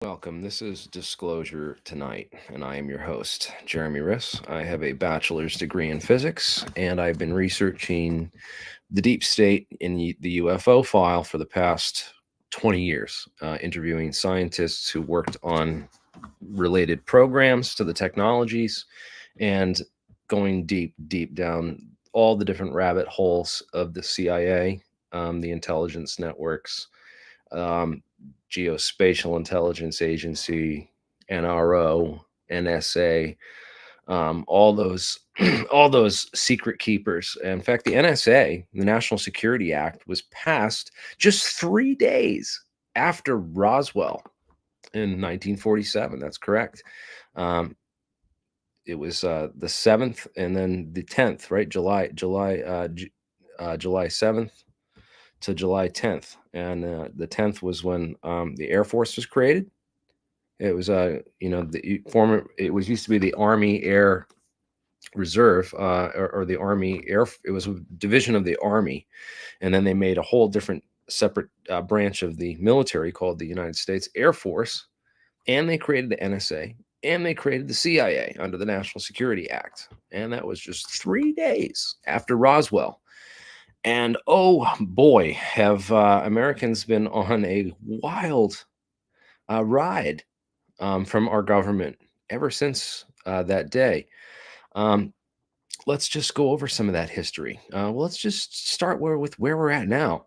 Welcome. This is Disclosure Tonight, and I am your host, Jeremy Riss. I have a bachelor's degree in physics, and I've been researching the deep state in the UFO file for the past 20 years, interviewing scientists who worked on related programs to the technologies and going deep down all the different rabbit holes of the CIA, the intelligence networks, um, Geospatial Intelligence Agency, NRO, NSA, all those all those secret keepers. In fact, the NSA, the National Security Act, was passed just 3 days after Roswell in 1947. That's correct. Um, it was the 7th and then the 10th, right? July 7th to July 10th, and the 10th was when the Air Force was created. It was the former. It was used to be the Army Air Reserve, or the Army Air. It was a division of the Army, and then they made a whole different separate branch of the military called the United States Air Force, and they created the NSA. And they created the CIA under the National Security Act. And that was just 3 days after Roswell. And oh boy, have Americans been on a wild ride from our government ever since that day. Um, let's just go over some of that history. Well, let's just start with where we're at now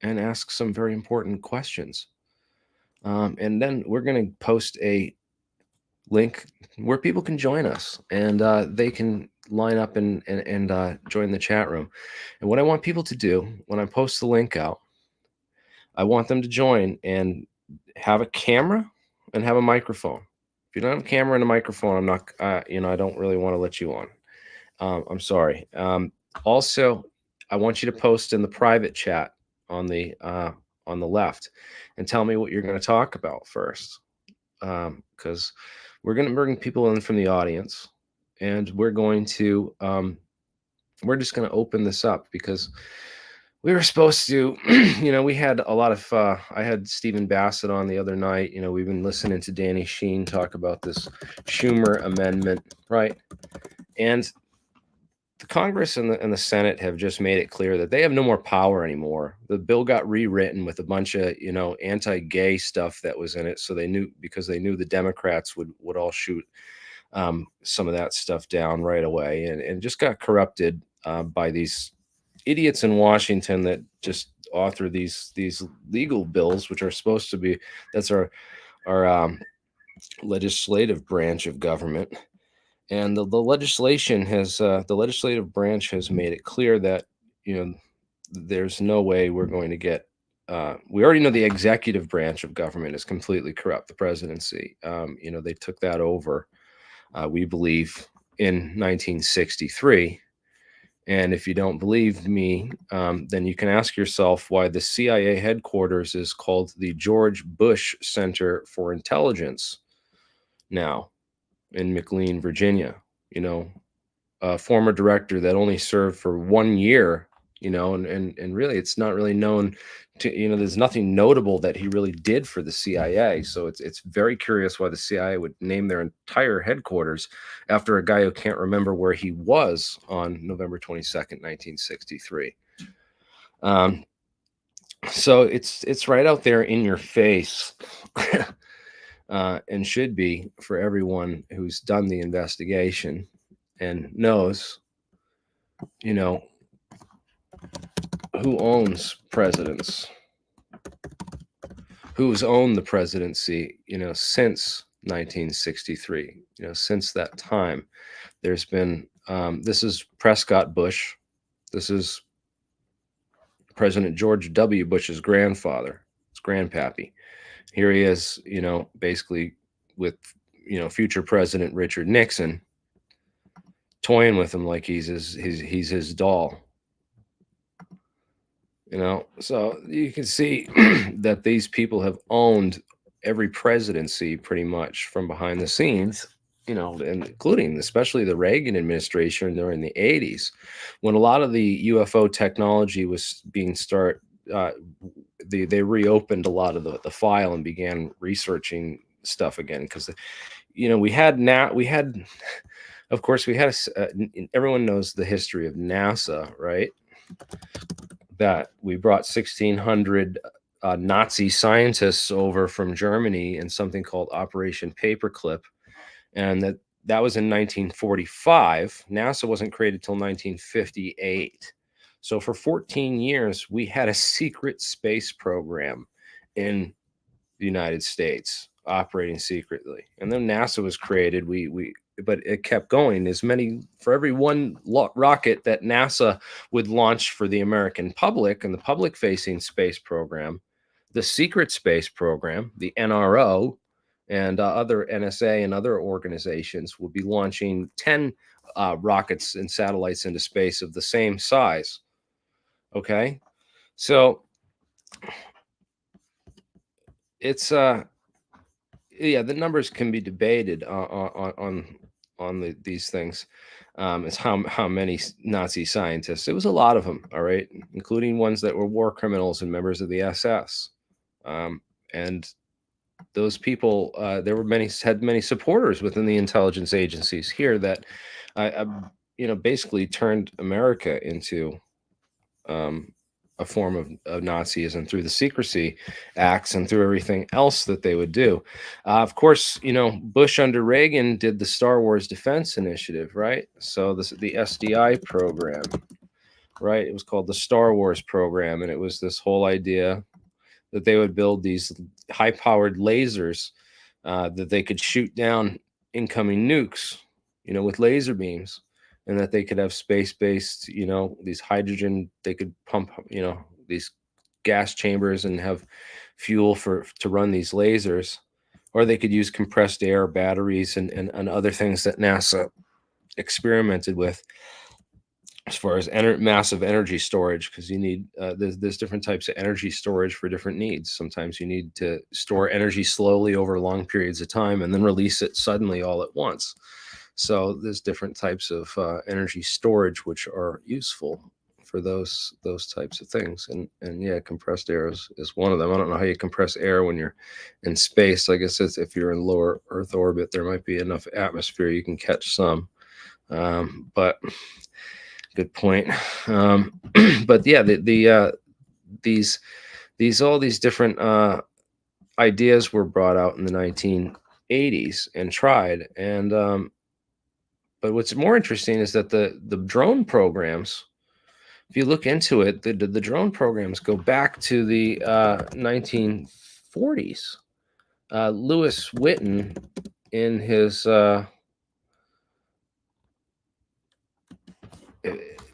and ask some very important questions. And then we're going to post a link where people can join us and they can line up and join the chat room. And what I want people to do when I post the link out, I want them to join and have a camera and have a microphone. If you don't have a camera and a microphone, I'm not, I don't really want to let you on. I'm sorry. Also, I want you to post in the private chat on the left and tell me what you're going to talk about first, because we're going to bring people in from the audience, and we're just going to open this up because we were supposed to, we had a lot of, I had Stephen Bassett on the other night. We've been listening to Danny Sheen talk about this Schumer amendment, right? And the Congress and the Senate have just made it clear that they have no more power anymore. The bill got rewritten with a bunch of, anti-gay stuff that was in it. So they knew, because they knew the Democrats would all shoot some of that stuff down right away, and just got corrupted by these idiots in Washington that just author these legal bills, which are supposed to be, that's our legislative branch of government. And the legislation has the legislative branch has made it clear that there's no way we're going to get. We already know the executive branch of government is completely corrupt. The presidency, they took that over, we believe, in 1963. And if you don't believe me, then you can ask yourself why the CIA headquarters is called the George Bush Center for Intelligence now in McLean, Virginia. A former director that only served for 1 year, and really it's not really known to, there's nothing notable that he really did for the CIA. So it's very curious why the CIA would name their entire headquarters after a guy who can't remember where he was on November 22nd, 1963. So it's right out there in your face. And should be for everyone who's done the investigation and knows, who owns presidents, who's owned the presidency, since 1963. Since that time, there's been, this is Prescott Bush. This is President George W. Bush's grandfather, his grandpappy. Here he is, basically with, future President Richard Nixon, toying with him like he's his doll. So you can see that these people have owned every presidency pretty much from behind the scenes, and including especially the Reagan administration during the 80s, when a lot of the UFO technology was being they reopened a lot of the file and began researching stuff again, because of course we had everyone knows the history of NASA, right? That we brought 1,600 Nazi scientists over from Germany in something called Operation Paperclip, and that was in 1945. NASA wasn't created till 1958. So for 14 years, we had a secret space program in the United States operating secretly. And then NASA was created. But it kept going. For every one rocket that NASA would launch for the American public and the public-facing space program, the secret space program, the NRO, and other NSA and other organizations will be launching 10 rockets and satellites into space of the same size. Okay, so it's yeah, the numbers can be debated on these things. It's how many Nazi scientists. It was a lot of them, all right, including ones that were war criminals and members of the SS. And those people, there were had many supporters within the intelligence agencies here that, basically turned America into a form of Nazism through the secrecy acts and through everything else that they would do. Of course, Bush under Reagan did the Star Wars Defense Initiative, right? So the SDI program, right? It was called the Star Wars program, and it was this whole idea that they would build these high-powered lasers that they could shoot down incoming nukes, with laser beams, and that they could have space-based, these hydrogen, they could pump, these gas chambers and have fuel to run these lasers, or they could use compressed air batteries and other things that NASA experimented with as far as massive energy storage, because you need there's different types of energy storage for different needs. Sometimes you need to store energy slowly over long periods of time and then release it suddenly all at once. So there's different types of energy storage which are useful for those types of things. And yeah, compressed air is one of them. I don't know how you compress air when you're in space. I guess if you're in lower Earth orbit, there might be enough atmosphere you can catch some. But good point. But yeah, these all these different ideas were brought out in the 1980s and tried. And but what's more interesting is that the drone programs, if you look into it, the drone programs go back to the 1940s. Lewis Whitten, in his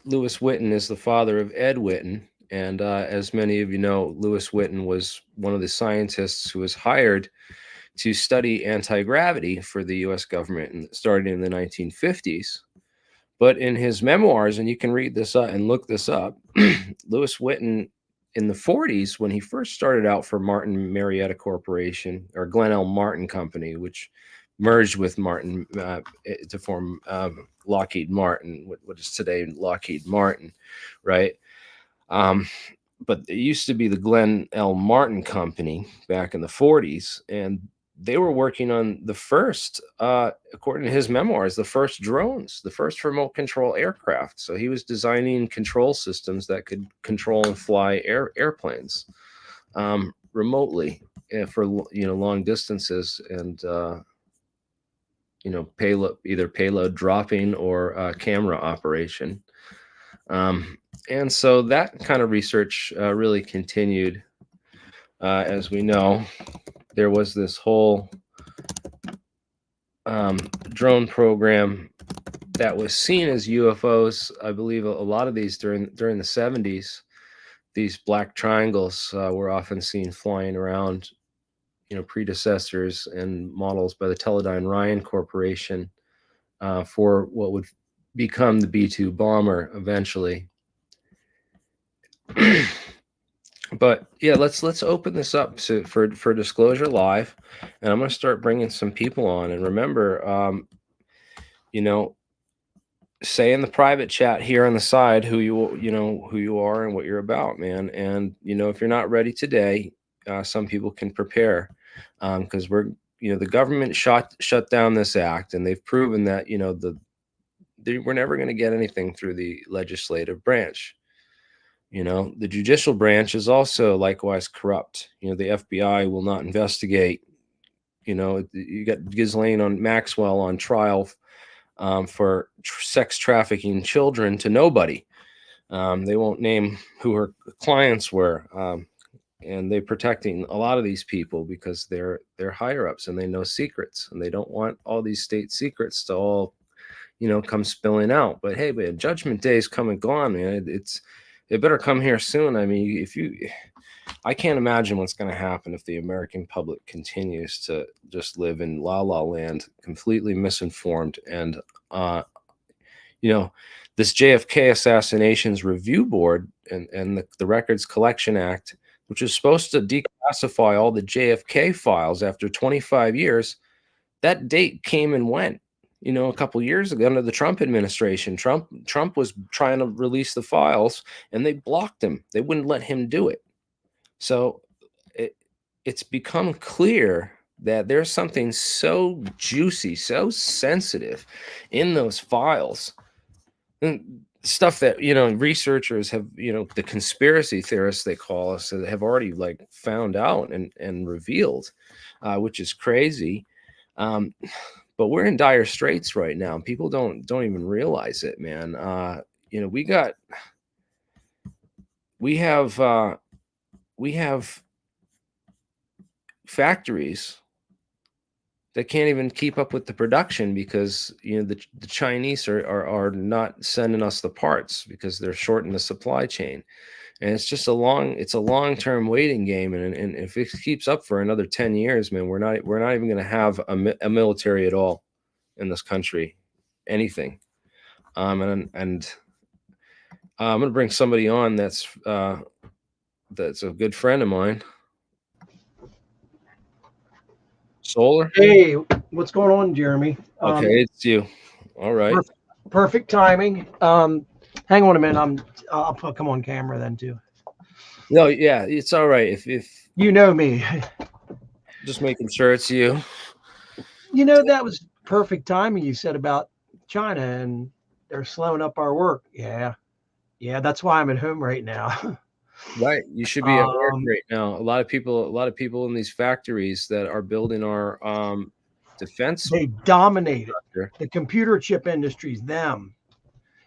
Lewis Whitten is the father of Ed Whitten, and as many of you know, Lewis Whitten was one of the scientists who was hired to study anti-gravity for the U.S. government starting in the 1950s. But in his memoirs, and you can read this up and look this up, Lewis Whitten in the 40s, when he first started out for Martin Marietta Corporation, or Glenn L. Martin Company, which merged with Martin to form Lockheed Martin, what is today Lockheed Martin, right? But it used to be the Glenn L. Martin Company back in the 40s, and they were working on the first, according to his memoirs, the first drones, the first remote control aircraft. So he was designing control systems that could control and fly airplanes remotely for long distances, and payload dropping or camera operation. And so that kind of research really continued. As we know, there was this whole drone program that was seen as UFOs. I believe a lot of these during the 70s, these black triangles were often seen flying around, predecessors and models by the Teledyne Ryan Corporation for what would become the B-2 bomber eventually. But yeah, let's open this up for Disclosure Live, and I'm going to start bringing some people on. And remember, say in the private chat here on the side who you are and what you're about, man. And if you're not ready today, some people can prepare, because the government shut down this act, and they've proven that we're never going to get anything through the legislative branch. The judicial branch is also likewise corrupt. The FBI will not investigate. You got Ghislaine on Maxwell on trial for sex trafficking children to nobody. They won't name who her clients were, and they're protecting a lot of these people because they're higher ups and they know secrets, and they don't want all these state secrets to all come spilling out. But hey, man, Judgment Day is come and gone, man. It better come here soon. I mean, I can't imagine what's going to happen if the American public continues to just live in la la land, completely misinformed. And this JFK Assassinations Review Board and the Records Collection Act, which is supposed to declassify all the JFK files after 25 years, that date came and went. A couple years ago under the Trump administration, Trump was trying to release the files, and they blocked him. They wouldn't let him do it. So it's become clear that there's something so juicy, so sensitive in those files, and stuff that researchers have, the conspiracy theorists, they call us, have already found out and revealed, which is crazy. But we're in dire straits right now. People don't even realize it, man. We have factories that can't even keep up with the production because the Chinese are not sending us the parts because they're shorting the supply chain. And it's just a long-term waiting game, and if it keeps up for another 10 years, man, we're not even going to have a military at all in this country, anything. And I'm going to bring somebody on that's a good friend of mine. Solar. Hey, what's going on, Jeremy? Okay, it's you. All right. Perfect timing. Hang on a minute. I'll come on camera then too. No, yeah, it's all right. If you know me, just making sure it's you. That was perfect timing. You said about China and they're slowing up our work. Yeah, that's why I'm at home right now. Right, you should be at work right now. A lot of people in these factories that are building our defense. They dominate it. The computer chip industries, them.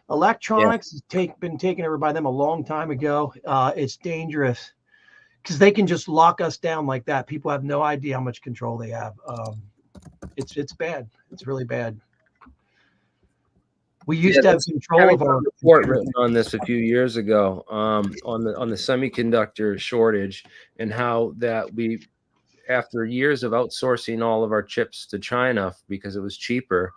Electronics has been taken over by them a long time ago. It's dangerous because they can just lock us down like that. People have no idea how much control they have. It's bad. It's really bad. We used to have control of our report written on this a few years ago, on the semiconductor shortage, and how that we, after years of outsourcing all of our chips to China because it was cheaper,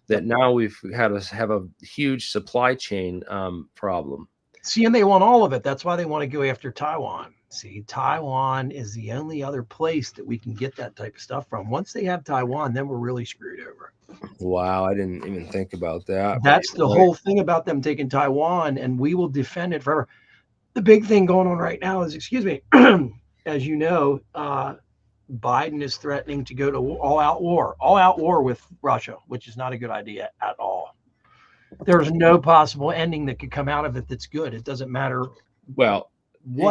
that now we've had to have a huge supply chain problem. See, and they want all of it. That's why they want to go after Taiwan. See, Taiwan is the only other place that we can get that type of stuff from. Once they have Taiwan, then we're really screwed over. Wow, I didn't even think about that. That's the whole thing about them taking Taiwan, and we will defend it forever. The big thing going on right now is, excuse me, as you know, Biden is threatening to go to all-out war with Russia, which is not a good idea at all. There's no possible ending that could come out of it that's good. It doesn't matter what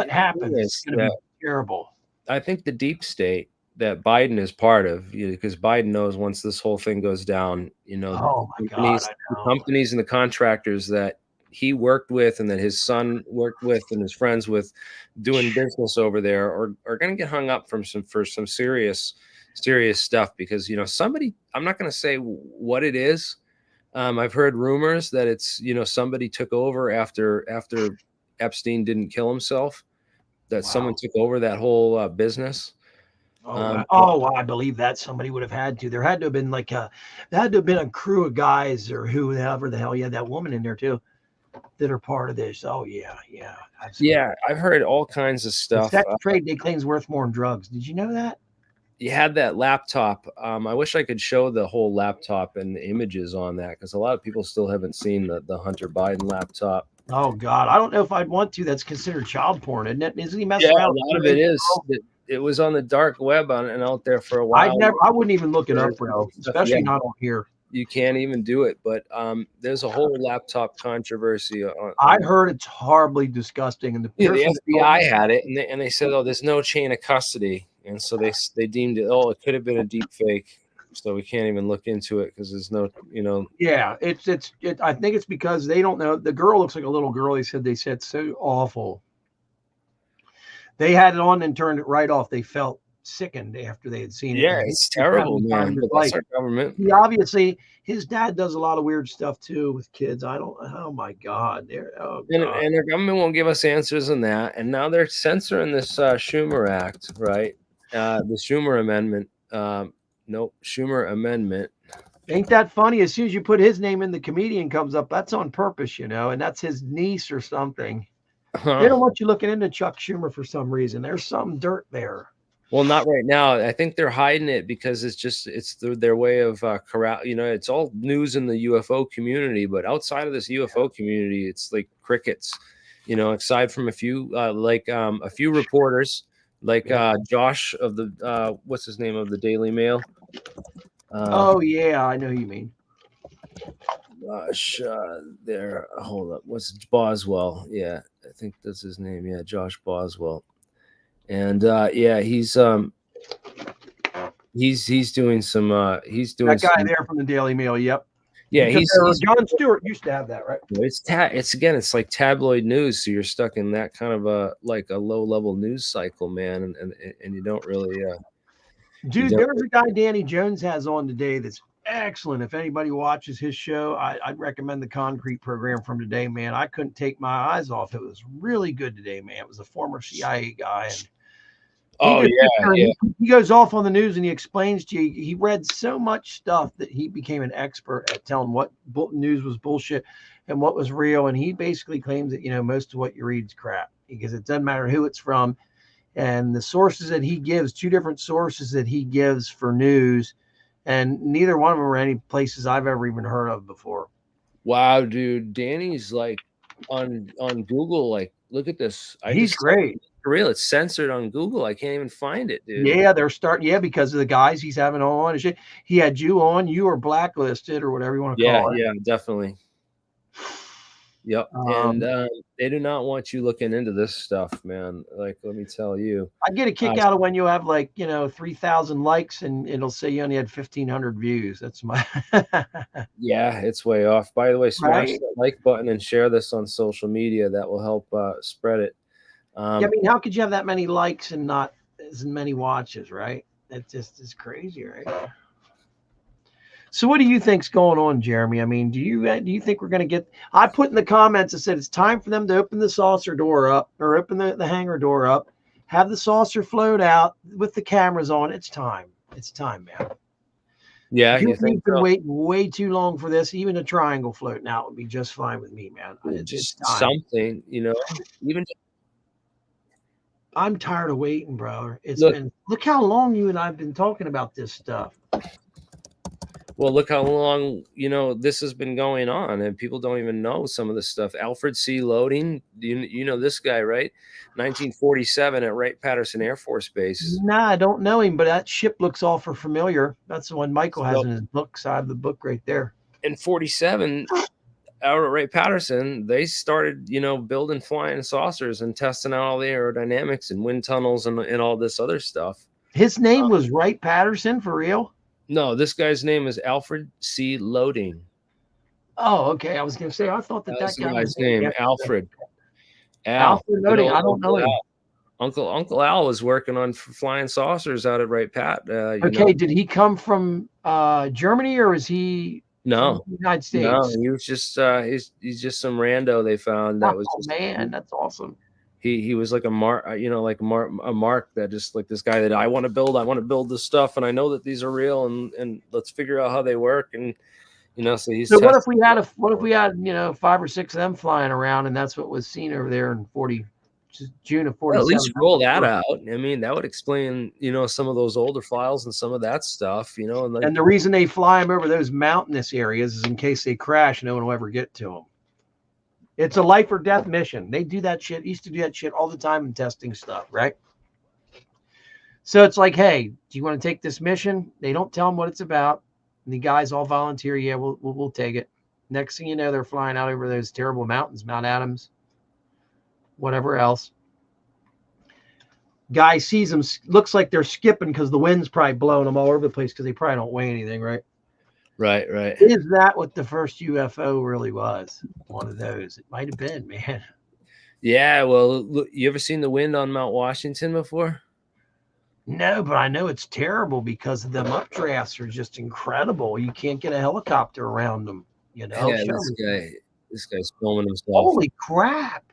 happens. It's going to be terrible. I think the deep state that Biden is part of, because Biden knows once this whole thing goes down, the companies and the contractors that he worked with and that his son worked with and his friends with doing business over there are going to get hung up for some serious stuff because, somebody, I'm not going to say what it is. I've heard rumors that it's, somebody took over after Epstein didn't kill himself, that someone took over that whole business. I believe that somebody would have had to. There had to have been a crew of guys or whoever the hell. You had that woman in there too that are part of this. Oh yeah, absolutely. Yeah, I've heard all kinds of stuff. Sex trade, they claims worth more than drugs. Did you know that? you had that laptop. I wish I could show the whole laptop and the images on that, because a lot of people still haven't seen the Hunter Biden laptop. Oh God, I don't know if I'd want to. That's considered child porn, isn't it? Isn't he Yeah, messing a around lot with of it underage is. girls? It was on the dark web and out there for a while. I wouldn't even look it up, bro. Stuff, yeah, Especially not on here. you can't even do it. But there's a whole laptop controversy I heard it's horribly disgusting, and the the person FBI had it, and they said, "Oh, there's no chain of custody," and so they deemed it. Oh, it could have been a deep fake, so we can't even look into it because there's no, Yeah, I think it's because they don't know. The girl looks like a little girl. They said so awful. They had it on and turned it right off. They felt sickened after they had seen it. Yeah, it's terrible, man. But that's our government. He obviously, his dad does a lot of weird stuff too with kids. Oh my God. And our government won't give us answers on that. And now they're censoring this Schumer Act, right? The Schumer Amendment. Nope, Schumer Amendment. Ain't that funny? As soon as you put his name in, the comedian comes up. That's on purpose, and that's his niece or something. They don't want you looking into Chuck Schumer for some reason. There's some dirt there. Well, not right now. I think they're hiding it because it's their way of corral. It's all news in the UFO community, but outside of this UFO community, it's like crickets. Aside from a few a few reporters like Josh of the what's his name of the Daily Mail. Oh yeah, I know who you mean. Gosh, there. Hold up. What's Boswell? Yeah, I think that's his name. Yeah, Josh Boswell. And yeah, he's doing some he's doing that guy there from the Daily Mail. Yep. Yeah, he's Jon Stewart used to have that, right? It's like tabloid news, so you're stuck in that kind of a low level news cycle, man, and you don't really dude, there's a guy Danny Jones has on today that's excellent. If anybody watches his show, I'd recommend the Concrete program from today, man. I couldn't take my eyes off. It was really good today, man. It was a former CIA guy. And he goes off on the news and he explains to you. He read so much stuff that he became an expert at telling what news was bullshit and what was real. And he basically claims that, most of what you read is crap because it doesn't matter who it's from. And the sources that he gives, 2 different sources that he gives for news, and neither one of them are any places I've ever even heard of before. Wow, dude. Danny's like on Google, like, look at this. He's great. For real, it's censored on Google. I can't even find it, dude. Yeah, they're starting. Yeah, because of the guys he's having on and shit. He had you on. You were blacklisted or whatever you want to call it. Yeah, definitely. Yep. And they do not want you looking into this stuff, man. Like, let me tell you. I get a kick out of when you have 3,000 likes and it'll say you only had 1,500 views. That's my. Yeah, it's way off. By the way, smash that like button and share this on social media. That will help spread it. I mean, how could you have that many likes and not as many watches, right? It just is crazy, right? So what do you think's going on, Jeremy? I mean, do you think we're going to get? I put in the comments, I said it's time for them to open the saucer door up or open the hangar door up, have the saucer float out with the cameras on. It's time. It's time, man. Yeah, you've been waiting way too long for this. Even a triangle floating out would be just fine with me, man. Just something, even. I'm tired of waiting, brother. Look how long you and I've been talking about this stuff. Well, look how long, this has been going on, and people don't even know some of this stuff. Alfred C. Loading, you know this guy, right? 1947 at Wright-Patterson Air Force Base. Nah, I don't know him, but that ship looks awful familiar. That's the one Michael has in his book, side of the book right there. In 47, out at Wright-Patterson, they started, building flying saucers and testing out all the aerodynamics and wind tunnels and all this other stuff. His name was Wright-Patterson, for real? No, this guy's name is Alfred C. Loading. Oh, okay. I was going to say, I thought that guy was name Alfred. Alfred Loading. I don't know him. Uncle Al was working on flying saucers out at Wright-Pat. Okay, did he come from Germany or is he? No, from the United States. No, he was just he's just some rando they found that was just, man, that's awesome. He was like a mark, a mark that just like this guy that I want to build this stuff, and I know that these are real, and let's figure out how they work, and so he's. So what if we had 5 or 6 of them flying around, and that's what was seen over there in 40 June of Well, at 47. least roll that out. I mean, that would explain, some of those older files and some of that stuff, and like, And the reason they fly them over those mountainous areas is in case they crash, no one will ever get to them. It's a life or death mission. They do that shit. Used to do that shit all the time in testing stuff, right? So it's like, hey, do you want to take this mission? They don't tell them what it's about. And the guys all volunteer. Yeah, we'll take it. Next thing you know, they're flying out over those terrible mountains, Mount Adams, whatever else. Guy sees them, looks like they're skipping because the wind's probably blowing them all over the place because they probably don't weigh anything, right? Right. Is that what the first UFO really was? One of those. It might have been, man. Yeah, well, look, you ever seen the wind on Mount Washington before? No, but I know it's terrible because them updrafts are just incredible. You can't get a helicopter around them, Yeah, this guy's filming himself. Holy crap.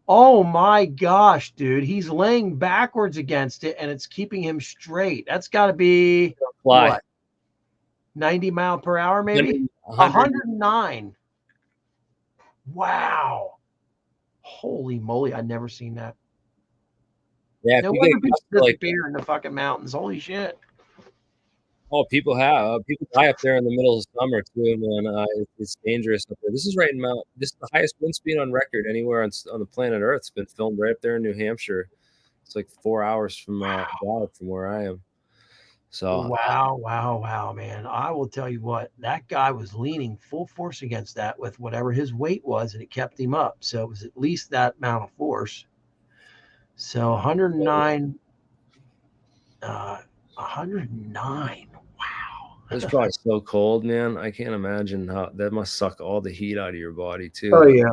Oh my gosh, dude. He's laying backwards against it and it's keeping him straight. That's got to be what? 90 mile per hour, maybe? 109. Wow. Holy moly. I've never seen that. Yeah, no wonder people disappear in the fucking mountains. Holy shit. Oh, people die up there in the middle of summer too, man. It's dangerous up there. This is right in this is the highest wind speed on record anywhere on the planet Earth. It's been filmed right up there in New Hampshire. It's like 4 hours from where I am. So wow, man. I will tell you what, that guy was leaning full force against that with whatever his weight was, and it kept him up. So it was at least that amount of force. So 109. 109. Wow. It's probably so cold, man. I can't imagine how that must suck all the heat out of your body too. Oh yeah.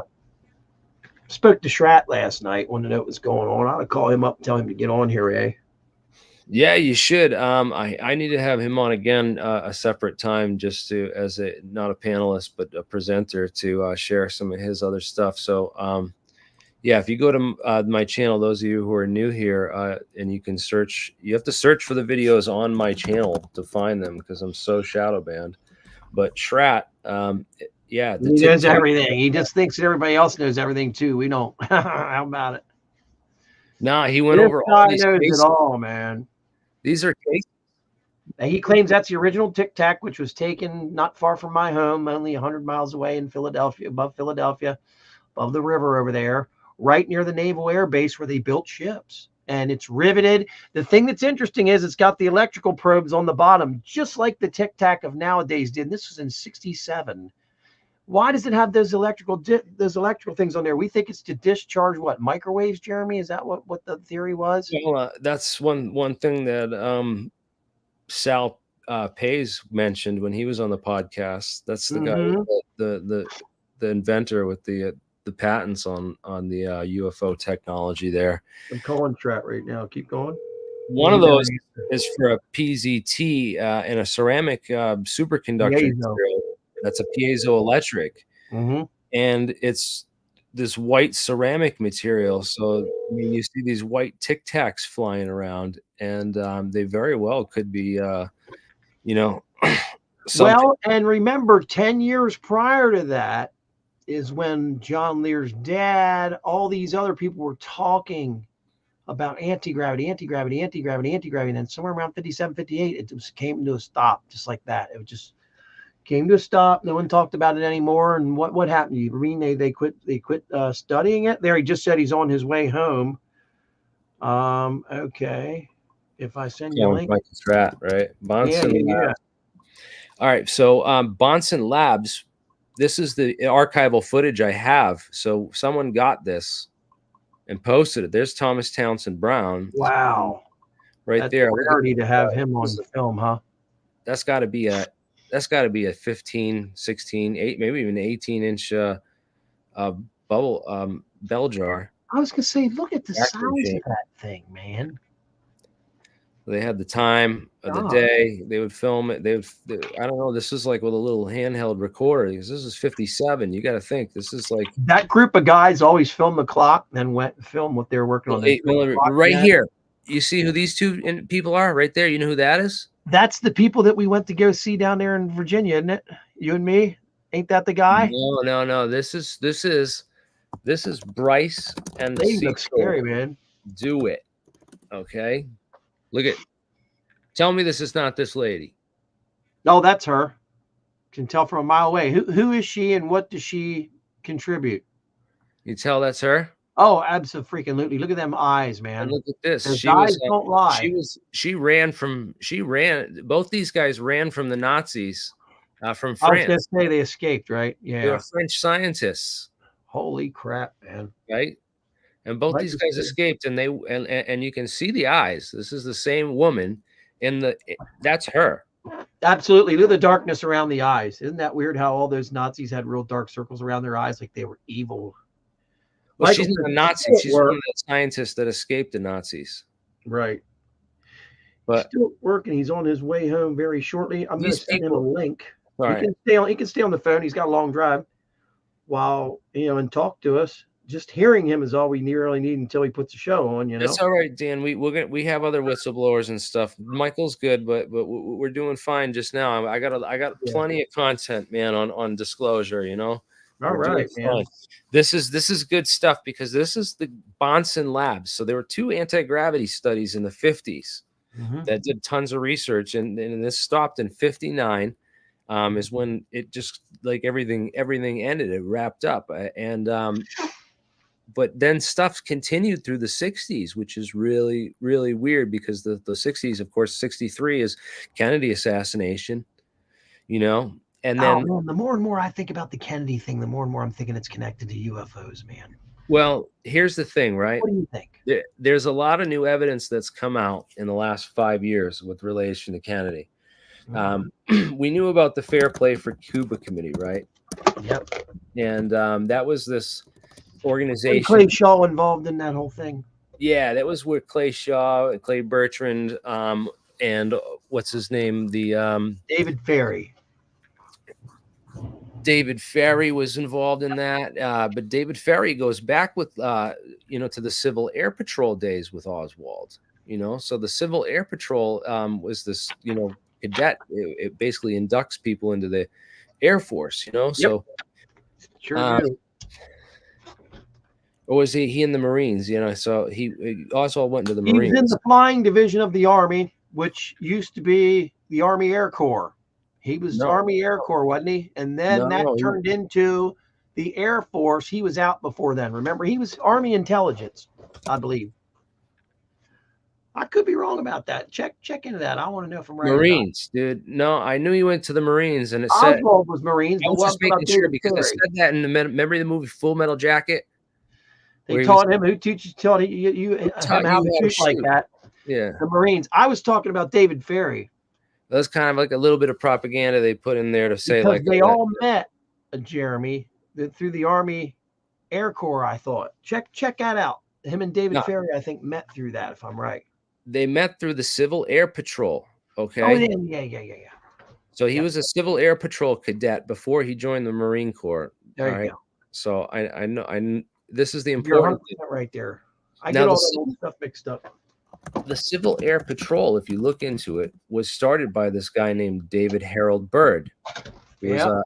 Spoke to Schratt last night. Wanted to know what was going on. I'll call him up and tell him to get on here, eh? Yeah, you should. I need to have him on again a separate time, just to as not a panelist but a presenter to share some of his other stuff. So yeah, if you go to my channel, those of you who are new here, and you can search, you have to search for the videos on my channel to find them because I'm so shadow banned. But Schratt, yeah, he knows everything. He just thinks that everybody else knows everything too. We don't. How about it? Nah, he went over all these knows cases. It all, man. These are cases. He claims that's the original Tic Tac, which was taken not far from my home, only 100 miles away in Philadelphia, above the river over there, right near the Naval Air Base where they built ships. And it's riveted. The thing that's interesting is it's got the electrical probes on the bottom, just like the Tic Tac of nowadays did. And this was in 1967. Why does it have those electrical things on there? We think it's to discharge what, microwaves, Jeremy? Is that what the theory was? Well, that's one thing that Sal Pays mentioned when he was on the podcast. That's the guy, the inventor with the patents on the UFO technology there. I'm calling Triad right now. Keep going. One of those is for a PZT and a ceramic superconductor material. That's a piezoelectric, and it's this white ceramic material. So I mean, you see these white Tic Tacs flying around, and they very well could be, well, and remember, 10 years prior to that is when John Lear's dad, all these other people were talking about anti-gravity, and then somewhere around 57, 58, it just came to a stop, just like that. It just came to a stop. No one talked about it anymore. And what happened? You mean they quit studying it? There, he just said he's on his way home. Okay. If I send you a link, right? Bonson Labs. All right. So Bonson Labs. This is the archival footage I have. So someone got this and posted it. There's Thomas Townsend Brown. Wow. Right there. Rarity to have him on film, huh? That's got to be a 15, 16, 8, maybe even 18-inch bell jar. I was gonna say, look at the size of that thing, man. They had the time of the day. They would film it. I don't know. This is like with a little handheld recorder because this is 57. You got to think this is like that group of guys always film the clock, then went and film what they're working on. Right here. You see who these two people are right there? You know who that is? That's the people that we went to go see down there in Virginia, isn't it? You and me? Ain't that the guy? No. This is This is Bryce and the They look scary, Seashore. man. Do it. Okay. Look at. Tell me this is not this lady. No, that's her. Can tell from a mile away. Who is she and what does she contribute? You tell that's her? Oh, absolutely. Look at them eyes, man. And look at this. Those She eyes was. don't lie. She ran. Both these guys ran from the Nazis, from I was going France. to say they escaped, right? They were Yeah. French scientists, Holy crap, man. right? And both these guys escaped, and and you can see the eyes. This is the same woman. That's her. Absolutely. Look at the darkness around the eyes. Isn't that weird how all those Nazis had real dark circles around their eyes like they were evil? Well, she's not a Nazi. She's one of the scientists that escaped the Nazis. Right. But he's still working. He's on his way home very shortly. I'm going to send him a link. Right. He can stay on the phone. He's got a long drive while, and talk to us. Just hearing him is all we really need until he puts a show on, It's all right, Dan. We have other whistleblowers and stuff. Michael's good, but we're doing fine just now. I got plenty of content, man, on disclosure, All we're right, man. fine. This is good stuff because this is the Bonson Labs. So there were 2 anti-gravity studies in the 50s that did tons of research, and this stopped in 59. Is when it just like everything ended. It wrapped up, but then stuff continued through the 60s, which is really, really weird because the 60s, of course, 63 is Kennedy assassination, and then man, the more and more I think about the Kennedy thing, the more and more I'm thinking it's connected to UFOs, man. Well, here's the thing, right? What do you think? There's a lot of new evidence that's come out in the last 5 years with relation to Kennedy. We knew about the Fair Play for Cuba Committee, right? Yep. And that was this organization. Clay Shaw involved in that whole thing. Yeah, that was with Clay Shaw, Clay Bertrand, and what's his name? The David Ferry. David Ferry was involved in that, but David Ferry goes back with to the Civil Air Patrol days with Oswald. So the Civil Air Patrol was this cadet. It basically inducts people into the Air Force. So sure do. Or was he in the Marines? So he also went into the Marines. He was in the Flying Division of the Army, which used to be the Army Air Corps. He was Army Air Corps, wasn't he? And then that turned into the Air Force. He was out before then. Remember, he was Army Intelligence, I believe. I could be wrong about that. Check into that. I want to know if I'm right. Marines, dude. No, I knew he went to the Marines, and it Oswald said was Marines. I was just making sure because it said that in the remember the movie Full Metal Jacket. They taught him taught you how to shoot like that. Yeah, the Marines. I was talking about David Ferry. That's kind of like a little bit of propaganda they put in there to say because they all met Jeremy through the Army Air Corps. I thought check that out. Him and David Ferry, I think, met through that. If I'm right, they met through the Civil Air Patrol. Okay. Oh yeah. So he was a Civil Air Patrol cadet before he joined the Marine Corps. There you go. So I know. This is the important thing right there. I get all that old stuff mixed up. The Civil Air Patrol, if you look into it, was started by this guy named David Harold Byrd. He was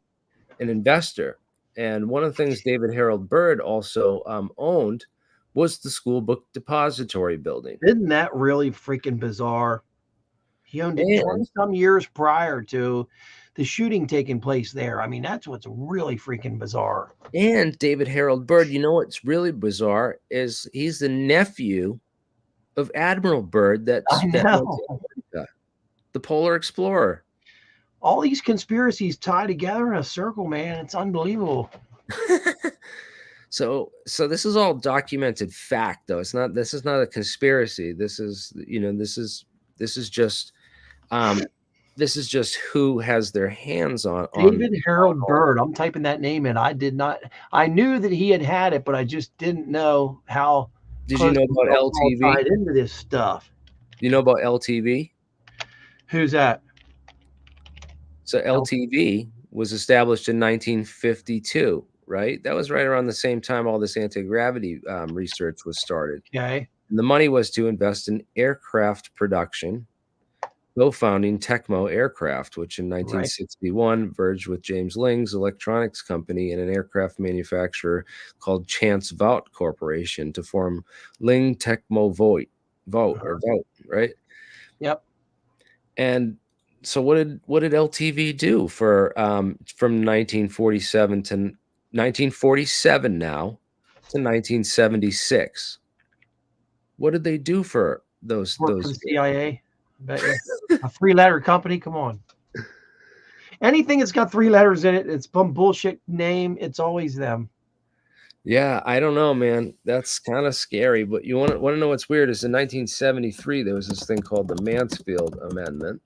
an investor. And one of the things David Harold Byrd also owned was the school book depository building. Isn't that really freaking bizarre? He owned it 20 some years prior to the shooting taking place there. I mean, that's what's really freaking bizarre. And David Harold Byrd, what's really bizarre is he's the nephew of Admiral Byrd the Polar Explorer. All these conspiracies tie together in a circle, man. It's unbelievable. So this is all documented fact, though. This is not a conspiracy. This is just who has their hands on David Harold Byrd. I'm typing that name in. I knew that he had it, but I just didn't know how. Did you know about LTV? Tied into this stuff. You know about LTV? Who's that? So LTV was established in 1952, right? That was right around the same time all this anti-gravity research was started. Okay. And the money was to invest in aircraft production co-founding Tecmo Aircraft, which in Right. 1961 merged with James Ling's electronics company and an aircraft manufacturer called Chance Vought Corporation to form Ling Tecmo Vout, right? Yep. And so what did LTV do for from 1947 to 1947 now to 1976? What did they do for those Work for the years? CIA. I bet you. A 3-letter company. Come on. Anything that's got 3 letters in it, it's some bullshit name. It's always them. Yeah, I don't know, man. That's kind of scary. But you want to know what's weird is in 1973 there was this thing called the Mansfield Amendment,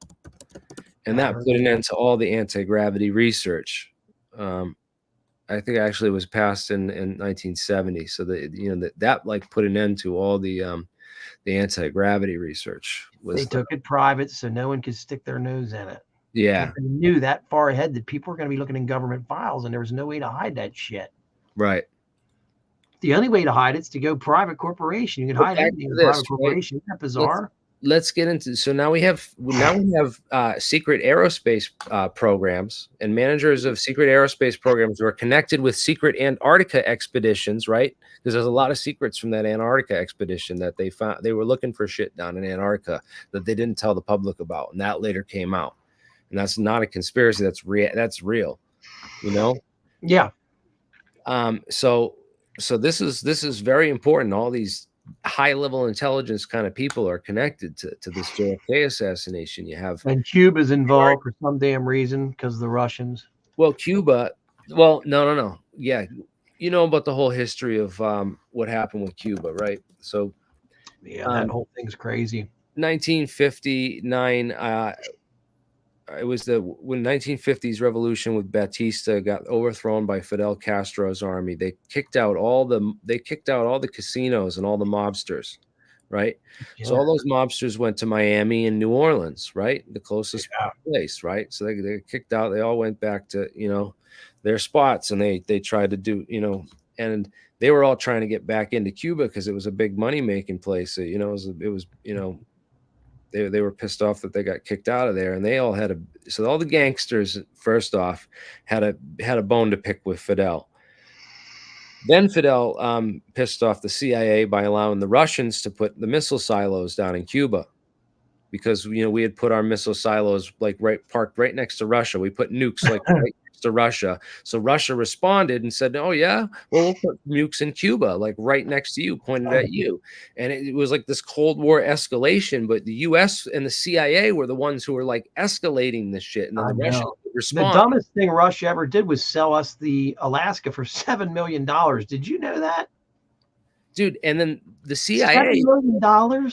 and that put an end to all the anti-gravity research. I think actually it was passed in 1970, so that like put an end to all the anti-gravity research. They took it private so no one could stick their nose in it. Yeah, They knew that far ahead that people were going to be looking in government files, and there was no way to hide that shit. right. The only way to hide it's to go private corporation. You can hide anything in a private corporation. Isn't that bizarre? Let's get into, so now we have secret aerospace programs and managers of secret aerospace programs who are connected with secret Antarctica expeditions, right? Because there's a lot of secrets from that Antarctica expedition that they found. They were looking for shit down in Antarctica that they didn't tell the public about, and that later came out. And that's not a conspiracy. That's real, you know? Yeah. So this is very important. All these high-level intelligence kind of people are connected to this JFK assassination. You have, and Cuba's involved for some damn reason because of the Russians. Well, Cuba. Well, no. Yeah, you know about the whole history of what happened with Cuba, right? So, yeah, that whole thing's crazy. 1959. It was when 1950s revolution with Batista got overthrown by Fidel Castro's army. They kicked out all the casinos and all the mobsters, right? Yeah. So all those mobsters went to Miami and New Orleans, right? The closest place, right? So they kicked out. They all went back to their spots, and they tried to do and they were all trying to get back into Cuba because it was a big money making place. It was They were pissed off that they got kicked out of there, and they all had so all the gangsters first off had a bone to pick with Fidel. Then Fidel pissed off the CIA by allowing the Russians to put the missile silos down in Cuba, because we had put our missile silos parked right next to Russia. We put nukes right next to Russia. So Russia responded and said, "Oh yeah, well we'll put nukes in Cuba, right next to you, pointed at you." And it was like this Cold War escalation. But the U.S. and the CIA were the ones who were escalating this shit, and then the Russians would respond. The dumbest thing Russia ever did was sell us the Alaska for $7 million. Did you know that, dude? And then the CIA, $7 million.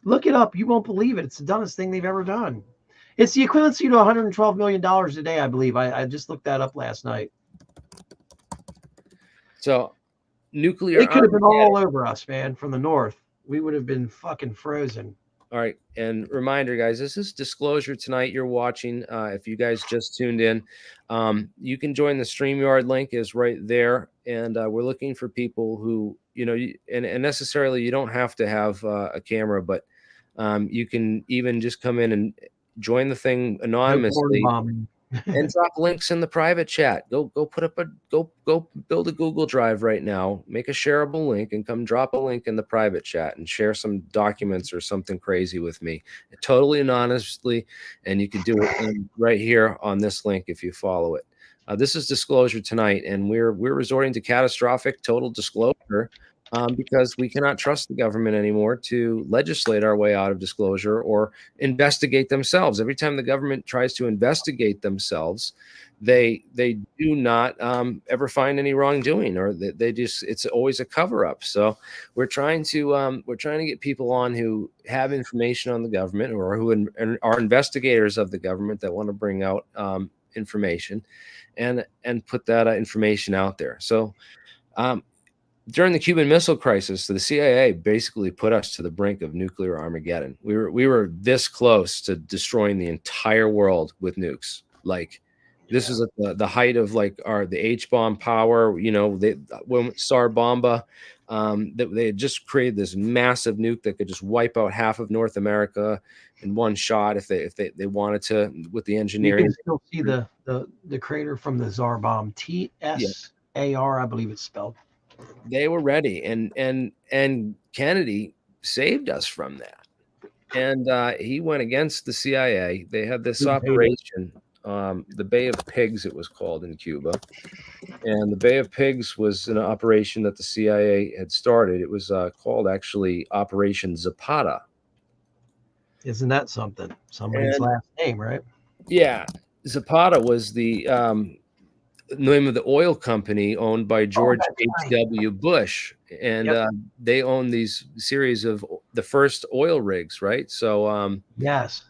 Look it up. You won't believe it. It's the dumbest thing they've ever done. It's the equivalency to $112 million a day, I believe. I just looked that up last night. So nuclear. It could have been all over us, man, from the north. We would have been fucking frozen. All right. And reminder, guys, this is Disclosure Tonight you're watching. If you guys just tuned in, you can join the StreamYard link is right there. And we're looking for people who, and necessarily you don't have to have a camera, but you can even just come in and join the thing anonymously and drop links in the private chat. Go put up go build a Google Drive right now, make a shareable link, and come drop a link in the private chat and share some documents or something crazy with me, totally anonymously. And you can do it right here on this link if you follow it. This is Disclosure Tonight, and we're resorting to catastrophic total disclosure because we cannot trust the government anymore to legislate our way out of disclosure or investigate themselves. Every time the government tries to investigate themselves, they do not ever find any wrongdoing, or it's always a cover up. So we're trying to get people on who have information on the government, or who are investigators of the government that want to bring out information and put that information out there. So during the Cuban Missile Crisis, the CIA basically put us to the brink of nuclear Armageddon. We were this close to destroying the entire world with nukes. This is at the height of the H-bomb power. When Tsar Bomba that they had just created this massive nuke that could just wipe out half of North America in one shot if they wanted to with the You engineering. can still see the crater from the Tsar bomb. TSAR, I believe it's spelled. They were ready, and Kennedy saved us from that. And he went against the CIA. They had this operation, the Bay of Pigs, it was called in Cuba. And the Bay of Pigs was an operation that the CIA had started. It was called actually Operation Zapata. Isn't that something? Somebody's last name, right? Yeah, Zapata was the name of the oil company owned by George H.W. Bush, and they own these series of the first oil rigs, right? So yes,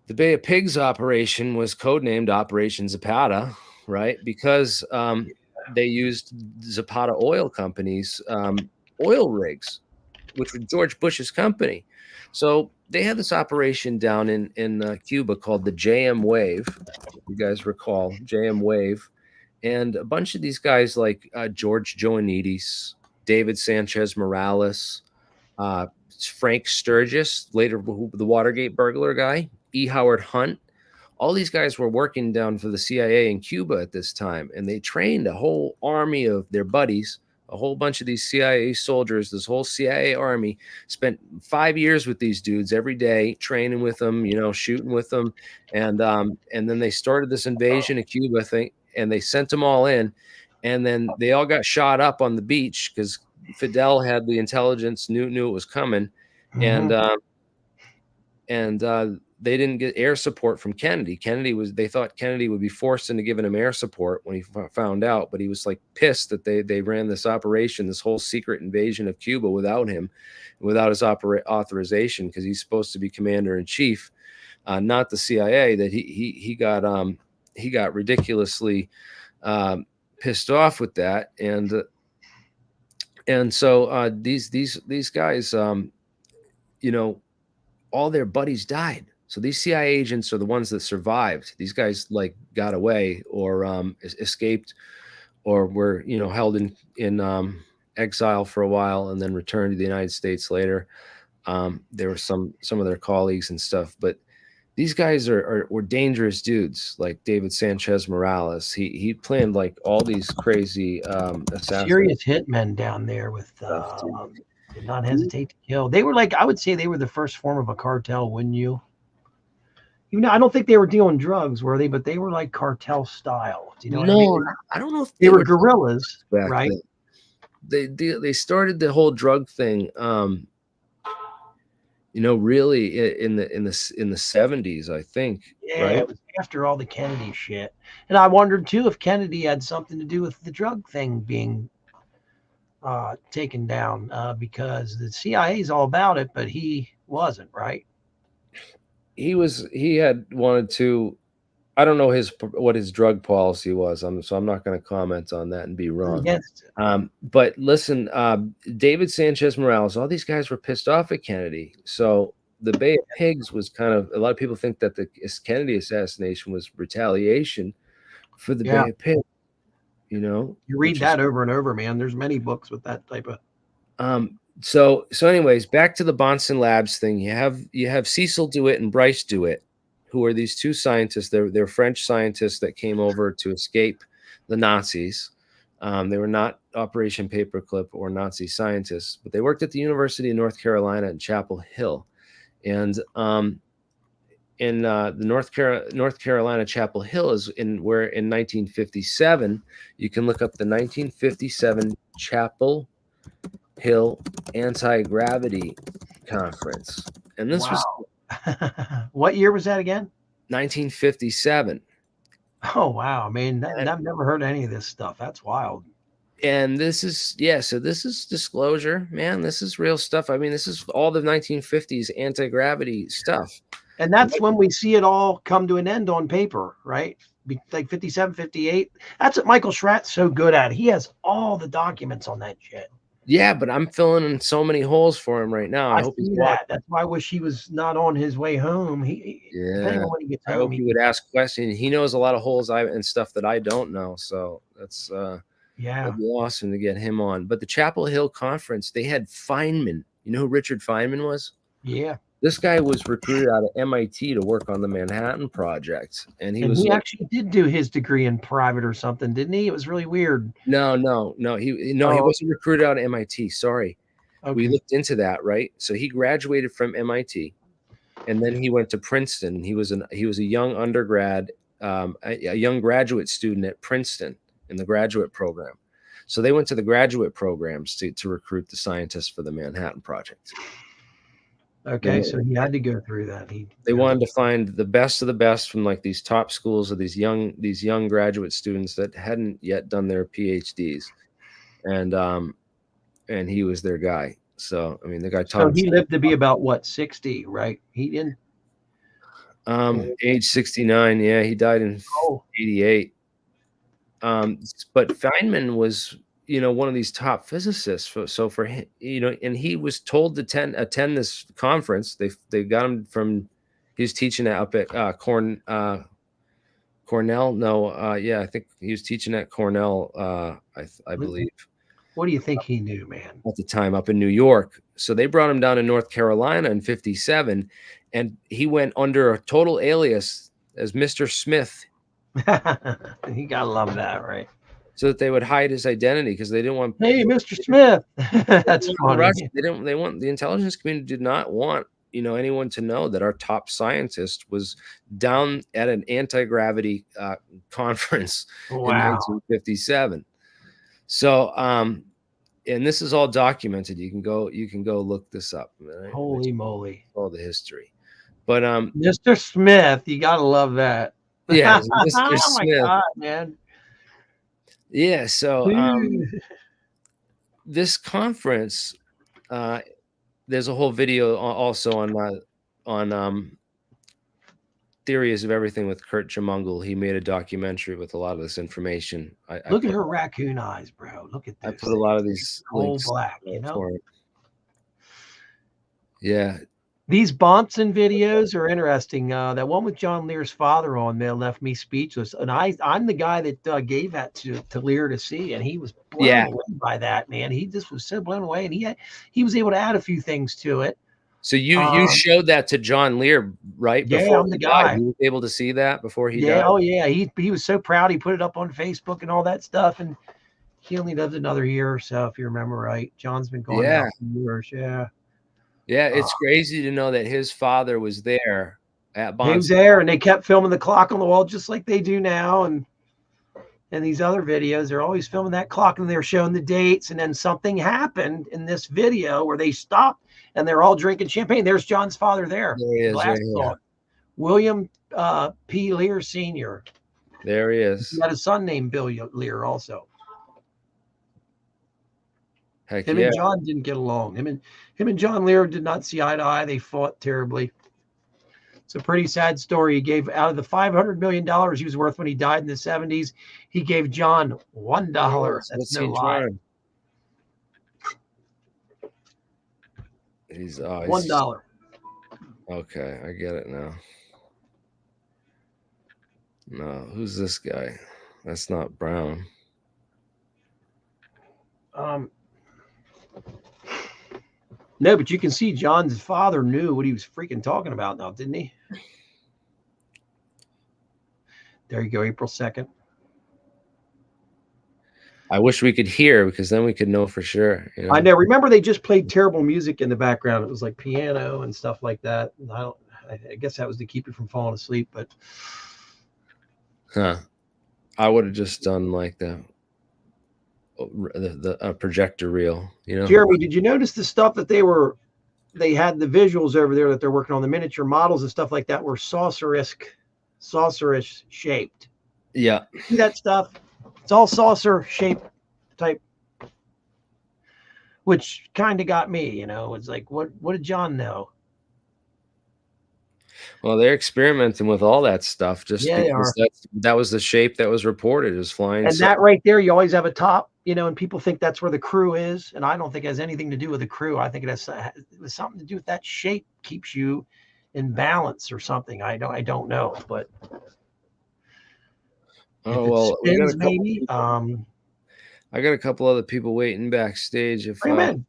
the Bay of Pigs operation was codenamed Operation Zapata, right? Because they used Zapata Oil Company's oil rigs, which was George Bush's company. So they had this operation down in Cuba called the JM Wave. If you guys recall, JM Wave. And a bunch of these guys like George Joannides, David Sanchez Morales, Frank Sturgis, later the Watergate burglar guy, E. Howard Hunt. All these guys were working down for the CIA in Cuba at this time, and they trained a whole army of their buddies, a whole bunch of these CIA soldiers. This whole CIA army spent 5 years with these dudes every day, training with them, shooting with them, and then they started this invasion of Cuba thing, and they sent them all in, and then they all got shot up on the beach because Fidel had the intelligence, knew it was coming, and they didn't get air support from Kennedy. They thought Kennedy would be forced into giving him air support when he found out, but he was like pissed that they ran this operation, this whole secret invasion of Cuba without him, without his authorization, because he's supposed to be commander in chief, not the CIA. That he got ridiculously pissed off with that, and so these guys, all their buddies died. So these CIA agents are the ones that survived. These guys like got away or escaped, or were held in exile for a while and then returned to the United States later. There were some of their colleagues and stuff, but these guys were dangerous dudes. Like David Sanchez Morales, he planned like all these crazy serious hitmen down there with did not hesitate to kill. They were like, I would say they were the first form of a cartel, wouldn't you? I don't think they were dealing drugs, were they? But they were like cartel style. Do you know what I mean? I don't know if they were guerrillas, right? They started the whole drug thing, really in the 70s, I think. Yeah, right? It was after all the Kennedy shit, and I wondered too if Kennedy had something to do with the drug thing being taken down, because the CIA is all about it, but he wasn't, right? He had wanted to. I don't know what his drug policy was, so I'm not going to comment on that and be wrong. But listen, David Sanchez Morales, all these guys were pissed off at Kennedy. So the Bay of Pigs was kind of, a lot of people think that the Kennedy assassination was retaliation for the Bay of Pigs. You read that over and over, man. There's many books with that type of. So anyways, back to the Bonson Labs thing. You have Cecil DeWitt and Bryce DeWitt, who are these two scientists. They're French scientists that came over to escape the Nazis. They were not Operation Paperclip or Nazi scientists, but they worked at the University of North Carolina in Chapel Hill. And in the North Carolina Chapel Hill is where in 1957, you can look up the 1957 Chapel Hill Anti-Gravity Conference. And this was what year was that again? 1957. Oh, wow. I mean, I've never heard any of this stuff. That's wild. And this is, so this is disclosure, man. This is real stuff. I mean, this is all the 1950s anti-gravity stuff. And that's when we see it all come to an end on paper, right? Like 57, 58. That's what Michael Schratt's so good at. He has all the documents on that shit. Yeah, but I'm filling in so many holes for him right now. I hope he's that. That's why I wish he was not on his way home. When he gets home, hope he would ask questions. He knows a lot of holes and stuff that I don't know. So that's Yeah. That'd be awesome to get him on. But the Chapel Hill conference, they had Feynman. You know who Richard Feynman was? Yeah. This guy was recruited out of MIT to work on the Manhattan Project, and he And was he like, actually did do his degree in private or something, didn't he? It was really weird. no, he wasn't recruited out of MIT. Sorry, we Okay. looked into that, right? So he graduated from MIT, and then he went to Princeton. He was a young undergrad, a young graduate student at Princeton in the graduate program. So they went to the graduate programs to recruit the scientists for the Manhattan Project. Okay, so he had to go through that. They wanted to find the best of the best from like these top schools of these young graduate students that hadn't yet done their PhDs, and he was their guy. So I mean, the guy taught. So he lived to be about what, 60, right? He didn't. Age 69. Yeah, he died in 88. But Feynman was, one of these top physicists. So for him, and he was told to attend this conference. They got him from. He was teaching up at Cornell. No, yeah, I think he was teaching at Cornell. I believe. What do you think he knew, man? At the time, up in New York. So they brought him down to North Carolina in '57, and he went under a total alias as Mr. Smith. You gotta love that, right? So that they would hide his identity because they didn't want. Hey, Mr. Smith. That's funny. The intelligence community did not want anyone to know that our top scientist was down at an anti-gravity conference in 1957. So and this is all documented. You can go look this up. Right? Holy moly. All the history. But Mr. Smith, you gotta love that. Yeah, Mr. Smith. Oh my God, man. Yeah, so this conference, there's a whole video also on Theories of Everything with Kurt Jamungle. He made a documentary with a lot of this information. Look at her raccoon eyes, bro. Look at this. I put a lot of these links black, for it. Yeah. These Bonson videos are interesting. That one with John Lear's father on there left me speechless. And I'm the guy that gave that to Lear to see, and he was blown away by that, man. He just was so blown away, and he was able to add a few things to it. So you showed that to John Lear, right? Yeah, I'm the guy. He was able to see that before he died. Oh yeah, he was so proud. He put it up on Facebook and all that stuff, and he only lived another year or so, if you remember right. John's been gone now for years. Yeah, it's crazy to know that his father was there at Bonson. He was there, and they kept filming the clock on the wall just like they do now. And these other videos, they're always filming that clock, and they're showing the dates. And then something happened in this video where they stopped, and they're all drinking champagne. There's John's father there. There he is, right here. William P. Lear Sr. There he is. He had a son named Bill Lear also. Heck him and John didn't get along. Him and John Lear did not see eye to eye. They fought terribly. It's a pretty sad story. He gave, out of the $500 million he was worth when he died in the 70s, he gave John $1. That's no lie. He's $1. Okay, I get it now. No, who's this guy? That's not Brown. No, but you can see John's father knew what he was freaking talking about now, didn't he? There you go, April 2nd. I wish we could hear, because then we could know for sure. I know. Remember, they just played terrible music in the background. It was like piano and stuff like that. And I guess that was to keep you from falling asleep. But I would have just done like the projector reel. Jeremy, did you notice the stuff that they had the visuals over there that they're working on, the miniature models and stuff like that were saucerish shaped? Yeah. See that stuff? It's all saucer shaped type, which kind of got me, It's like, what did John know? Well, they're experimenting with all that stuff just because that was the shape that was reported as flying. And that right there, you always have a top, and people think that's where the crew is. And I don't think it has anything to do with the crew. I think it has something to do with that shape, keeps you in balance or something. I don't know, but oh well, spins, maybe. I got a couple other people waiting backstage. Bring him in.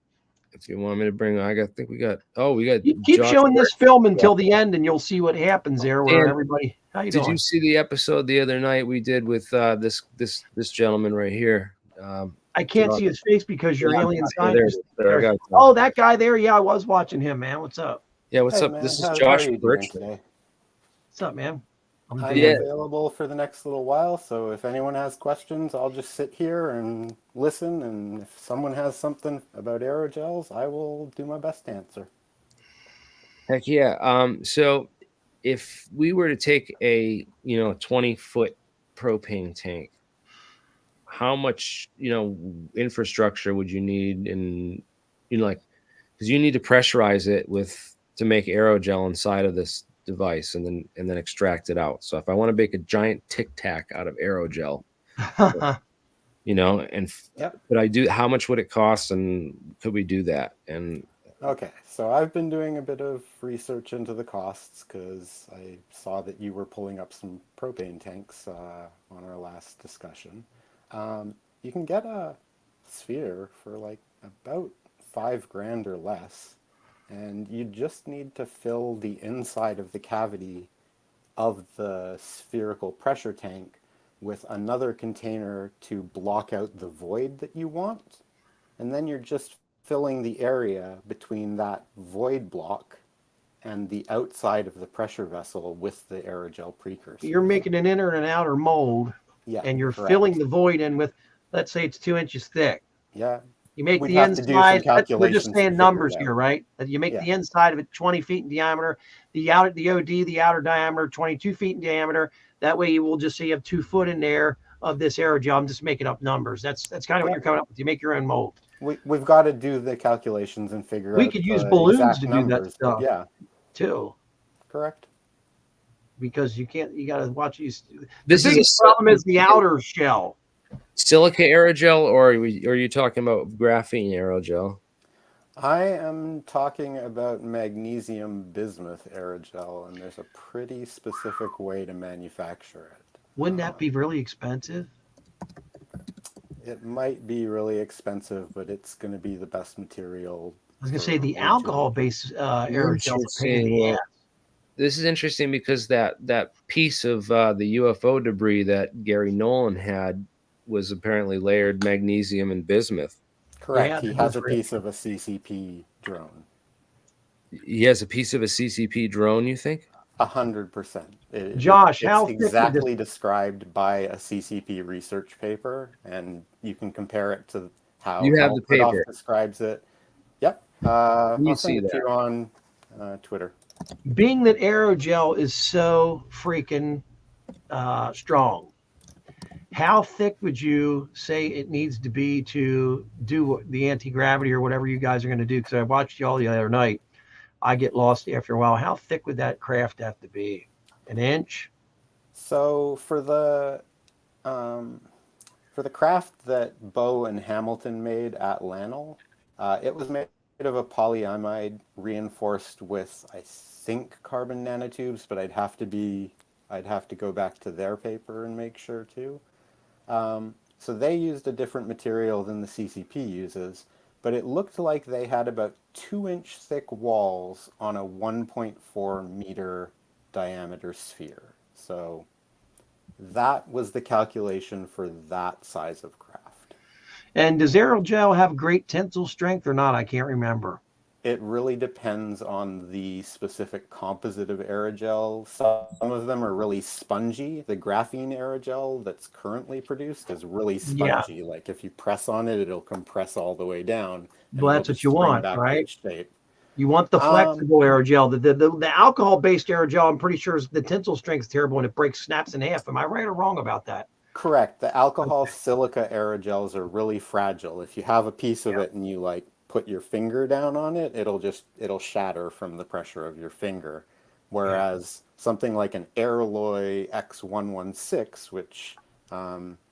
If you want me to bring, we got You keep Josh showing this Bertrand. film until the end, and you'll see what happens there. Where Dan, everybody, how you did you doing? see the episode the other night we did with this gentleman right here? I can't see his face because you're alien Yeah, there it scientist. is. There, I got it. Oh, that guy there. Yeah, I was watching him, man. What's up? Yeah, what's Hey up? man, This is how Josh are you doing Bertrand. today? What's up, man? I'm Yeah. available for the next little while, so if anyone has questions, I'll just sit here and listen, and if someone has something about aerogels, I will do my best to answer. Heck yeah. So if we were to take a 20-foot propane tank, how much infrastructure would you need? And like, because you need to pressurize it to make aerogel inside of this device and then extract it out. So if I want to make a giant tic tac out of aerogel, Yep. but how much would it cost, and could we do that? And Okay, so I've been doing a bit of research into the costs because I saw that you were pulling up some propane tanks on our last discussion. You can get a sphere for like about $5,000 or less, and you just need to fill the inside of the cavity of the spherical pressure tank with another container to block out the void that you want, and then you're just filling the area between that void block and the outside of the pressure vessel with the aerogel precursor. You're making an inner and outer mold, Yeah, and you're correct. filling the void in with, let's say it's 2 inches thick. Yeah. You make We'd the have to do some inside. We're calculations just to saying figure numbers it out. here, right? You make Yeah. the inside of it 20 feet in diameter, the OD, the outer diameter, 22 feet in diameter. That way, you will just say you have 2 foot in there of this aerogel. I'm just making up numbers. That's kind of what you're coming up with. You make your own mold. We've got to do the calculations and figure out. We could use the balloons exact to do numbers, that stuff, but yeah, too. correct. Because you got to watch these. this The is biggest problem is the outer shell. silica aerogel, or are you talking about graphene aerogel? I am talking about magnesium bismuth aerogel, and there's a pretty specific way to manufacture it. Wouldn't that be really expensive? It might be really expensive, but it's going to be the best material. I was going to say the alcohol-based aerogels are pain in the ass. This is interesting because that piece of the UFO debris that Gary Nolan had was apparently layered magnesium and bismuth. Correct. Yeah, he has a piece of a CCP drone. He has a piece of a CCP drone, you think? 100%. Josh, it's how thick would exactly described by a CCP research paper, and you can compare it to how You have the Bertrand paper. describes it. Yep. You I'll see send it to that. you on Twitter. Being that aerogel is so freaking strong, how thick would you say it needs to be to do the anti-gravity or whatever you guys are going to do? Because I watched you all the other night. I get lost after a while. How thick would that craft have to be? An inch? So for the craft that Bow and Hamilton made at Lanel, it was made of a polyamide reinforced with, I think, carbon nanotubes, but I'd have to go back to their paper and make sure too. So they used a different material than the CCP uses, but it looked like they had about 2-inch thick walls on a 1.4 meter diameter sphere. So that was the calculation for that size of craft. And does aerogel have great tensile strength or not? I can't remember. It really depends on the specific composite of aerogel. Some of them are really spongy. The graphene aerogel that's currently produced is really spongy. Yeah. Like if you press on it, it'll compress all the way down. Well, that's what you want, right? Shape. You want the flexible aerogel. The alcohol-based aerogel, I'm pretty sure the tensile strength is terrible and it snaps in half. Am I right or wrong about that? Correct. The alcohol silica aerogels are really fragile. If you have a piece of it and you put your finger down on it, it'll shatter from the pressure of your finger. Whereas something like an Aeroloy X116, which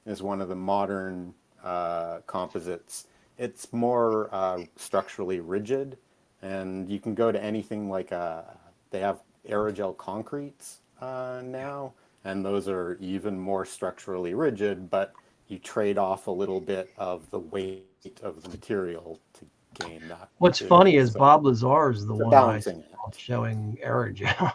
is one of the modern composites, it's more structurally rigid, and you can go to anything like they have aerogel concretes now, and those are even more structurally rigid, but you trade off a little bit of the weight of the material to gain that. What's too. funny is So Bob Lazar is the it's a one I balancing saw act. showing aerogel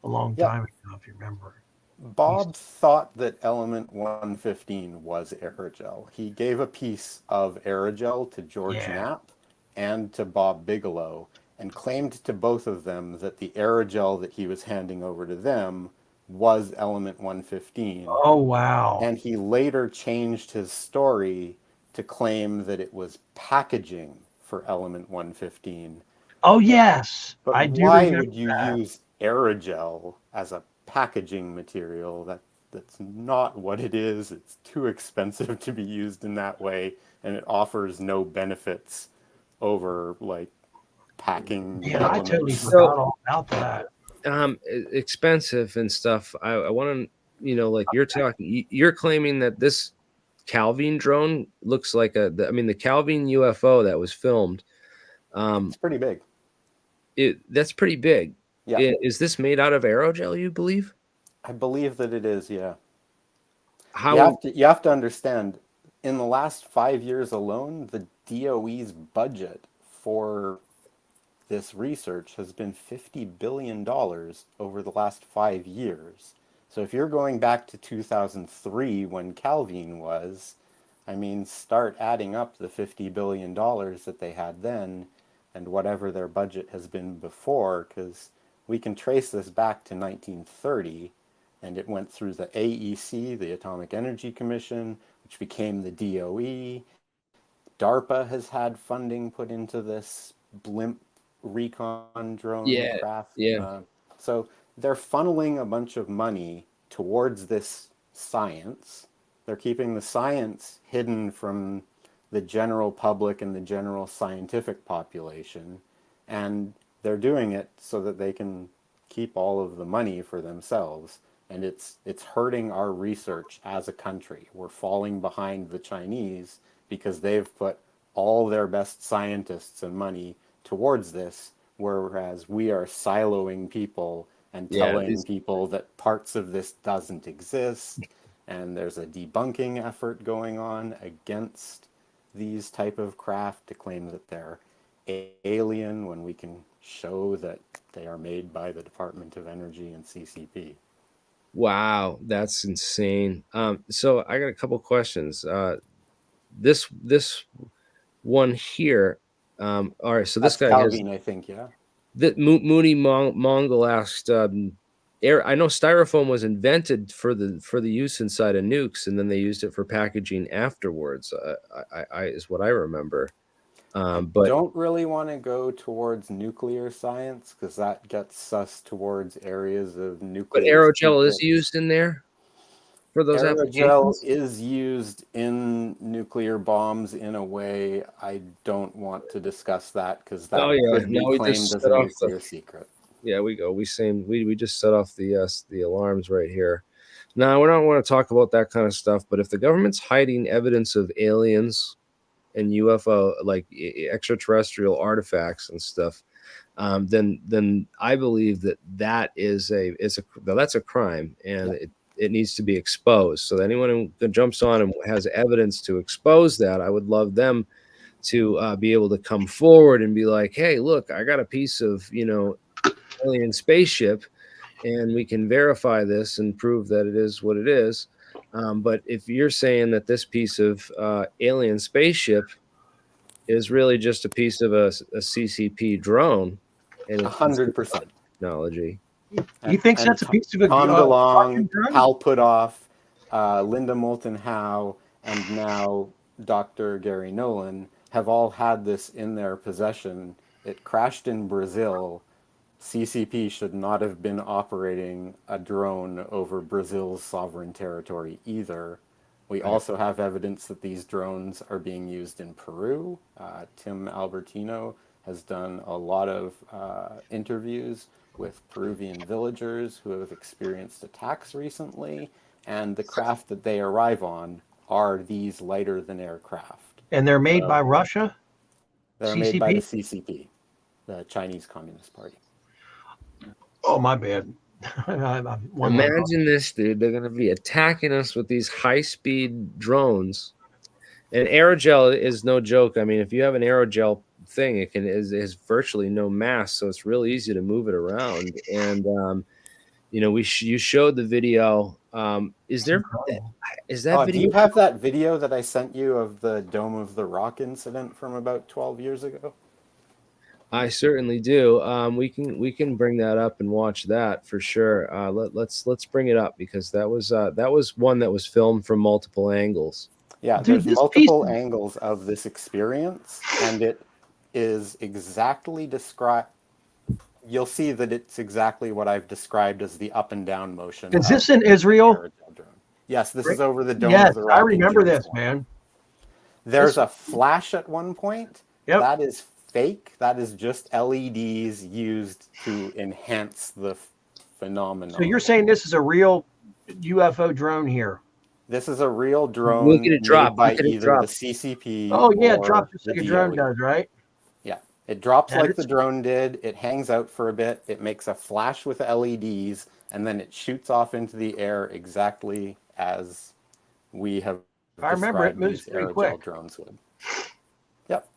a long Yeah. time ago, if you remember. Bob thought that element 115 was aerogel. He gave a piece of aerogel to George Yeah. Knapp and to Bob Bigelow and claimed to both of them that the aerogel that he was handing over to them was element 115. Oh, wow. And he later changed his story to claim that it was packaging for element 115. Oh, yes. But I do why remember would you that. use aerogel as a packaging material? That's not what it is. It's too expensive to be used in that way, and it offers no benefits over like packing Man, I totally elements. forgot all about that. Expensive and stuff. I want to, like you're claiming that this Calvin drone looks like the Calvin UFO that was filmed. It's pretty big. That's pretty big. Yeah, Is this made out of aerogel, you believe? I believe that it is. Yeah. How? You have to understand, in the last 5 years alone, the DOE's budget for this research has been $50 billion over the last 5 years. So if you're going back to 2003 when Calvin was, I mean, start adding up the $50 billion that they had then and whatever their budget has been before, because we can trace this back to 1930, and it went through the AEC, the Atomic Energy Commission, which became the DOE. DARPA has had funding put into this blimp recon drone craft. Yeah. So they're funneling a bunch of money towards this science. They're keeping the science hidden from the general public and the general scientific population. And they're doing it so that they can keep all of the money for themselves. And it's hurting our research as a country. We're falling behind the Chinese because they've put all their best scientists and money towards this, whereas we are siloing people and telling people that parts of this doesn't exist, and there's a debunking effort going on against these type of craft to claim that they're alien when we can show that they are made by the Department of Energy and CCP. Wow, that's insane. So I got a couple questions. This one here. All right, so this That's guy has Calvin, I think, yeah. that Moody Mongol asked. I know styrofoam was invented for the use inside of nukes, and then they used it for packaging afterwards. I is what I remember. But don't really want to go towards nuclear science because that gets us towards areas of nuclear. aerogel is used in there for those Aerogel applications. is used in nuclear bombs in a way. I don't want to discuss that because that could be we claimed just as set a off nuclear secret. Yeah, we go. We just set off the alarms right here. Now, we don't want to talk about that kind of stuff, but if the government's hiding evidence of aliens and UFO, like extraterrestrial artifacts and stuff, then I believe that is that's a crime, and it needs to be exposed. So anyone who jumps on and has evidence to expose that, I would love them to be able to come forward and be like, hey, look, I got a piece of alien spaceship, and we can verify this and prove that it is what it is. But if you're saying that this piece of alien spaceship is really just a piece of a CCP drone and it's 100%. technology. He thinks that's a piece of a Tom DeLonge, drone? Hal Puthoff, Linda Moulton Howe, and now Dr. Gary Nolan have all had this in their possession. It crashed in Brazil. CCP should not have been operating a drone over Brazil's sovereign territory either. We also have evidence that these drones are being used in Peru. Tim Albertino has done a lot of interviews with Peruvian villagers who have experienced attacks recently, and the craft that they arrive on are these lighter-than-air craft. And they're made by Russia? They're CCP? made by the CCP, the Chinese Communist Party. Oh, my bad. Imagine this, dude. They're going to be attacking us with these high-speed drones. And aerogel is no joke. I mean, if you have an aerogel thing, it is virtually no mass, so it's real easy to move it around. And you know, you showed the video. Is that video? Do you have that video that I sent you of the Dome of the Rock incident from about 12 years ago? I certainly do. We can bring that up and watch that for sure. Let's bring it up because that was one that was filmed from multiple angles. Yeah, Dude, there's multiple angles of this experience, and it is exactly described. You'll see that it's exactly what I've described as the up and down motion. Is this in Israel? Yes, this is over the Dome yes, of the Rock. I remember this, man. There's a flash at one point. Yep. That is fake. That is just LEDs used to enhance the phenomenon. So you're saying this is a real UFO drone here? This is a real drone Look at it drop. by Look at it either drop. the CCP. Oh yeah, it or drops just the like a drone DOE. does, right? Yeah, it drops And like the drone did. It hangs out for a bit. It makes a flash with LEDs, and then it shoots off into the air exactly as we have. If I remember, it described moves these pretty aerogel quick. drones would. Yep.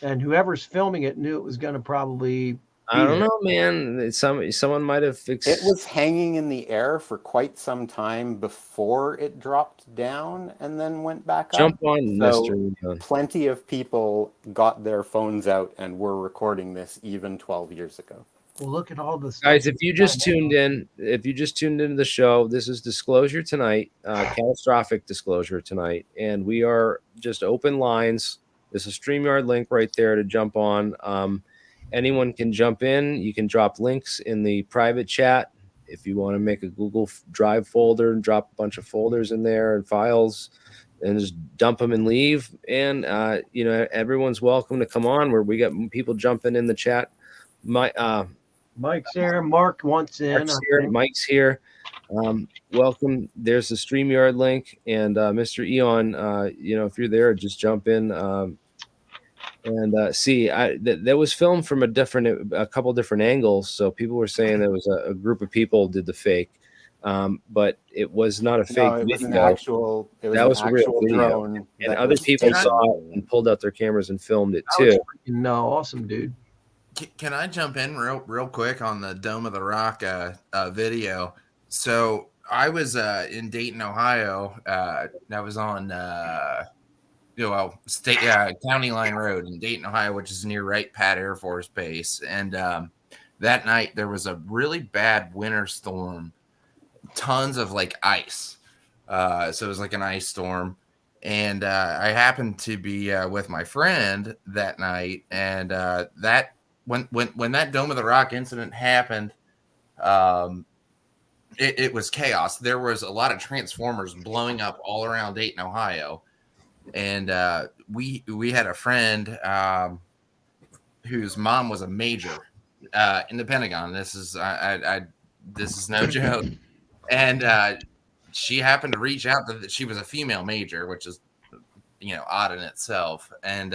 And whoever's filming it knew it was going to probably. I don't know, man. Someone might have fixed. It was hanging in the air for quite some time before it dropped down and then went back up. Jump on, So Mr. plenty of people got their phones out and were recording this even 12 years ago. Well, look at all this. Guys, if you just tuned in, into the show, this is Disclosure Tonight, Catastrophic Disclosure Tonight, and we are just open lines. There's a StreamYard link right there to jump on. Anyone can jump in. You can drop links in the private chat if you want to make a Google Drive folder and drop a bunch of folders in there and files and just dump them and leave. And, you know, everyone's welcome to come on where we got people jumping in the chat. Mike's here. Mark wants in. Mike's here. Welcome. There's the StreamYard link. And Mr. Eon, you know, if you're there, just jump in. And see, that was filmed from a couple different angles. So people were saying there was a group of people did the fake, but it was not a fake it was video. an actual. It was that was an a real actual video. drone. And other people saw it and pulled out their cameras and filmed it too. No, awesome, dude. Can I jump in real quick on the Dome of the Rock video? So I was in Dayton, Ohio. I was on state County Line Road in Dayton, Ohio, which is near Wright Pat Air Force Base. And that night there was a really bad winter storm, tons of like ice. So it was like an ice storm. And I happened to be with my friend that night, and that. When that Dome of the Rock incident happened, it was chaos. There was a lot of transformers blowing up all around Dayton, Ohio, and we had a friend whose mom was a major in the Pentagon. This is this is no joke, and she happened to reach out that she was a female major, which is odd in itself, and.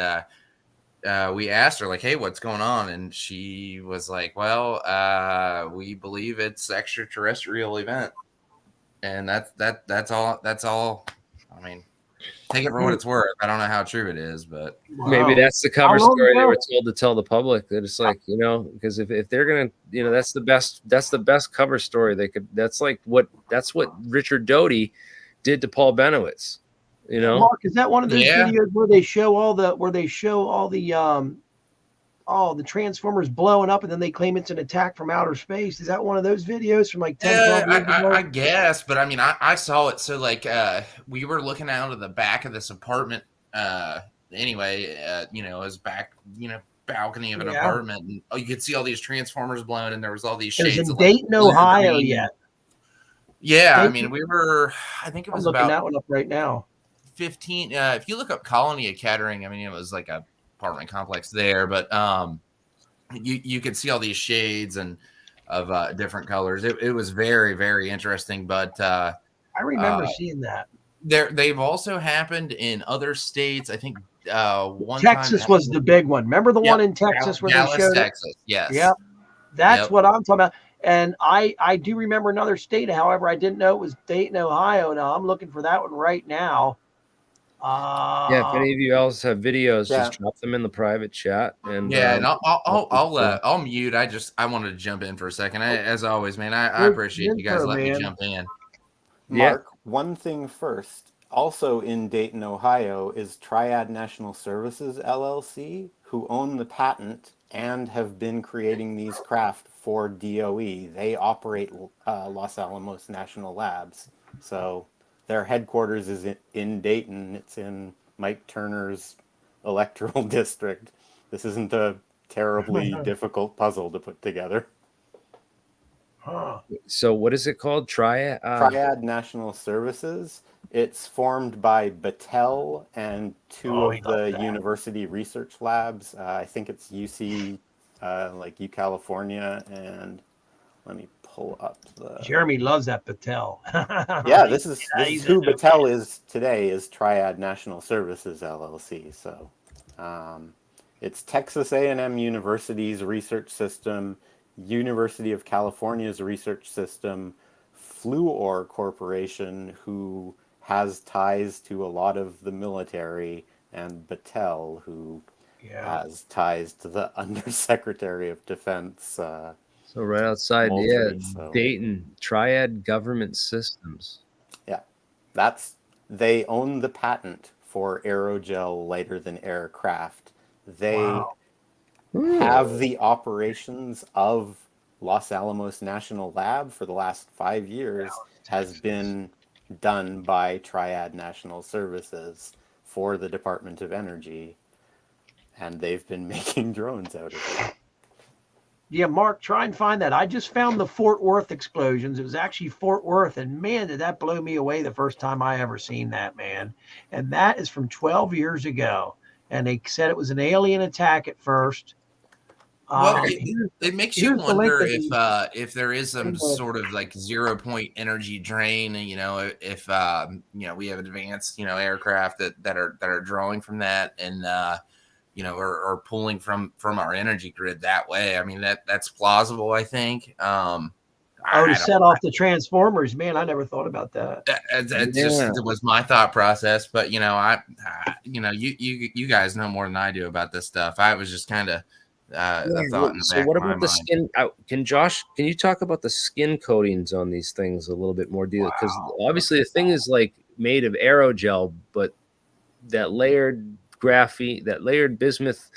We asked her like, "Hey, what's going on?" And she was like, "Well, we believe it's extraterrestrial event," and that's all. I mean, take it for what it's worth. I don't know how true it is, but maybe that's the cover story they were told to tell the public. That it's like because if they're gonna, that's the best cover story they could. That's what Richard Doty did to Paul Benowitz. Mark, is that one of those videos where they show all the Transformers blowing up and then they claim it's an attack from outer space? Is that one of those videos from like 10, 12 years ago? I guess, but I mean, I saw it. So like, we were looking out of the back of this apartment. Anyway, it was back, balcony of an apartment, and you could see all these Transformers blowing, and there was all these shades. It was in Dayton, Ohio, yet. Yeah, Dayton, I mean, we were. I think it was looking that one up right now. 15. If you look up Colony of Kettering, I mean, it was like a apartment complex there, but you could see all these shades and of different colors. It was very, very interesting. But I remember seeing that. They've also happened in other states. I think Texas was the big one. Remember the one in Texas where Dallas, they showed Texas? Yes. Yep. That's Yep. what I'm talking about. And I do remember another state. However, I didn't know it was Dayton, Ohio. Now I'm looking for that one right now. Yeah, if any of you else have videos, Yeah. just drop them in the private chat. And Yeah, and I'll mute. I wanted to jump in for a second. As always, man, I appreciate you guys letting me jump in. Mark, one thing first. Also in Dayton, Ohio, is Triad National Services LLC, who own the patent and have been creating these craft for DOE. They operate Los Alamos National Labs. So their headquarters is in Dayton. It's in Mike Turner's electoral district. This isn't a terribly difficult puzzle to put together. So what is it called? Triad? Triad National Services. It's formed by Battelle and two of the university research labs. I think it's UC, like U California, and let me pull up the. Jeremy loves that Battelle. Yeah, this is who Battelle is today. Is Triad National Services LLC. So, it's Texas A&M University's research system, University of California's research system, Fluor Corporation, who has ties to a lot of the military, and Battelle, who has ties to the Undersecretary of Defense. So right outside, Dayton, Triad Government Systems. Yeah, they own the patent for aerogel lighter than air craft. They have the operations of Los Alamos National Lab for the last 5 years has been done by Triad National Services for the Department of Energy, and they've been making drones out of it. Yeah, Mark, try and find that. I just found the Fort Worth explosions. It was actually Fort Worth, and man, did that blow me away the first time I ever seen that, man. And that is from 12 years ago. And they said it was an alien attack at first. Well, it makes you wonder if there is some sort of like 0 point energy drain, if we have advanced aircraft that are drawing from that and or pulling from our energy grid that way. I mean that's plausible, I think. To set off the transformers, man, I never thought about that. That just was my thought process, but you guys know more than I do about this stuff. I was just kind of thought in the back what of my about the mind. skin? Can you talk about the skin coatings on these things a little bit more? Because obviously the thing is like made of aerogel, but that layered graphene, that layered bismuth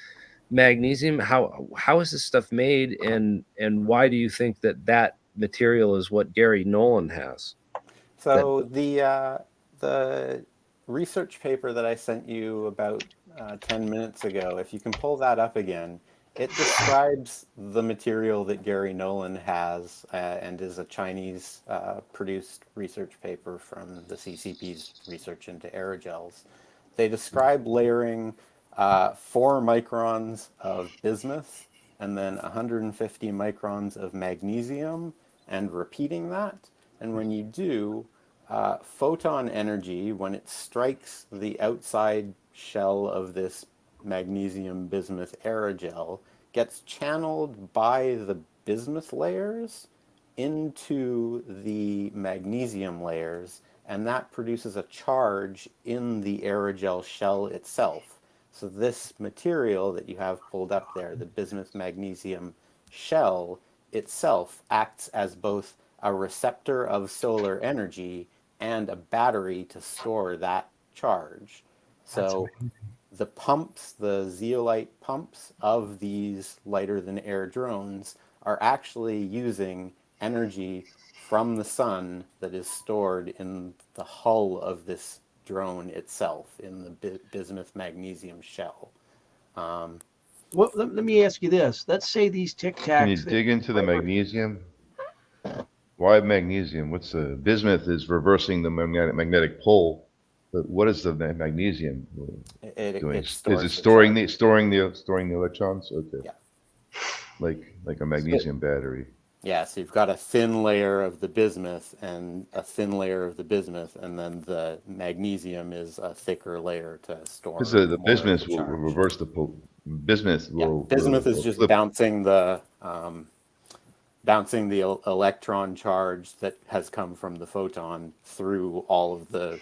magnesium, how is this stuff made, and why do you think that material is what Gary Nolan has? So the research paper that I sent you about 10 minutes ago, if you can pull that up again, it describes the material that Gary Nolan has and is a Chinese produced research paper from the CCP's research into aerogels. They describe layering 4 microns of bismuth and then 150 microns of magnesium and repeating that. And when you do, photon energy, when it strikes the outside shell of this magnesium bismuth aerogel, gets channeled by the bismuth layers into the magnesium layers, and that produces a charge in the aerogel shell itself. So this material that you have pulled up there, the bismuth magnesium shell itself, acts as both a receptor of solar energy and a battery to store that charge. So the pumps, the zeolite pumps of these lighter than air drones are actually using energy from the sun that is stored in the hull of this drone itself, in the bismuth magnesium shell. Well, let me ask you this. Let's say these Tic Tacs. Can you dig into the magnesium? Why magnesium? What's the bismuth is reversing the magnetic pole, but what is the magnesium doing? Is it storing the electrons? Okay. Yeah. Like a magnesium battery. Yeah, so you've got a thin layer of the bismuth and a thin layer of the bismuth, and then the magnesium is a thicker layer to store. Because the bismuth will reverse the pole. Bismuth will. Bismuth is just bouncing the bouncing the electron charge that has come from the photon through all of the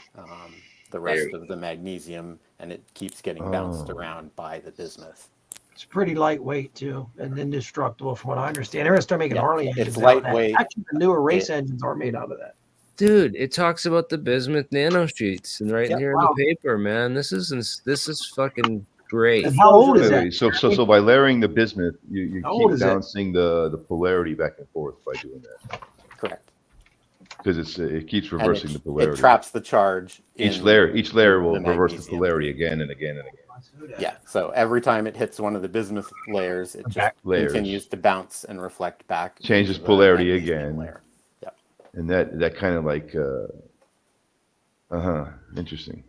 rest of the magnesium, and it keeps getting bounced around by the bismuth. It's pretty lightweight too, and indestructible from what I understand. They're gonna start making Harley engines. It's out of that. lightweight. Actually, the newer race engines are made out of that. Dude, it talks about the bismuth nanosheets and right here in wow. the paper, man. This is fucking great. And how old is Wait, that? so by layering the bismuth, you How old keep is it? bouncing the polarity back and forth by doing that. Correct. Because it keeps And reversing the polarity. It traps the charge. Each layer will the reverse the magnesium. polarity again and again and again. Yeah. So every time it hits one of the bismuth layers, it just Layers. continues to bounce and reflect back. Changes into the polarity magnesium again. layer. Yep. And that kind of like interesting.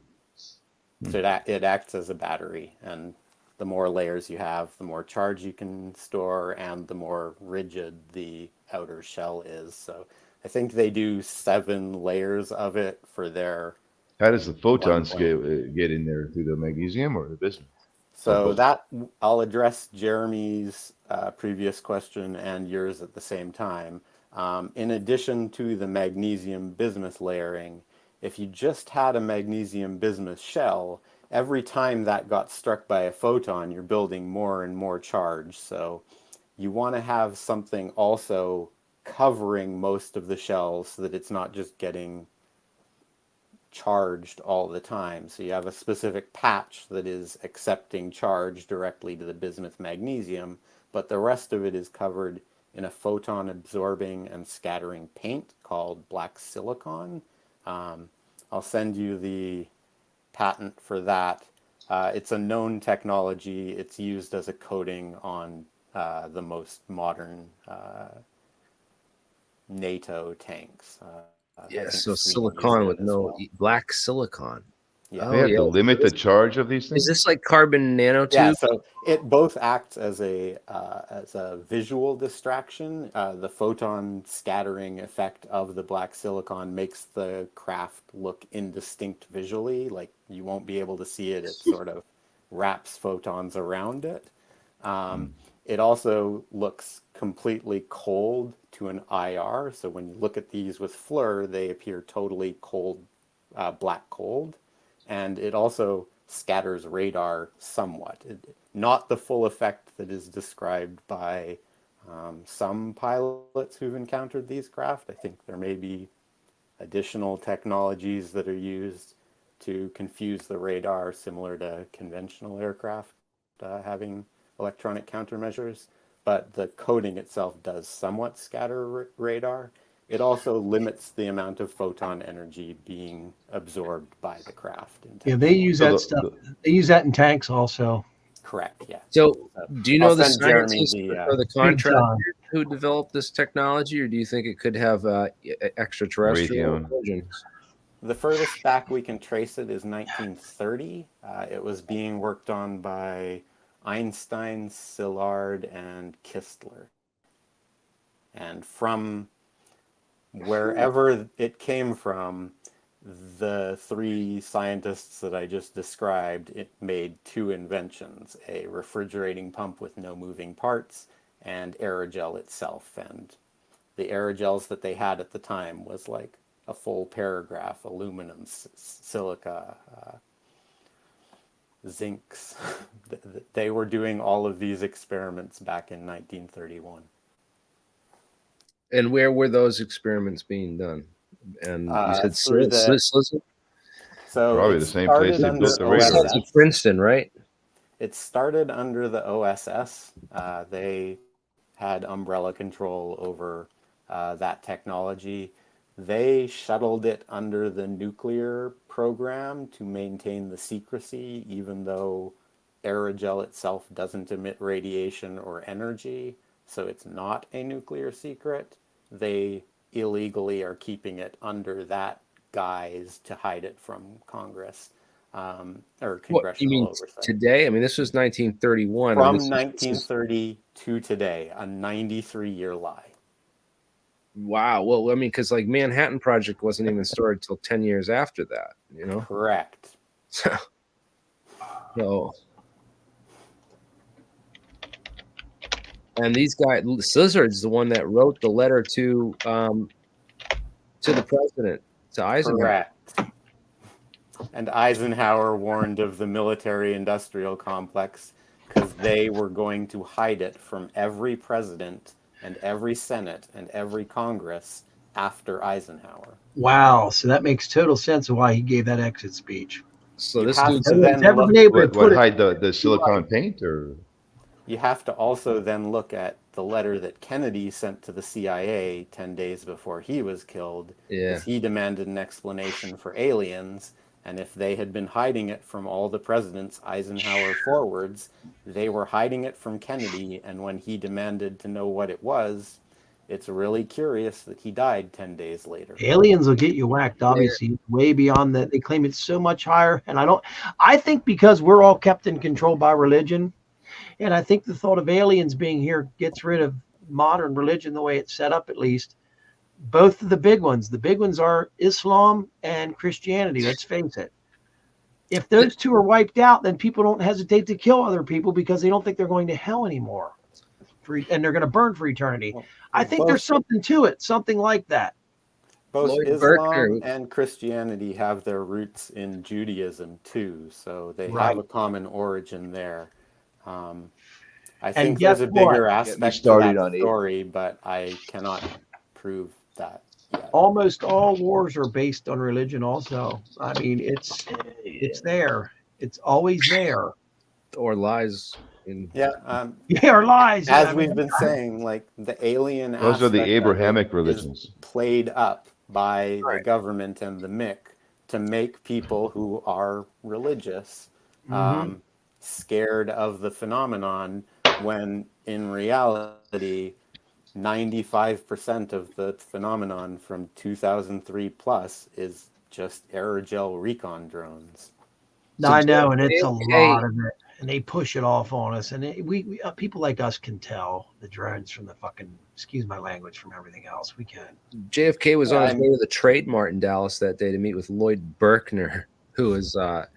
So it acts as a battery, and the more layers you have, the more charge you can store, and the more rigid the outer shell is. So I think they do 7 layers of it for their. How does the photon get in there, through the magnesium or the bismuth? So that I'll address Jeremy's previous question and yours at the same time. In addition to the magnesium bismuth layering, if you just had a magnesium bismuth shell, every time that got struck by a photon, you're building more and more charge. So you want to have something also covering most of the shell so that it's not just getting charged all the time. So you have a specific patch that is accepting charge directly to the bismuth magnesium, but the rest of it is covered in a photon absorbing and scattering paint called black silicon. I'll send you the patent for that. It's a known technology. It's used as a coating on the most modern NATO tanks. So silicon with no black silicon. Yeah. They have to limit the charge of these things? Is this like carbon nanotubes? Yeah, so it both acts as a visual distraction. The photon scattering effect of the black silicon makes the craft look indistinct visually, like you won't be able to see it. It sort of wraps photons around it. It also looks completely cold to an IR. So when you look at these with FLIR, they appear totally cold, black cold. And it also scatters radar somewhat. Not the full effect that is described by some pilots who've encountered these craft. I think there may be additional technologies that are used to confuse the radar, similar to conventional aircraft having electronic countermeasures. But the coating itself does somewhat scatter radar. It also limits the amount of photon energy being absorbed by the craft. Yeah, they use that stuff. They use that in tanks also. Correct, yeah. So do you know the send Jeremy scientists the, or the contractors who developed this technology, or do you think it could have extraterrestrial origins? The furthest back we can trace it is 1930. It was being worked on by Einstein, Szilard, and Kistler. And from wherever it came from, the 3 scientists that I just described, it made 2 inventions: a refrigerating pump with no moving parts and aerogel itself. And the aerogels that they had at the time was like a full paragraph: aluminum, silica, zincs. They were doing all of these experiments back in 1931. And where were those experiments being done? And you said So probably the same place they built the radar. Princeton, right? It started under the OSS. They had umbrella control over that technology. They shuttled it under the nuclear program to maintain the secrecy, even though aerogel itself doesn't emit radiation or energy, so it's not a nuclear secret. They illegally are keeping it under that guise to hide it from Congress or congressional oversight. Today? I mean, this was 1931. From 1930 to today, a 93-year lie. Wow. Well, I mean, because like Manhattan Project wasn't even started till 10 years after that, you know? Correct. So, And these guys, Scissor's the one that wrote the letter to the president, to Eisenhower. Correct. And Eisenhower warned of the military-industrial complex because they were going to hide it from every president and every Senate and every Congress after Eisenhower. Wow. So that makes total sense of why he gave that exit speech. So You this have dude's to No one's then ever look- been able to What put it. hide the silicon paint or? You have to also then look at the letter that Kennedy sent to the CIA 10 days before he was killed. Yeah. Because he demanded an explanation for aliens. And if they had been hiding it from all the presidents, Eisenhower forwards, they were hiding it from Kennedy. And when he demanded to know what it was, it's really curious that he died 10 days later. Aliens will get you whacked, obviously, way beyond that. They claim it's so much higher. And I think because we're all kept in control by religion, and I think the thought of aliens being here gets rid of modern religion the way it's set up, at least. Both of the big ones. The big ones are Islam and Christianity. Let's face it. If those two are wiped out, then people don't hesitate to kill other people because they don't think they're going to hell anymore. And they're going to burn for eternity. I think there's something to it, something like that. Both Lloyd Islam Bertrand. and Christianity have their roots in Judaism too, so they Right. have a common origin there. I And think guess there's a what? bigger Get me aspect to started that on it. story, but I cannot prove that yet. Almost all wars are based on religion also. I mean, it's there. It's always there. or lies in Yeah, Yeah, or lies. as I we've mean, been saying, like the alien Those are the aspect of it Abrahamic is religions. played up by Right. the government and the MIC to make people who are religious scared of the phenomenon, when in reality 95% of the phenomenon from 2003 plus is just aerogel recon drones. I know, and it's a JFK lot of it, and they push it off on us, and we people like us can tell the drones from the fucking, excuse my language, from everything else. We can. JFK was on his I'm- way to the Trade Mart in Dallas that day to meet with Lloyd Berkner, who was, That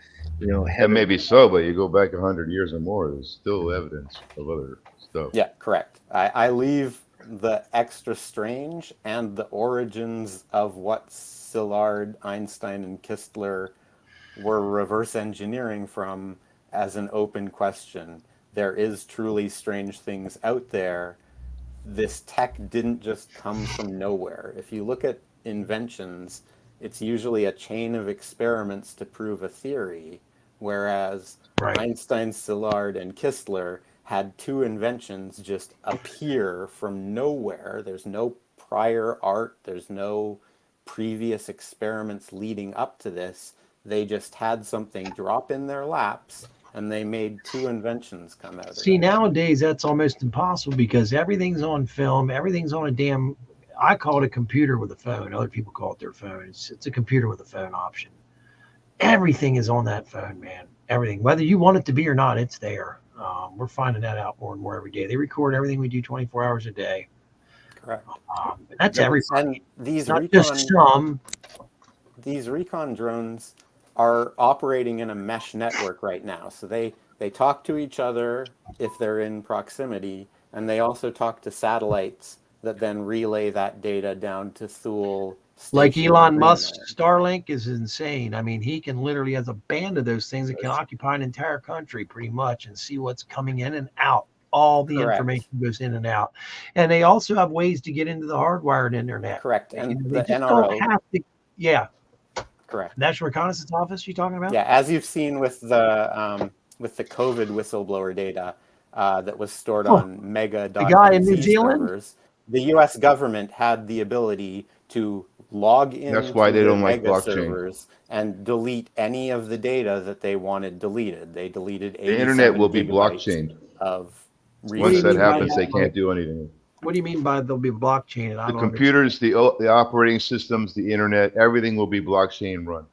may be so, but you go back 100 years or more, there's still evidence of other stuff. Yeah, correct. I leave the extra strange and the origins of what Szilard, Einstein, and Kistler were reverse engineering from as an open question. There is truly strange things out there. This tech didn't just come from nowhere. If you look at inventions, it's usually a chain of experiments to prove a theory, whereas Right. Einstein, Szilard, and Kistler had two inventions just appear from nowhere. There's no prior art, there's no previous experiments leading up to this. They just had something drop in their laps, and they made two inventions come out of See, it. nowadays that's almost impossible because everything's on film, everything's on a damn. I call it a computer with a phone. Other people call it their phone. It's a computer with a phone option. Everything is on that phone, man. Everything, whether you want it to be or not, it's there. We're finding that out more and more every day. They record everything we do 24 hours a day. Correct. That's everybody, And these not just recon, some. these recon drones are operating in a mesh network right now. So they talk to each other if they're in proximity, and they also talk to satellites that then relay that data down to Thule. Like Station Elon in Musk's Greenland. Starlink is insane. I mean, he can literally has a band of those things that can occupy an entire country pretty much and see what's coming in and out. All the Correct. information goes in and out. And they also have ways to get into the hardwired internet. Correct. You And know, the they just NRO. don't have to. Yeah. Correct. National Reconnaissance Office, you talking about? Yeah, as you've seen with the COVID whistleblower data that was stored on mega. The guy in New NC Zealand? servers, the U.S. government had the ability to log in. That's why they their don't like mega blockchain. servers and delete any of the data that they wanted deleted. They deleted. The internet will be 87 gigabytes blockchained. Of Once that mean by happens, they that? can't do anything. What do you mean by there'll be blockchain? And I The don't computers, the operating systems, the internet, everything will be blockchain run.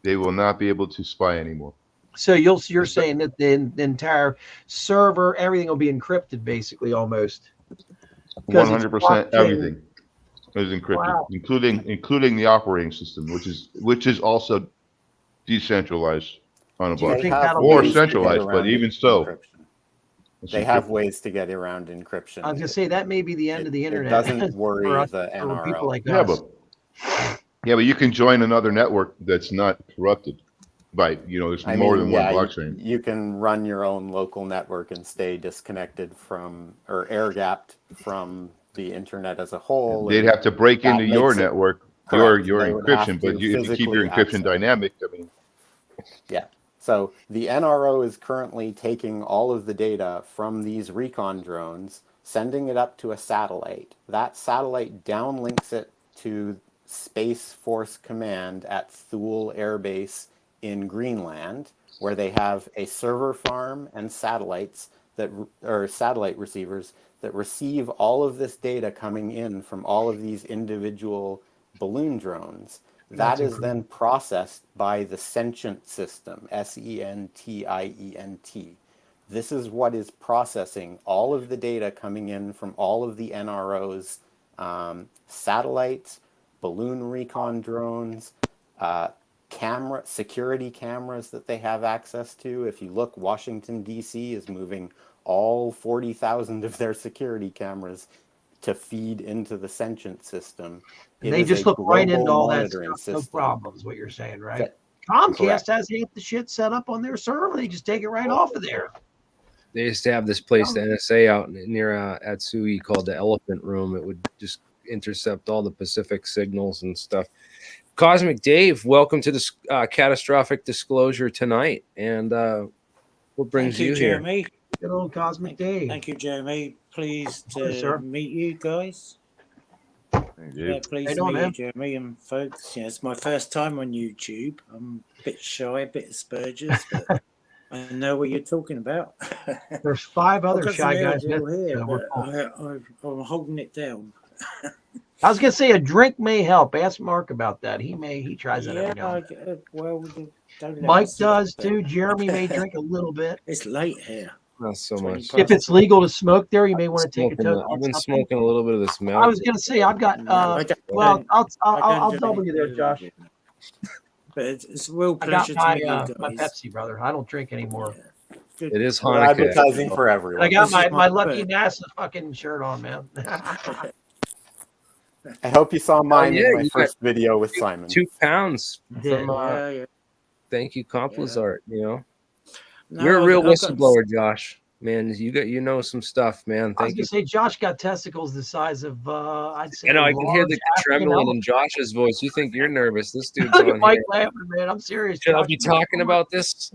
They will not be able to spy anymore. So you're saying that the entire server, everything will be encrypted, basically, almost. 100%, blockchain. everything is encrypted, Wow. including the operating system, which is also decentralized on a Do you blockchain, think have that'll or be- ways to get centralized, but around even so, encryption. They have ways to get around encryption. I was gonna say that may be the end of the internet. It doesn't worry for us, the for people NRO. like Yeah, us. but you can join another network that's not corrupted by, there's more than one blockchain. You can run your own local network and stay disconnected from, or air-gapped from the internet as a whole. They'd have to break into your network, your encryption, but you to keep your encryption dynamic. I mean, yeah. So the NRO is currently taking all of the data from these recon drones, sending it up to a satellite. That satellite downlinks it to Space Force Command at Thule Air Base in Greenland, where they have a server farm and satellites that, or satellite receivers that receive all of this data coming in from all of these individual balloon drones. That is then processed by the sentient system, SENTIENT. This is what is processing all of the data coming in from all of the NRO's satellites, balloon recon drones, security cameras that they have access to. If you look, Washington, D.C. is moving all 40,000 of their security cameras to feed into the sentient system. And they just look right into all that stuff. No problems, what you're saying, right? Comcast has half the shit set up on their server. They just take it right off of there. They used to have this place, the NSA, out near Atsui called the Elephant Room. It would just intercept all the Pacific signals and stuff. Cosmic Dave, welcome to this catastrophic disclosure tonight. And what brings you here? Jeremy. Good old Cosmic Dave. Thank you, Jeremy. Pleased to meet you guys. Thank you. Yeah, pleased to meet you, Jeremy and folks. Yeah, it's my first time on YouTube. I'm a bit shy, a bit aspergious, but I know what you're talking about. There's 5 other shy guys here, but I'm holding it down. I was gonna say a drink may help. Ask Mark about that. He tries that every now and then. Well, Mike does too. Jeremy may drink a little bit. It's late here. Not so much. If it's legal to smoke there, you may want to take a toke. I've been smoking a little bit of this milk. I was gonna say I've got. Well, I'll double you there, Josh. But it's a real pleasure to meet you guys. My Pepsi, brother. I don't drink anymore. Yeah. It is Hanukkah. Advertising for everyone. I got my Lucky NASA fucking shirt on, man. I hope you saw mine in my first video with Simon. 2 pounds from Yeah. thank you, Complazart. No, You're a real whistleblower, Josh. Man, you know some stuff, man. I was Thank you. gonna say Josh got testicles the size of I'd say. I can hear the trembling in Josh's voice. You think you're nervous? This dude's on Mike here. laughing, man. I'm serious. Should I be talking about this?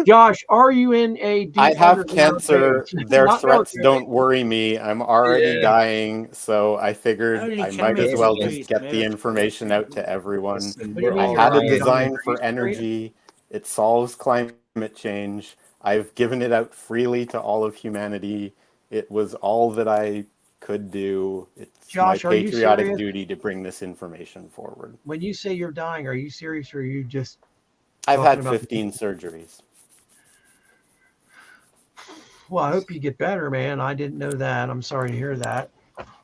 Josh, are you in a? I have cancer. Their threats don't worry me. I'm already dying, so I figured I might as well just get the information out to everyone. I had a design for energy. It solves climate change. I've given it out freely to all of humanity. It was all that I could do. It's Josh, my patriotic duty to bring this information forward. When you say you're dying, are you serious or are you just... I've had 15 surgeries. Well, I hope you get better, man. I didn't know that. I'm sorry to hear that.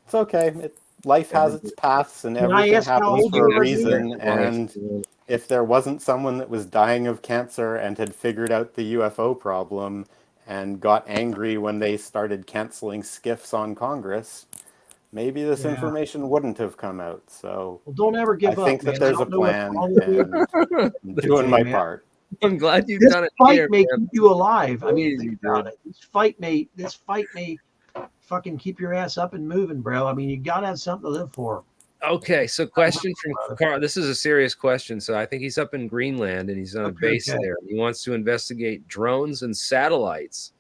It's okay. Life has its paths and everything happens for a reason. And if there wasn't someone that was dying of cancer and had figured out the UFO problem and got angry when they started canceling skiffs on Congress, maybe this information wouldn't have come out. So don't ever give up. I think that there's a plan, and I'm doing my part. I'm glad you've done it. This fight may keep you alive. I mean, think about it. This fight may fucking keep your ass up and moving, bro. I mean, you gotta have something to live for. Okay, so question from Carl. This is a serious question. So I think he's up in Greenland and he's on a base there. He wants to investigate drones and satellites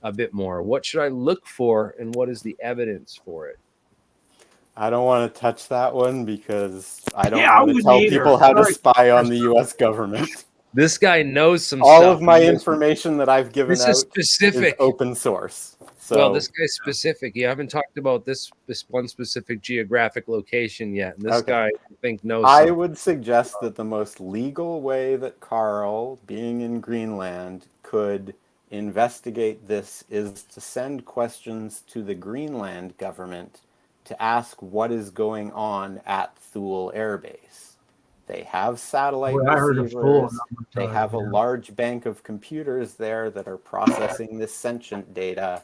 a bit more. What should I look for and what is the evidence for it? I don't want to touch that one because I don't want to tell people how to spy on the U.S. government. This guy knows some All stuff. of my information that I've given out specific. is open source. So, well, this guy's specific. You haven't talked about this one specific geographic location yet. And this guy, I think, knows. I would suggest that the most legal way that Carl, being in Greenland, could investigate this is to send questions to the Greenland government to ask what is going on at Thule Air Base. They have satellite Boy, I heard a fool. receivers. They have a large bank of computers there that are processing this sentient data.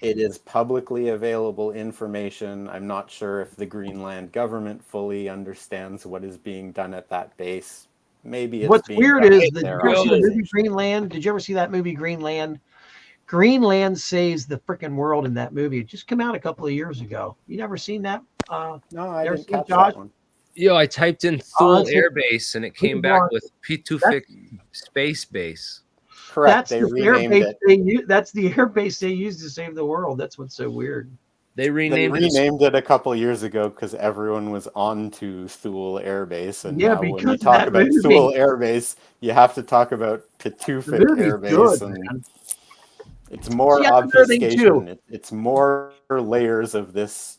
It is publicly available information. I'm not sure if the Greenland government fully understands what is being done at that base. Maybe it's What's being weird done is at that their did you ever see the movie organization. Greenland? Did you ever see that movie Greenland? Greenland saves the freaking world in that movie. It just came out a couple of years ago. You never seen that? No, I Never didn't seen catch Josh? that one. Yo, I typed in Thule that's it. Air Base and it came back with Pitufik Space Base. Correct. That's They the air renamed base it. they use. That's the air base they use to save the world. That's what's so weird. They They renamed renamed it a couple years ago because everyone was on to Thule Air Base, and Yeah, now when you because of talk that about movie. Thule Air Base, you have to talk about The Pitufik movie's Air Base, good, and man. it's more See, that's another thing, obfuscation. It's more layers of this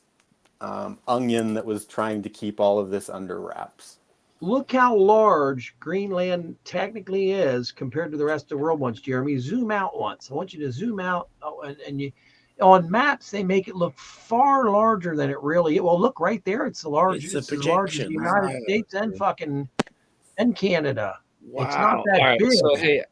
onion that was trying to keep all of this under wraps. Look how large Greenland technically is compared to the rest of the world once, Jeremy. Zoom out once. I want you to zoom out. And you, on maps, they make it look far larger than it really is. Well, look right there. It's the largest. It's a It's as large as the projection. United States and Canada. Wow. It's not that All right, big. so hey,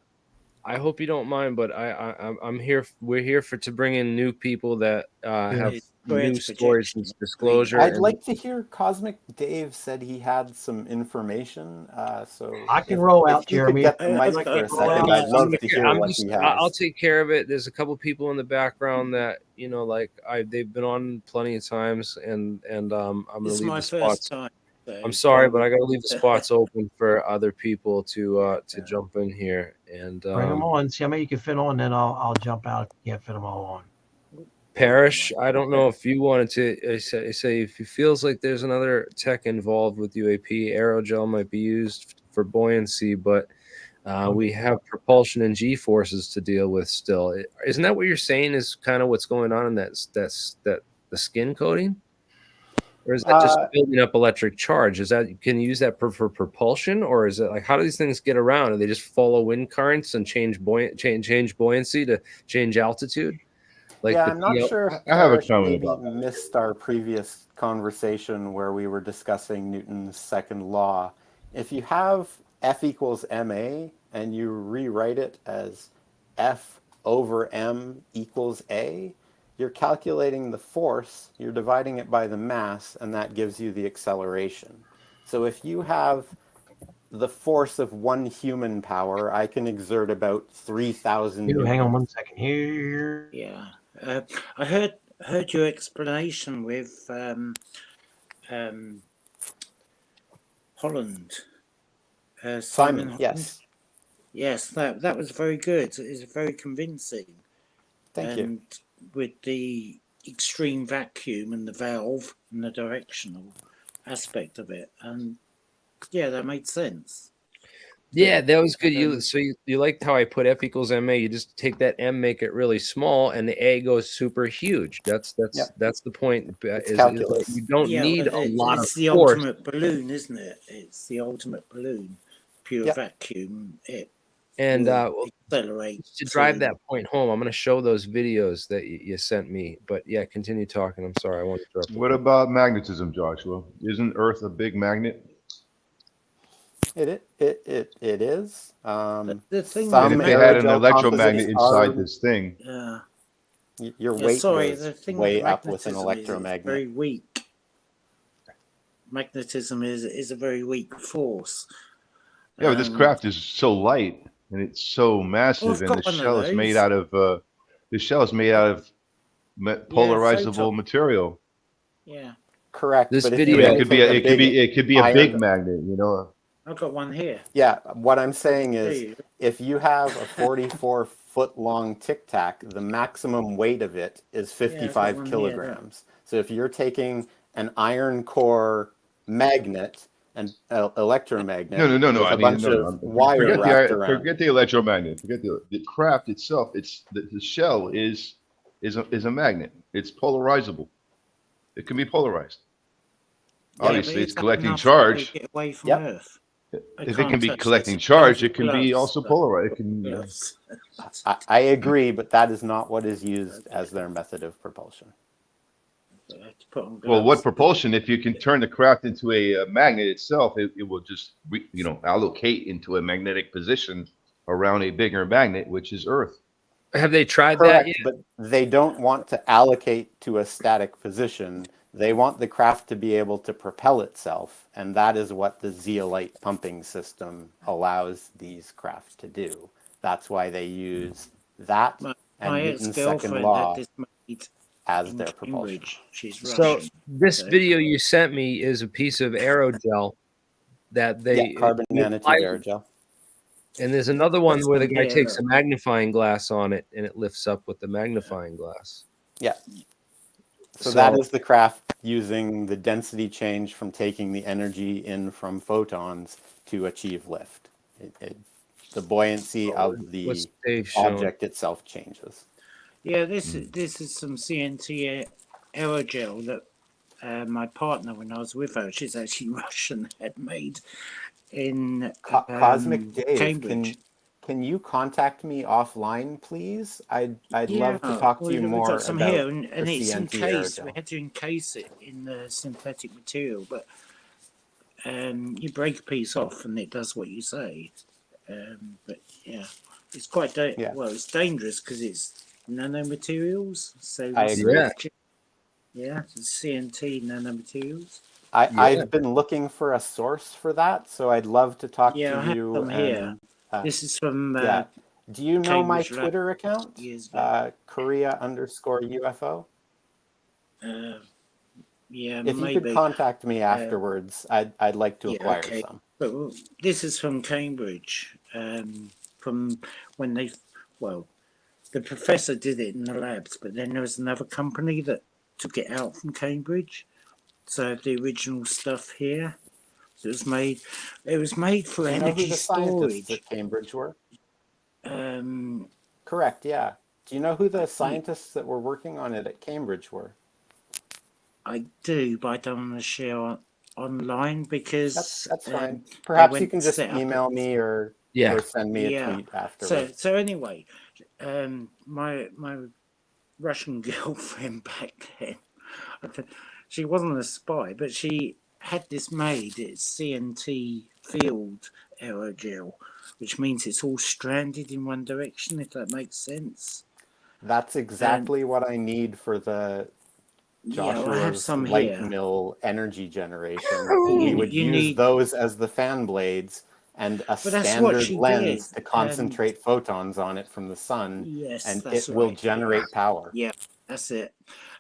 I hope you don't mind, but I'm here. We're here to bring in new people that have It's great new projection. stories and disclosure. I'd and like to hear Cosmic Dave said he had some information. So I can roll out, if you could Jeremy. get the mic I- for a I- second, I- I'd love to hear I'm what just- he I'll has. take care of it. There's a couple people in the background that like they've been on plenty of times, and I'm gonna It's leave my the spots. first time. So I'm sorry, but I got to leave the spots open for other people to jump in here. And Bring them on. See how many you can fit on, then I'll jump out if you can't fit them all on. Parrish, I don't know if you wanted to say if it feels like there's another tech involved with UAP, aerogel might be used for buoyancy, but we have propulsion and G forces to deal with still. Isn't that what you're saying is kind of what's going on in that the skin coating? Or is that just building up electric charge? Is that can you use that for propulsion, or is it like how do these things get around? Do they just follow wind currents and change buoyancy to change altitude? Like Yeah, I'm not sure if I have a Parrish comment maybe about that. missed our previous conversation where we were discussing Newton's second law. If you have F equals ma and you rewrite it as F over m equals a, you're calculating the force, you're dividing it by the mass, and that gives you the acceleration. So if you have the force of one human power, I can exert about 3,000 Hang newtons. on one second here. yeah, I heard your explanation with Holland. Simon, Holland? yes. Yes, that was very good. It's very convincing. Thank you. And with the extreme vacuum and the valve and the directional aspect of it, and yeah, that made sense. Yeah, that was good. You liked how I put F equals ma. You just take that m, make it really small, and the a goes super huge. That's the point. Is calculus. you don't need a lot of it's the force. ultimate balloon, isn't it? It's the ultimate balloon, pure Yep. vacuum. It And will accelerate to drive to- that point home, I'm going to show those videos that you sent me. But yeah, continue talking. I'm sorry, I want to interrupt. What about magnetism, Joshua? Isn't Earth a big magnet? It is. The thing some And with if they had an aerogel electromagnet composites inside are- this thing, your yeah, weight sorry, goes the thing way with up with an magnetism is electromagnet. it's very weak. Magnetism is a very weak force. yeah, but this craft is so light and it's so massive, I've and got the one of shell is made those. out of polarizable photon. material. Yeah, Correct. This but if video- you It could be take a it could be a iron- big magnet, you know. I've got one here. Yeah, what I'm saying is, Hey, if you have a 44-foot long Tic Tac, the maximum weight of it is 55 one here, kilograms. So if you're taking an iron core magnet and electromagnet, No. with I a mean, bunch no, of wire wrapped around. forget the electromagnet. Forget the craft itself. It's the shell is a magnet. It's polarizable. It can be polarized. yeah, Obviously, but it's is that collecting enough to charge. Get away from Yep. Earth. I If it can't can be touch collecting this. charge, it can be Gloves, also but- polarized. It can. gloves. I agree, but that is not what is used as their method of propulsion. I had to put on Well, what gloves. propulsion? If you can turn the craft into a magnet itself, it will just, allocate into a magnetic position around a bigger magnet, which is Earth. Have they tried that Correct, yet? but they don't want to allocate to a static position. They want the craft to be able to propel itself, and that is what the zeolite pumping system allows these craft to do. That's why they use that My and Newton's second ex-girlfriend law had this made as in their propulsion. Cambridge. She's So Russian. this So- video you sent me is a piece of aerogel that they Carbon nanotube aerogel. and there's another one That's where the from guy here, takes a look. magnifying glass on it and it lifts up with the magnifying glass. Yeah. So that is the craft using the density change from taking the energy in from photons to achieve lift. The buoyancy of the what's Dave showing? object itself changes. Yeah, this is some CNT aerogel that my partner, when I was with her, she's actually Russian, had made in Cosmic Dave, Cambridge. can you contact me offline, please? I'd love to Yeah, talk to we- you we've more got some about here, and the it's CNT encased. aerogel. We had to encase it in the synthetic material, but you break a piece off and it does what you say. But yeah, it's quite well. It's dangerous because it's nanomaterials. So I agree. Yeah, it's CNT nanomaterials. I've been looking for a source for that, so I'd love to talk Yeah, I to have you. them here. This is from Do you know my Cambridge Twitter account? years back. Korea_UFO. Yeah, If maybe. you could contact me afterwards, I'd like to acquire some. But this is from Cambridge, from when the professor did it in the labs, but then there was another company that took it out from Cambridge. So the original stuff here, it was made for Do you know who energy the scientists storage. at Cambridge were? Um, Correct, yeah. Do you know who the scientists that were working on it at Cambridge were? I do, but I don't want to share online because That's fine. Perhaps you went can to just set up email me or send me a tweet afterwards. So anyway, my Russian girlfriend back then, she wasn't a spy, but she had this made. It's CNT field aerogel, which means it's all stranded in one direction, if that makes sense. That's exactly what I need for the Joshua's light mill energy generation. We would use those as the fan blades and a standard lens to concentrate photons on it from the sun, and it will generate power. Yeah, that's it.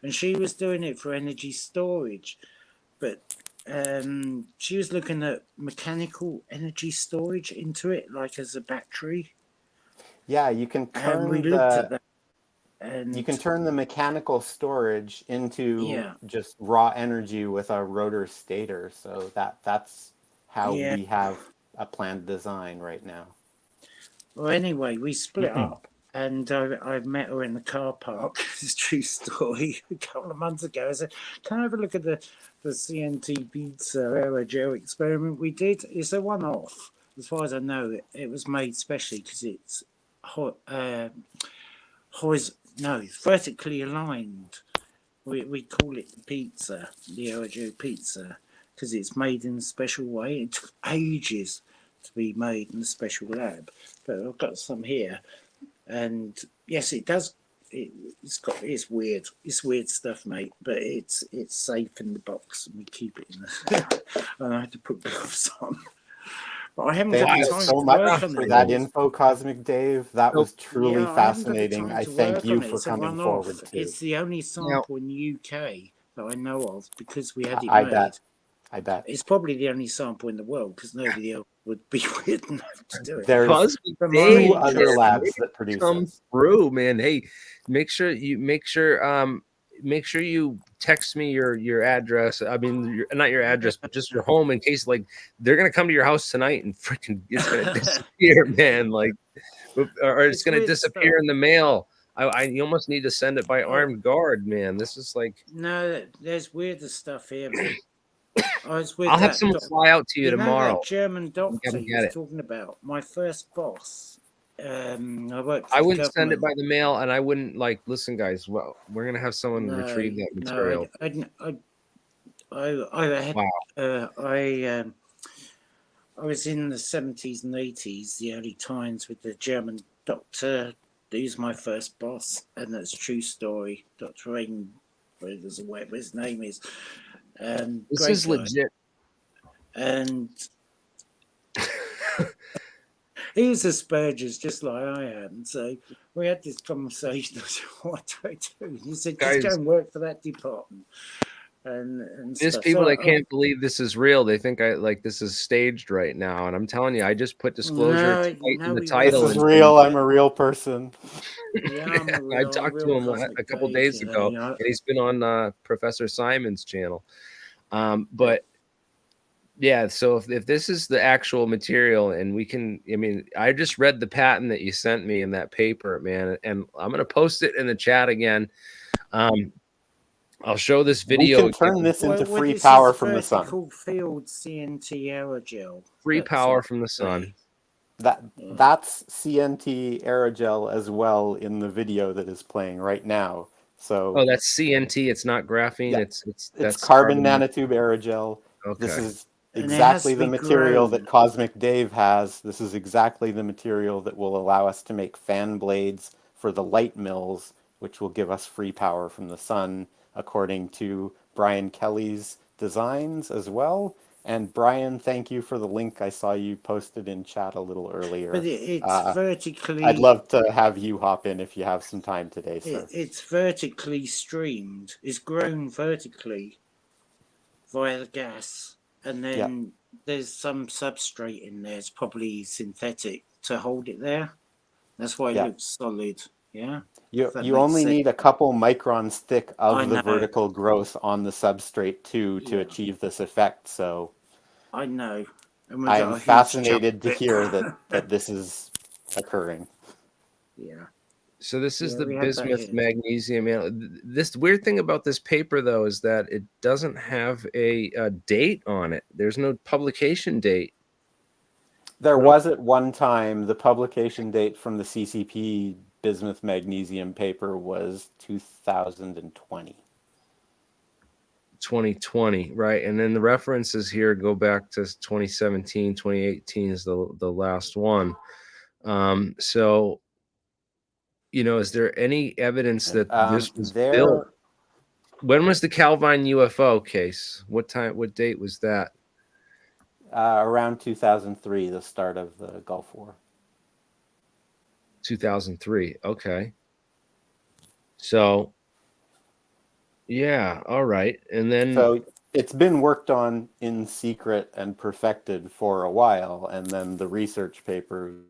And she was doing it for energy storage, but she was looking at mechanical energy storage into it, like as a battery. Yeah, you can turn we looked at that. And you can turn the mechanical storage into just raw energy with a rotor stator. So that's how we have a planned design right now. Well, anyway, we split up, and I met her in the car park. It's a true story. A couple of months ago, I said, "Can I have a look at the CNT pizza aerogel experiment we did?" It's a one-off, as far as I know. It was made specially because it's it's vertically aligned. We call it the pizza, the aerogel pizza, because it's made in a special way. It took ages to be made in a special lab, but I've got some here, and yes, it does. It's weird. It's weird stuff, mate. But it's safe in the box, and we keep it in the. And I had to put gloves on. But I haven't got Thank you the time so to much work on for it. that info, Cosmic Dave. That was truly I haven't got the fascinating. time I to thank work you on it. for It's a coming one-off. forward too. It's the only sample in the UK that I know of because we had it I made. bet. It's probably the only sample in the world because nobody else would be weird enough to do it. There's Cosmic From Dave, two other labs that produce come this. through, man. Hey, make sure you text me your address. I mean, not your address, but just your home, in case like they're gonna come to your house tonight and freaking it's gonna disappear, man. Like, or it's gonna disappear in the mail. You almost need to send it by armed guard, man. This is like there's weirder stuff here. I was with I'll have someone fly out to you tomorrow. That German doctor Come he get was it. talking about. My first boss I worked for I the wouldn't send it by government. the mail, and I wouldn't like. Listen, guys. Well, we're gonna have someone retrieve that material. I had, Wow. I was in the 70s and 80s, the early times, with the German doctor. He's my first boss, and that's a true story. Dr. Aiden, whatever his name is. This Great is guy. legit. And he was Asperger's just like I am. So we had this conversation. I said, what do I do? He said, just Guys, go and work for that department. And there's stuff. people So that can't believe this is real. They think this is staged right now. And I'm telling you, I just put disclosure No, tonight in no, the we title. This is won't. real. I'm a real person. Yeah, I'm a I real, talked to real him a cosmic couple Dave, days you ago, know. and he's been on Professor Simon's channel. But yeah, so if this is the actual material, and we can, I mean, I just read the patent that you sent me in that paper, man, and I'm gonna post it in the chat again. I'll show this We video. can turn this into Well, free this power is from the sun. vertical field CNT aerogel. Free That's power it. from the sun. That's CNT aerogel as well in the video that is playing right now. So Oh, that's CNT. It's not graphene. yeah, It's it's carbon nanotube aerogel. This Okay. is And it has exactly to the be material that grown. Cosmic Dave has. This is exactly the material that will allow us to make fan blades for the light mills, which will give us free power from the sun, according to Brian Kelly's designs as well. And Brian, thank you for the link. I saw you posted in chat a little earlier. But it's vertically. I'd love to have you hop in if you have some time today, sir. It's vertically streamed. It's grown vertically via the gas, and then there's some substrate in there. It's probably synthetic to hold it there. That's why it looks solid. Yeah. You only need a couple microns thick of the vertical growth on the substrate to achieve this effect. So I know. I am fascinated to hear that this is occurring. Yeah. So this is the bismuth magnesium. This weird thing about this paper, though, is that it doesn't have a date on it. There's no publication date. There was at one time, the publication date from the CCP bismuth magnesium paper was 2020. 2020, right? And then the references here go back to 2017, 2018 is the last one. So, you know, is there any evidence that this was built? When was the Calvine UFO case? What date was that? Around 2003, the start of the Gulf War. 2003. Okay. So, yeah. All right. And then. So it's been worked on in secret and perfected for a while. And then the research papers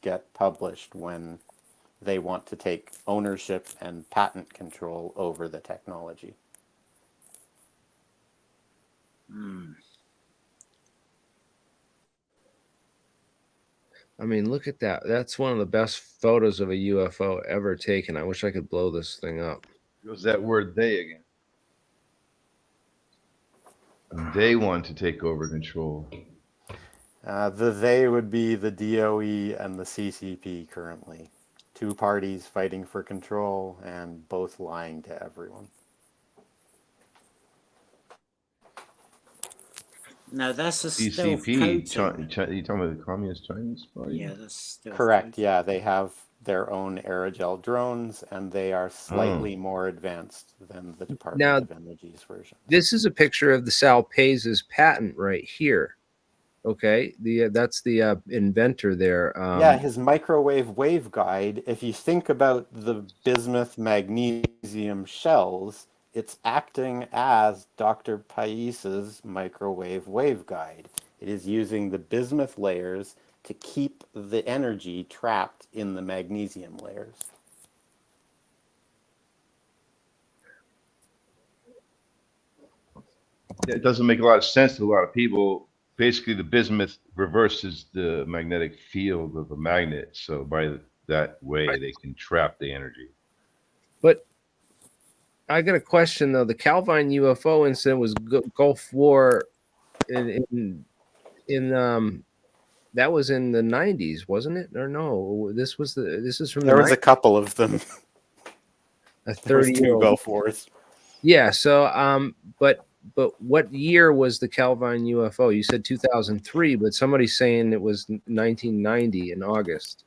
get published when they want to take ownership and patent control over the technology. I mean, look at that. That's one of the best photos of a UFO ever taken. I wish I could blow this thing up. Goes that word they again. They want to take over control. The they would be the DOE and the CCP currently. Two parties fighting for control and both lying to everyone. No, that's a stealth CCP. coating. You talking about the Communist Chinese Party? Yeah, that's stealth correct. coating. Yeah, they have their own aerogel drones, and they are slightly more advanced than the Department of Energy's version. This is a picture of the Sal Pais's patent right here. Okay, that's the inventor there. Yeah, his microwave waveguide. If you think about the bismuth magnesium shells, it's acting as Dr. Pais's microwave waveguide. It is using the bismuth layers to keep the energy trapped in the magnesium layers. It doesn't make a lot of sense to a lot of people. Basically, the bismuth reverses the magnetic field of a magnet, so by that way they can trap the energy. But I got a question though. The Calvine UFO incident was Gulf War in that was in the 90s, wasn't it? Or no, this is from There the was a couple of them. a There was 30-year-old. 2 Gulf Wars. Yeah. So, but what year was the Calvine UFO? You said 2003, but somebody's saying it was 1990 in August.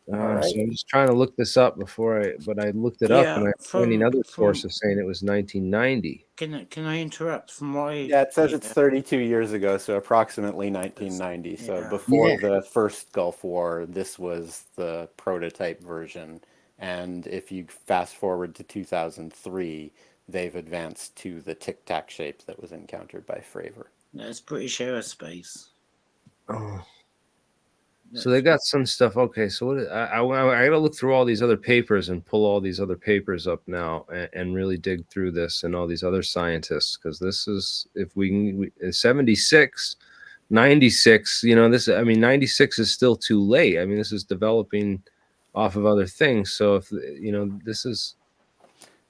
All So right. I'm just trying to look this up but I looked it up and I found another source of saying it was 1990. Can I interrupt from my? Yeah, it says it's 32 years ago, so approximately 1990. So before the first Gulf War, this was the prototype version. And if you fast forward to 2003, they've advanced to the tic-tac shape that was encountered by Fravor. That's British Aerospace. Oh. So they got some stuff. Okay, so what I gotta look through all these other papers and pull all these other papers up now and really dig through this and all these other scientists, because this is, if we can, 76, 96, you know, this, I mean, 96 is still too late. I mean, this is developing off of other things. So if, you know, this is.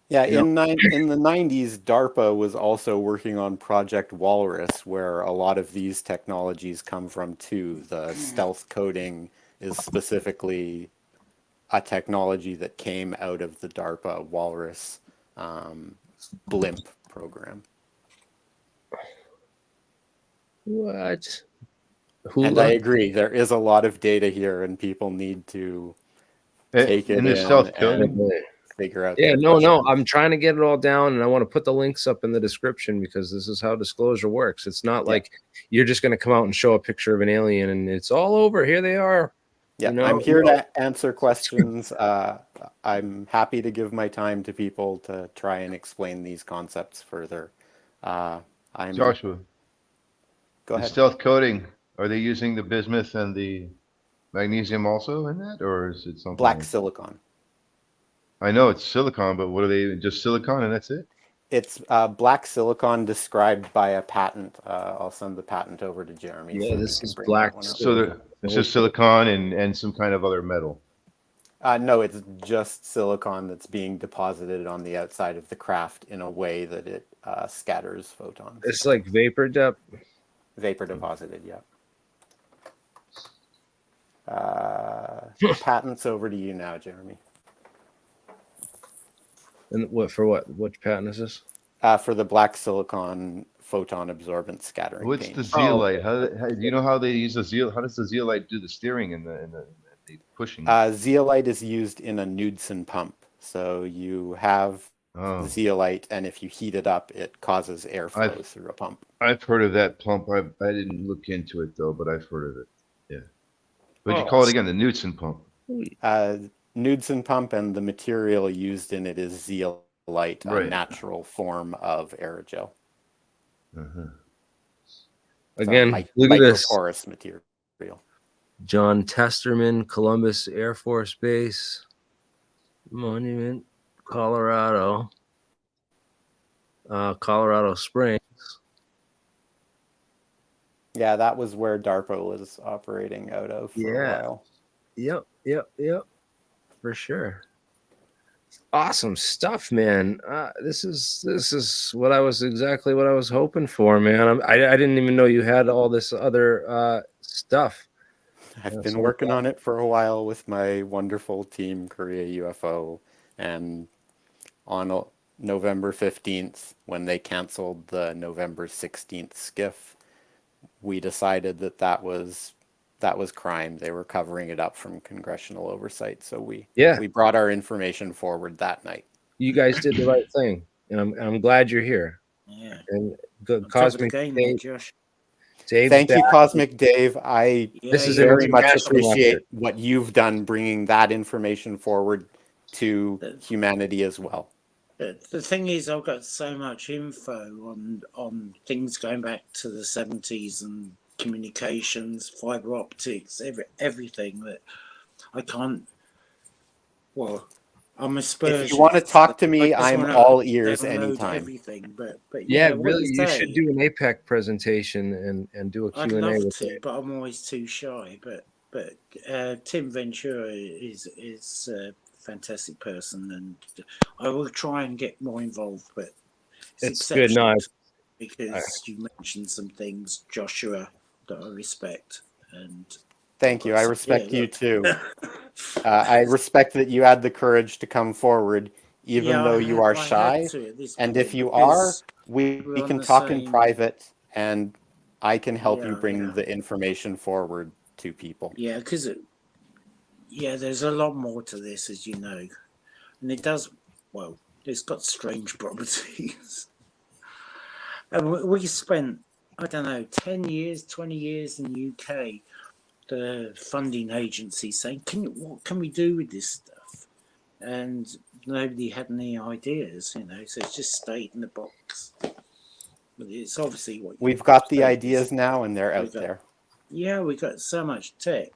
Yeah, in the 90s, DARPA was also working on Project Walrus, where a lot of these technologies come from too. The stealth coding is specifically a technology that came out of the DARPA Walrus blimp program. What? And I agree, there is a lot of data here, and people need to take it in stealth coding. and figure out. Yeah, no, I'm trying to get it all down, and I want to put the links up in the description, because this is how disclosure works. It's not like you're just going to come out and show a picture of an alien and it's all over. Here they are. Yeah, you know? I'm here to answer questions. I'm happy to give my time to people to try and explain these concepts further. Joshua, go ahead. Stealth coding, are they using the bismuth and the magnesium also in that, or is it something Black silicon. I know it's silicon, but what are they, just silicon and that's it? It's black silicon described by a patent. I'll send the patent over to Jeremy. Yeah, so this is black. So it's just silicon and some kind of other metal. No, it's just silicon that's being deposited on the outside of the craft in a way that it scatters photons. It's like vapor depth. Vapor deposited, yeah. Patents over to you now, Jeremy. And which patent is this? For the black silicon photon absorbent scattering. What's paint. the zeolite? How do you know how they use the zeolite? How does the zeolite do the steering and the pushing? Zeolite is used in a Knudsen pump. So you have zeolite, and if you heat it up, it causes airflow through a pump. I've heard of that pump. I didn't look into it though, but I've heard of it. Yeah. What'd you call it again? The Knudsen pump. Knudsen pump, and the material used in it is zeolite, a natural form of aerogel. Again, look at this. Mesoporous material. John Testerman, Columbus Air Force Base, Monument, Colorado, Colorado Springs. Yeah, that was where DARPA was operating out of for a while. Yep. For sure. Awesome stuff, man. This is what I was exactly what I was hoping for, man. I didn't even know you had all this other stuff. I've been working on it for a while with my wonderful team, Korea UFO, and on November 15th, when they canceled the November 16th skiff, we decided that was crime. They were covering it up from congressional oversight. So we brought our information forward that night. You guys did the right thing, and I'm glad you're here. Yeah. And good Cosmic Dave, Josh. Thank you, Cosmic Dave. I very much appreciate what you've done, bringing that information forward to humanity as well. The thing is, I've got so much info on things going back to the 70s and communications, fiber optics, everything that I can't. Well, I'm a Spurs. If you want to talk to me, I'm all ears anytime. Everything, but really, you should do an APEC presentation and do a Q&A. I'd love to, but I'm always too shy. But Tim Ventura is a fantastic person, and I will try and get more involved. But it's good, no, because you mentioned some things, Joshua, that I respect. And Thank you. I yeah, respect you look. too. I respect that you had the courage to come forward, even Yeah, though you are I had shy. to at this And point if you are, because we we're on can the talk in same. private, and I can help you Yeah, bring yeah, the information forward to people. yeah. Because there's a lot more to this, as you know, and it does. Well, it's got strange properties. And we spent, I don't know, 10 years, 20 years in the UK, the funding agency saying, what can we do with this stuff? And nobody had any ideas, you know, so it's just stayed in the box. But it's obviously what We've got the said, ideas now, and they're out got- there. Yeah, we got so much tech.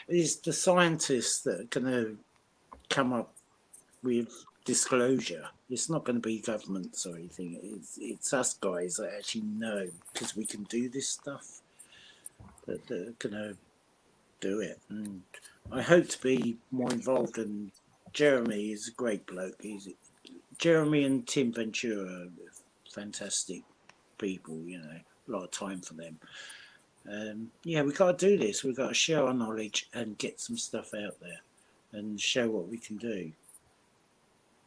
It's the scientists that are going to come up with disclosure. It's not going to be governments or anything. It's us guys that actually know, because we can do this stuff, that are going to do it. And I hope to be more involved. And Jeremy is a great bloke. Jeremy and Tim Ventura are fantastic people, you know, a lot of time for them. Yeah, we got to do this. We've got to share our knowledge and get some stuff out there and show what we can do.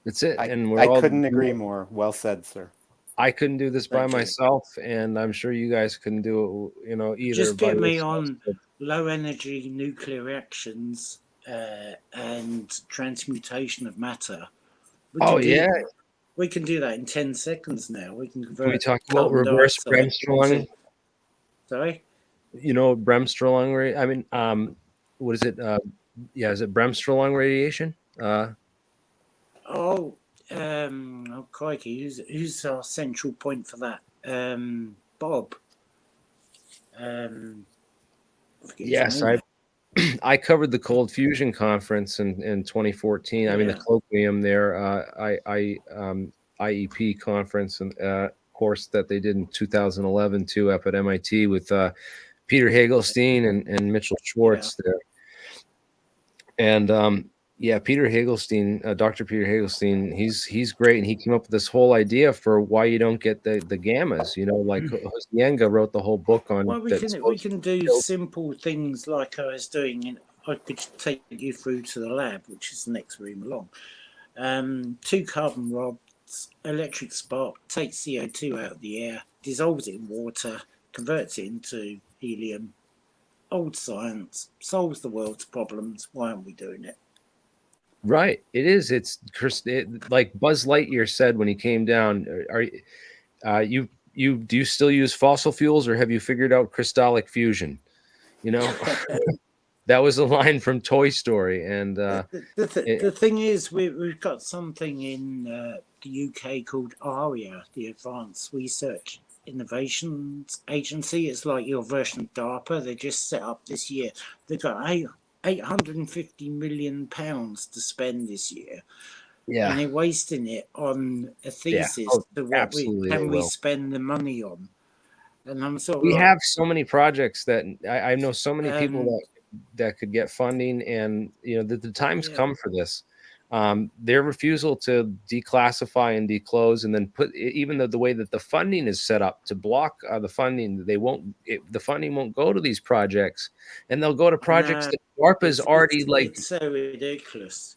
That's it. And we're I all, couldn't agree more. Well said, sir. I couldn't do this by Thank you. myself, and I'm sure you guys couldn't do it, you know, either. Just by get me yourselves, on but- low energy nuclear reactions and transmutation of matter. We can do that in 10 seconds now. We can convert. Can we talk about carbon reverse dioxide Bremsstrahlung? into- Sorry? You know, Bremsstrahlung. I mean, what is it? Is it Bremsstrahlung radiation? Crikey, who's our central point for that? Bob. Yes, I covered the Cold Fusion conference in 2014. I mean, the colloquium there, IEP conference and course that they did in 2011 too up at MIT with Peter Hagelstein and Mitchell Schwartz there. And Peter Hagelstein, Dr. Peter Hagelstein, he's great, and he came up with this whole idea for why you don't get the gammas. You know, like Hosyenga wrote the whole book on. Well, we can do simple things like I was doing. I could take you through to the lab, which is the next room along. 2 carbon rods, electric spark, takes CO2 out of the air, dissolves it in water, converts it into helium. Old science, solves the world's problems. Why aren't we doing it? Right, it is. It's like Buzz Lightyear said when he came down. Do you still use fossil fuels, or have you figured out crystallic fusion? You know, that was a line from Toy Story. And the thing is, we've got something in the UK called ARIA, the Advanced Research Innovations Agency. It's like your version of DARPA. They just set up this year. They've got 850 million pounds to spend this year. Yeah, and they're wasting it on a thesis to what we spend the money on. And I'm sort of we have so many projects that I know so many people that could get funding, and you know the time's come for this. Their refusal to declassify and declose, and then put, even though the way that the funding is set up to block the funding, the funding won't go to these projects, and they'll go to projects that DARPA's already It's so ridiculous.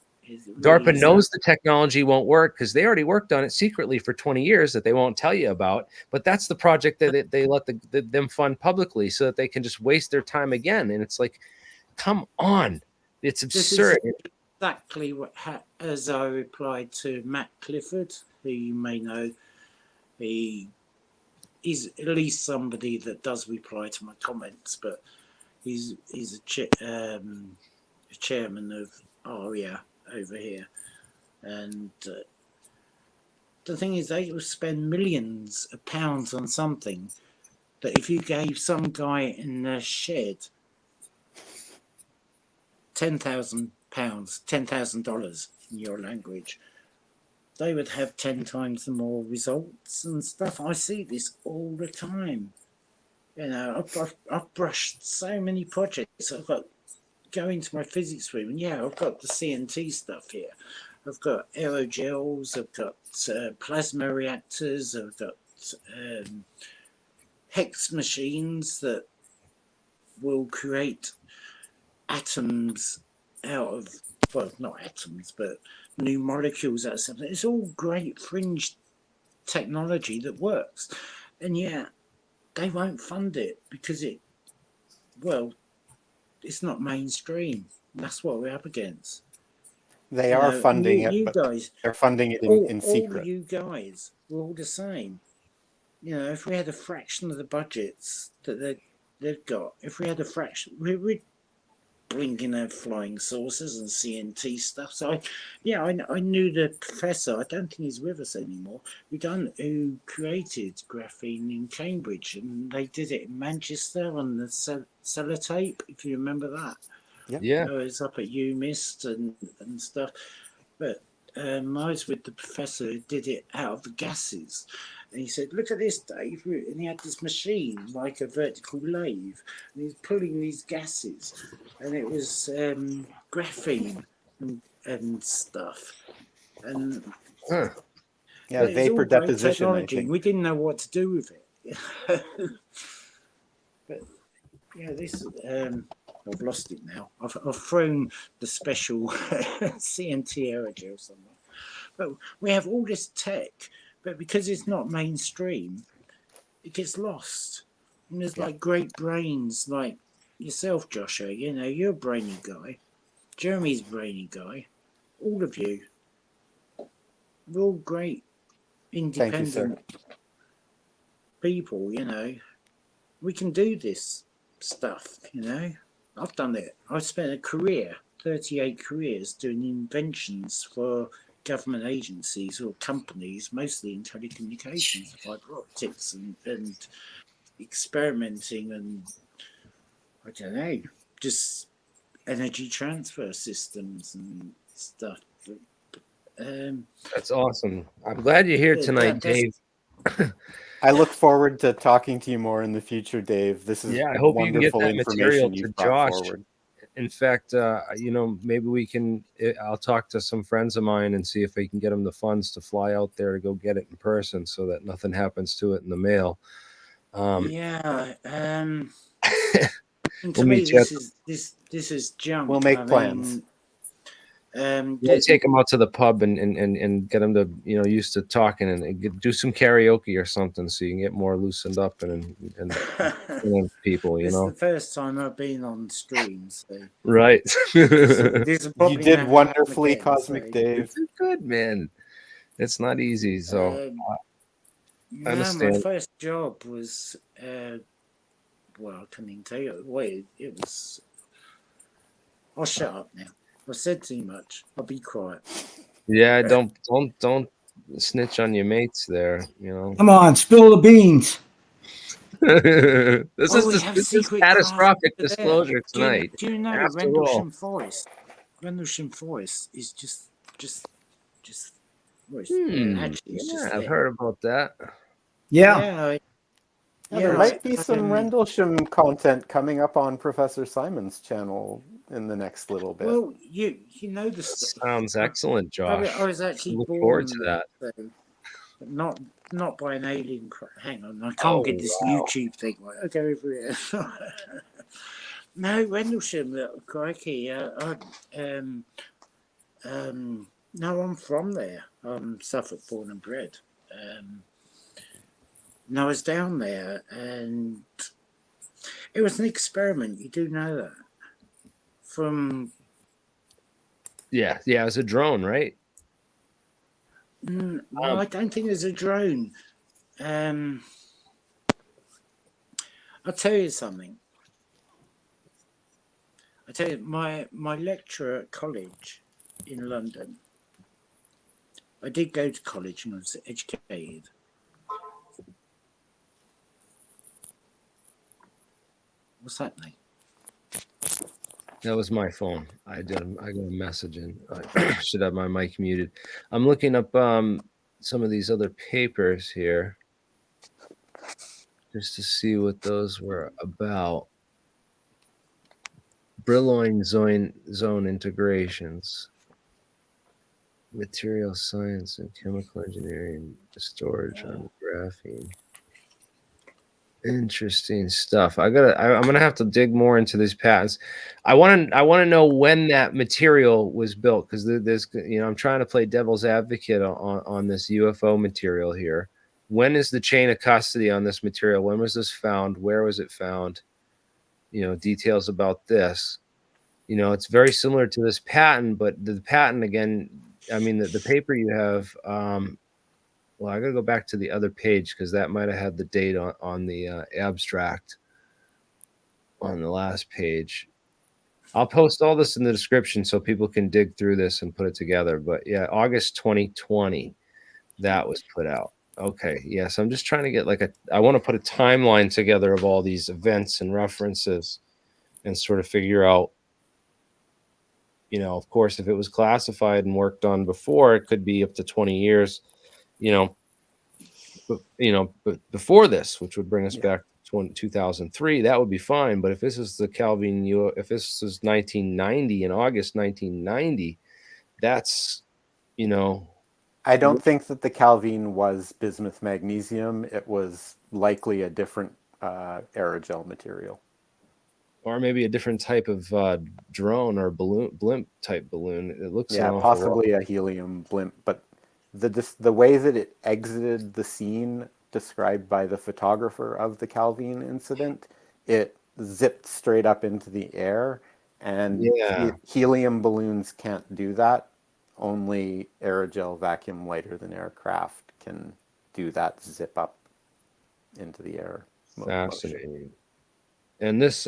DARPA knows the technology won't work because they already worked on it secretly for 20 years that they won't tell you about. But that's the project that they let them fund publicly so that they can just waste their time again. And it's like, come on, it's absurd. This is exactly what as I replied to Matt Clifford, who you may know. He's at least somebody that does reply to my comments, but he's a chairman of ARIA over here, and the thing is, they will spend millions of pounds on something that if you gave some guy in the shed £10,000, $10,000 in your language, they would have 10 times the more results and stuff. I see this all the time. You know, I've brushed so many projects. I've got go into my physics room, and I've got the CNT stuff here. I've got aerogels, I've got plasma reactors, I've got hex machines that will create atoms out of, well, not atoms, but new molecules out of something. It's all great fringe technology that works, and yet they won't fund it because it's not mainstream. That's what we're up against. They are funding it, you but guys, they're funding it in all secret. you guys were all the same. If we had a fraction of the budgets that they've got, if we had a fraction, we'd bring in our flying saucers and CNT stuff. So I knew the professor. I don't think he's with us anymore. Who created graphene in Cambridge, and they did it in Manchester on the sellotape. If you remember that. Yeah. It was up at UMIST and stuff. But I was with the professor who did it out of the gases. And he said, "Look at this, Dave." And he had this machine, like a vertical lathe. And he's pulling these gases. And it was graphene and stuff. And yeah, vapor deposition, I technology. think. We didn't know what to do with it. But, this... I've lost it now. I've thrown the special CNT aerogel somewhere. But we have all this tech, but because it's not mainstream, it gets lost. And there's like great brains like yourself, Joshua. You're a brainy guy. Jeremy's a brainy guy. All of you. We're all great, independent people, We can do this stuff, I've done it. I've spent a career, 38 careers, doing inventions for government agencies or companies, mostly in telecommunications, fiber optics and experimenting and, I don't know, just energy transfer systems and stuff. That's awesome. I'm glad you're here tonight, Dave. I look forward to talking to you more in the future, Dave. This is I hope you can get that material you've to brought Josh. forward. In fact, maybe we can. I'll talk to some friends of mine and see if we can get them the funds to fly out there to go get it in person, so that nothing happens to it in the mail. To We'll me, meet you this is junk. We'll make plans. We'll take them out to the pub and get them to used to talking and do some karaoke or something, so you can get more loosened up and people. This is the first time I've been on streams. So. Right. You did wonderfully, Cosmic Dave. Good, man. It's not easy. So I understand. My first job was I can't even tell you. Wait, it was. I'll shut up now. I said too much. I'll be quiet. Yeah, don't snitch on your mates there. Come on, spill the beans. This is catastrophic disclosure tonight. Do you know Rendlesham Forest? Rendlesham Forest is just. I've heard about that. Yeah. There might be some Rendlesham content coming up on Professor Simon's channel in the next little bit. Well, you know the sounds excellent, Josh. I was actually look born forward to that. But not by an alien. Hang on, I can't get this YouTube thing right. I'll go over here. No, Rendlesham, crikey. No, I'm from there. I'm Suffolk born and bred. And I was down there, and it was an experiment. You do know that. It was a drone, right? No, I don't think there's a drone. I'll tell you something. My lecturer at college in London. I did go to college and I was educated. What's happening? That was my phone. I got a message in. I should have my mic muted. I'm looking up some of these other papers here just to see what those were about. Brillouin zone integrations, material science and chemical engineering, storage on graphene. Interesting stuff. I'm gonna have to dig more into these patents. I want to know when that material was built, because there's, I'm trying to play devil's advocate on this UFO material here. When is the chain of custody on this material? When was this found? Where was it found? Details about this. It's very similar to this patent, but the patent, again, I mean, the paper you have, well, I got to go back to the other page, because that might have had the date on the abstract on the last page. I'll post all this in the description so people can dig through this and put it together. But yeah, August 2020, that was put out. Okay, yes, I'm just trying to get I want to put a timeline together of all these events and references and sort of figure out, of course, if it was classified and worked on before, it could be up to 20 years. But before this, which would bring us back to 2003, that would be fine. But if this is the Calvin, if this is 1990, in August 1990, that's, I don't think that the Calvin was bismuth magnesium. It was likely a different aerogel material. Or maybe a different type of drone or blimp type balloon. It looks possibly a helium blimp, but the way that it exited the scene described by the photographer of the Calvin incident, it zipped straight up into the air, and helium balloons can't do that. Only aerogel vacuum lighter than aircraft can do that zip up into the air. Fascinating. And this,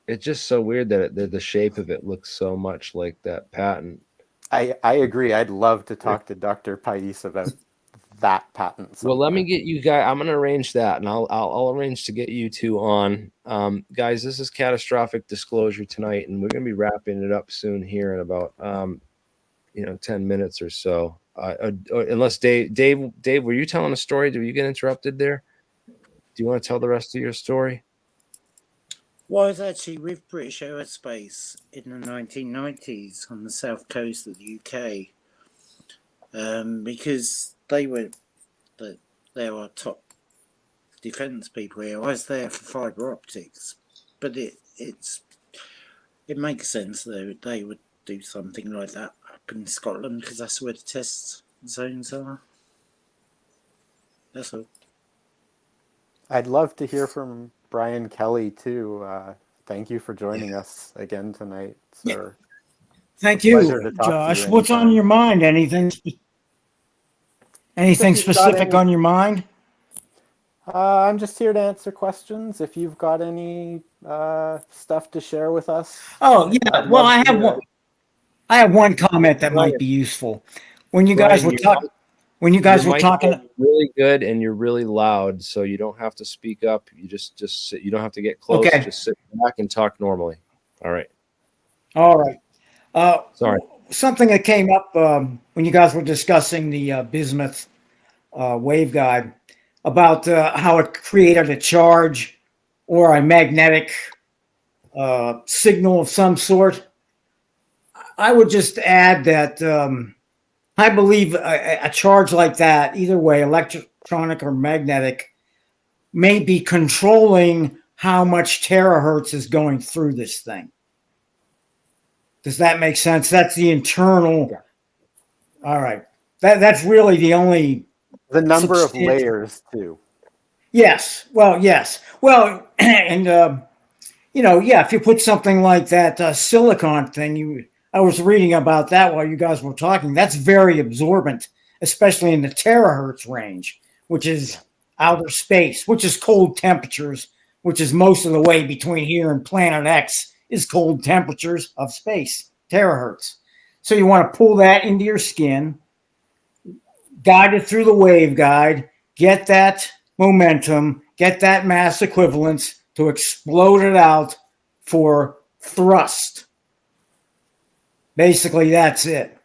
it's just so weird that the shape of it looks so much like that patent. I agree. I'd love to talk to Dr. Pais about that patent sometime. Well, let me get you guys. I'm going to arrange that, and I'll arrange to get you two on. Guys, this is Catastrophic Disclosure tonight, and we're going to be wrapping it up soon here in about 10 minutes or so. Unless Dave, were you telling a story? Did you get interrupted there? Do you want to tell the rest of your story? Well, I was actually with British Aerospace in the 1990s on the south coast of the UK, because they were our top defence people here. I was there for fibre optics, but it makes sense though they would do something like that up in Scotland, because that's where the test zones are. That's all. I'd love to hear from Brian Kelly too. Thank you for joining us again tonight, sir. Thank you, Josh. What's on your mind? Anything specific on your mind? I'm just here to answer questions. If you've got any stuff to share with us. Oh yeah. Well, I have one comment that might be useful. When you guys were talking. When you guys were talking, really good, and you're really loud, so you don't have to speak up. You just sit. You don't have to get close. Okay. Just sit back and talk normally. All right. All right. Sorry. Something that came up when you guys were discussing the Bismuth waveguide about how it created a charge or a magnetic signal of some sort. I would just add that. I believe a charge like that, either way, electronic or magnetic, may be controlling how much terahertz is going through this thing. Does that make sense? That's the internal. Yeah. All right. That's really the only. The number of layers, too. Yes. Well, yes. Well, and, if you put something like that silicon thing, I was reading about that while you guys were talking. That's very absorbent, especially in the terahertz range, which is outer space, which is cold temperatures, which is most of the way between here and Planet X is cold temperatures of space, terahertz. So you want to pull that into your skin, guide it through the waveguide, get that momentum, get that mass equivalence to explode it out for thrust. Basically, that's it.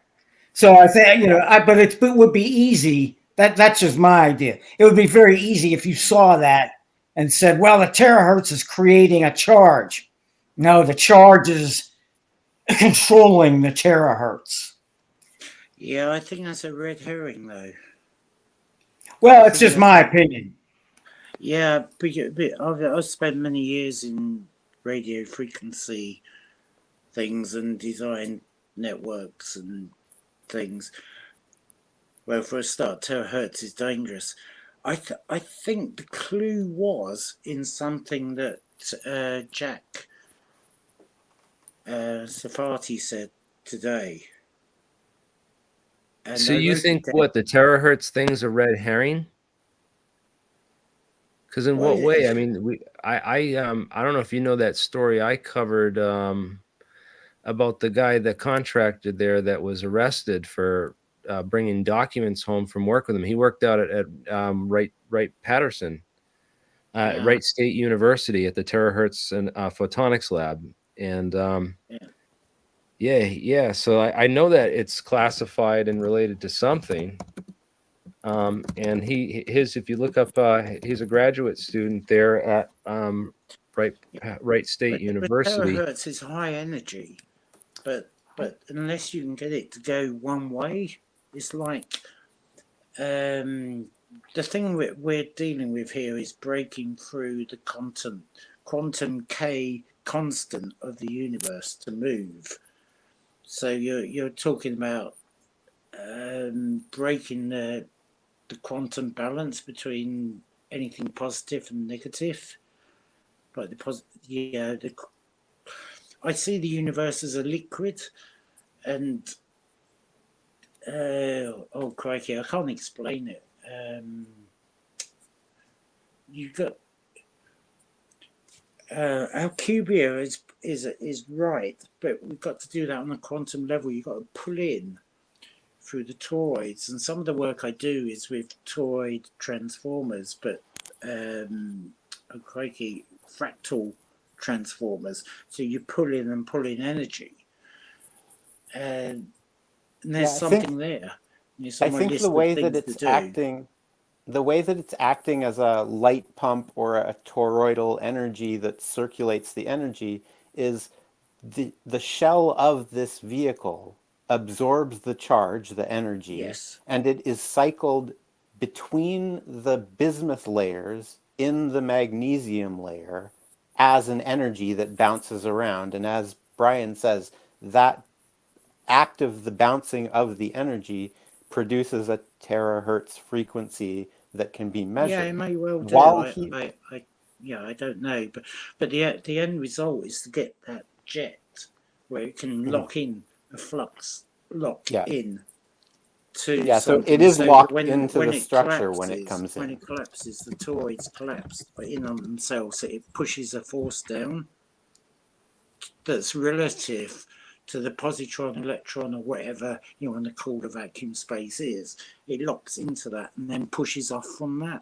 So I think, but it would be easy. That's just my idea. It would be very easy if you saw that and said, well, the terahertz is creating a charge. No, the charge is controlling the terahertz. Yeah, I think that's a red herring, though. Well, it's just my opinion. Yeah, but I've spent many years in radio frequency things and design networks and things. Well, for a start, terahertz is dangerous. I think the clue was in something that Jack Safati said today. And So I you wrote it think down. what the terahertz thing's a red herring? Because in what Well, way? I mean, I don't know if you know that story I covered about the guy that contracted there that was arrested for bringing documents home from work with him. He worked out at Wright Patterson, Yeah. Wright State University at the terahertz and photonics lab, and yeah. So I know that it's classified and related to something. And if you look up, he's a graduate student there at Wright State But University. terahertz is high energy, but unless you can get it to go one way, it's like the thing we're dealing with here is breaking through the quantum K constant of the universe to move. So you're talking about breaking the quantum balance between anything positive and negative. Like I see the universe as a liquid, and oh crikey, I can't explain it. You got Alcubia is right, but we've got to do that on a quantum level. You've got to pull in through the toroids, and some of the work I do is with toroid transformers, but oh crikey, fractal transformers. So you pull in and pull in energy, and there's something there. I think the way that it's acting, as a light pump or a toroidal energy that circulates the energy, is the shell of this vehicle absorbs the charge, the energy, Yes. and it is cycled between the bismuth layers in the magnesium layer as an energy that bounces around. And as Brian says, that act of the bouncing of the energy produces a terahertz frequency that can be measured. Yeah, it may well do. I don't know, but the end result is to get that jet where it can lock in a flux, in to so it is locked into the structure when it comes in. When it collapses, the toroids collapse in on themselves, so it pushes a force down that's relative to the positron, electron, or whatever you want to call the vacuum space is. It locks into that and then pushes off from that.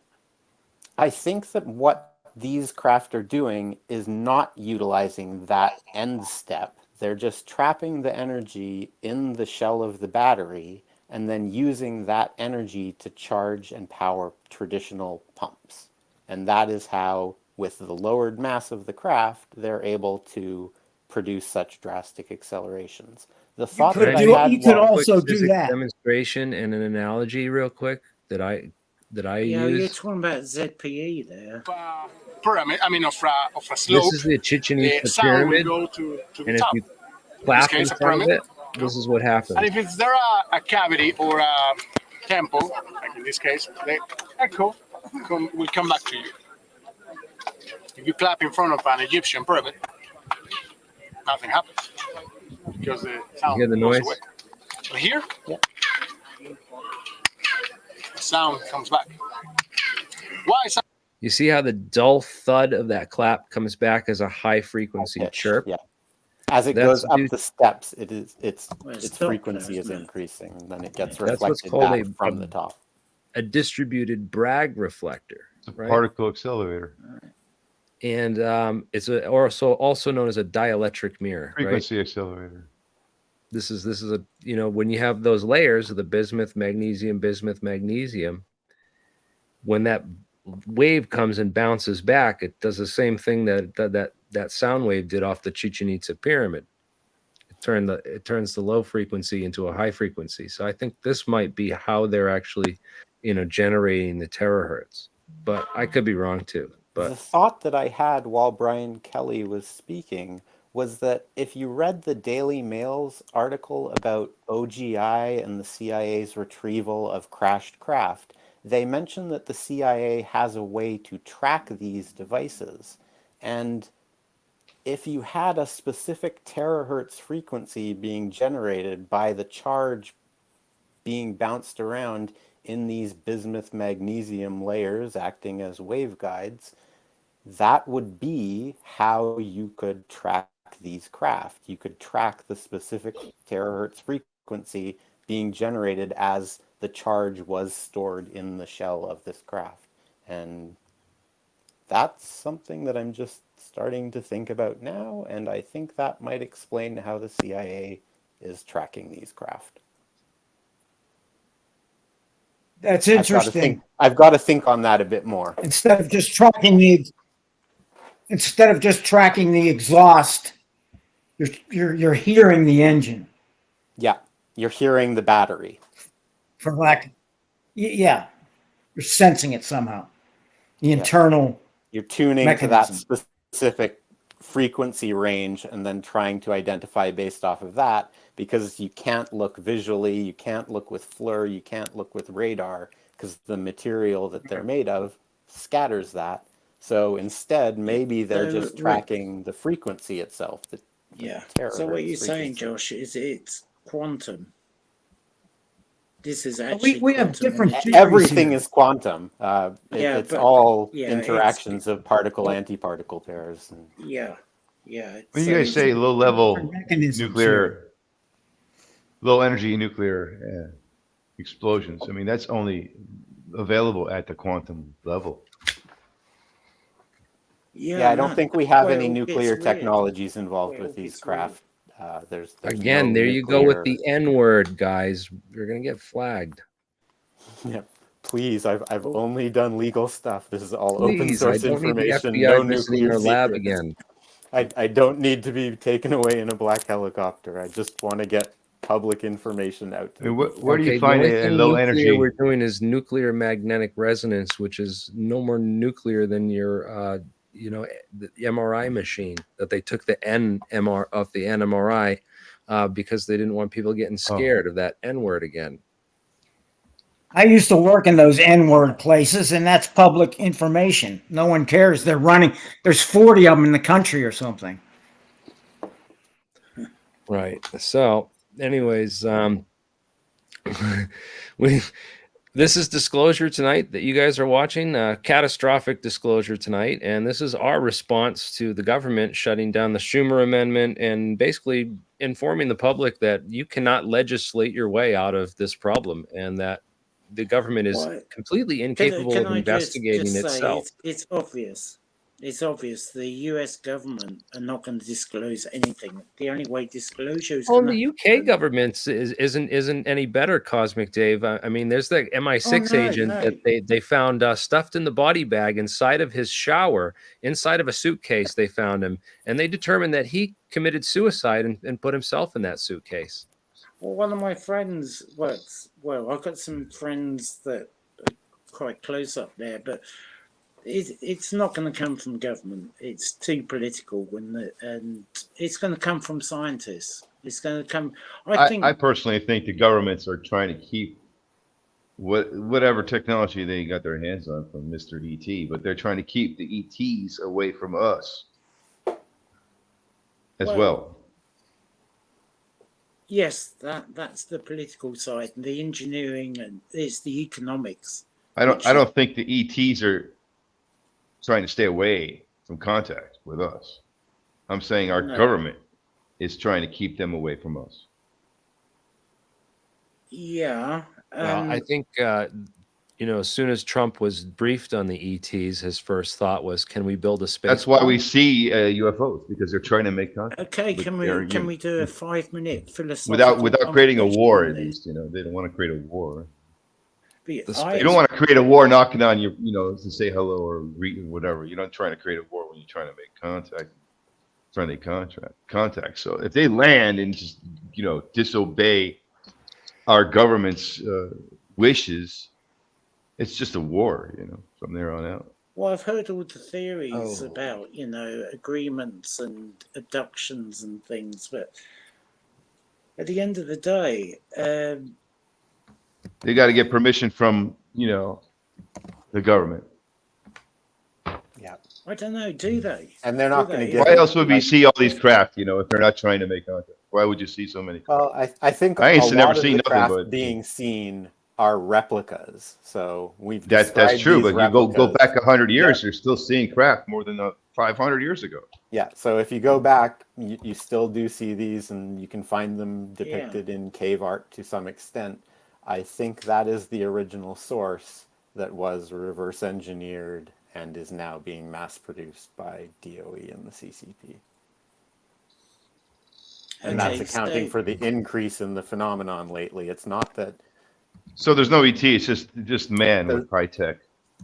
I think that what these craft are doing is not utilizing that end step. They're just trapping the energy in the shell of the battery and then using that energy to charge and power traditional pumps. And that is how, with the lowered mass of the craft, they're able to produce such drastic accelerations. The thought that I had, you could also do that. Demonstration and an analogy, real quick, that I use. You're talking about ZPE there. Pyramid, of a slope. This is the Chichen Itza pyramid, will go to and top. if you clap in front of it, this is what happens. And if it's there a cavity or a temple, like in this case, the echo will come back to you. If you clap in front of an Egyptian pyramid, nothing happens because the sound You hear the goes noise? away. But here, the sound comes back. Why? You see how the dull thud of that clap comes back as a high frequency chirp? Yeah. As it goes up the steps, its frequency is increasing, and then it gets reflected back from the top. A distributed Bragg reflector. It's a particle accelerator. And it's also known as a dielectric mirror. Frequency accelerator. This is a, when you have those layers of the bismuth, magnesium, when that wave comes and bounces back, it does the same thing that sound wave did off the Chichen Itza pyramid. It turns the low frequency into a high frequency. So I think this might be how they're actually, generating the terahertz. but I could be wrong too. The But thought that I had while Brian Kelly was speaking was that if you read the Daily Mail's article about OGI and the CIA's retrieval of crashed craft, they mention that the CIA has a way to track these devices. And if you had a specific terahertz frequency being generated by the charge being bounced around in these bismuth magnesium layers acting as waveguides, that would be how you could track these craft. You could track the specific terahertz frequency being generated as the charge was stored in the shell of this craft. And that's something that I'm just starting to think about now, and I think that might explain how the CIA is tracking these craft. That's interesting. I've got to think on that a bit more. Instead of just tracking the exhaust, you're hearing the engine. Yeah, you're hearing the battery. For lack, yeah, you're sensing it somehow. The internal. You're tuning mechanism. to that specific frequency range and then trying to identify based off of that, because you can't look visually, you can't look with FLIR, you can't look with radar, because the material that they're made of scatters that. So instead, maybe they're just tracking the frequency itself. So what you're saying, Josh, is it's quantum. This is actually we have different. Everything is quantum. It's all yeah, interactions of particle-antiparticle pairs. Yeah. When you guys say low-level nuclear, low-energy nuclear explosions, I mean, that's only available at the quantum level. Yeah, I don't think we have any nuclear technologies involved with these craft. There's again, no there you go with the N word, guys. You're gonna get flagged. Yeah, please. I've only done legal stuff. This is all Please, open source I don't information. Need the FBI No visiting nuclear our lab secrets. again. I don't need to be taken away in a black helicopter. I just want to get public information out. I mean, where do you find a low energy? We're doing is nuclear magnetic resonance, which is no more nuclear than your the MRI machine that they took the NMR off the NMRI because they didn't want people getting scared of that N word again. I used to work in those N-word places, and that's public information. No one cares. They're running. There's 40 of them in the country or something. Right. So, anyways, this is disclosure tonight that you guys are watching, catastrophic disclosure tonight. And this is our response to the government shutting down the Schumer Amendment and basically informing the public that you cannot legislate your way out of this problem and that the government is completely incapable of investigating itself. It's obvious. It's obvious the US government are not going to disclose anything. The only way disclosure is the UK government isn't any better, Cosmic Dave. I mean, there's the MI6 agent that they found stuffed in the body bag inside of his shower, inside of a suitcase. They found him, and they determined that he committed suicide and put himself in that suitcase. Well, one of my friends works. Well, I've got some friends that are quite close up there, but it's not going to come from government. It's too political, and it's going to come from scientists. It's going to come. I personally think the governments are trying to keep whatever technology they got their hands on from Mr. ET, but they're trying to keep the ETs away from us as well. Yes, that's the political side, and the engineering, and it's the economics. I don't think the ETs are trying to stay away from contact with us. I'm saying our government is trying to keep them away from us. Yeah. Well, I think as soon as Trump was briefed on the ETs, his first thought was, "Can we build a space?" That's why we see UFOs, because they're trying to make contact. Okay, can we do a 5-minute philosophical without creating a war? At least they don't want to create a war. You don't want to create a war knocking on your, to say hello or greet or whatever. You're not trying to create a war when you're trying to make contact, friendly contact. So if they land and just, disobey our government's wishes, it's just a war, from there on out. Well, I've heard all the theories Oh. about, agreements and abductions and things, but at the end of the day, They got to get permission from, the government. Yeah. I don't know, do they? And they're not Do going to they? give Why it, else would we like- see all these craft, if they're not trying to make contact? Why would you see so many? Well, I think I ain't a never lot of seen the nothing craft but- being seen are replicas. So we've That's described true, these but you go replicas. back 100 years, you're still seeing craft more than 500 years ago. Yeah, so if you go back, you still do see these, and you can find them depicted in cave art to some extent. I think that is the original source that was reverse engineered and is now being mass produced by DOE and the CCP. And that's Okay, accounting so- for the increase in the phenomenon lately. It's not that So there's no ET, it's just man with high tech.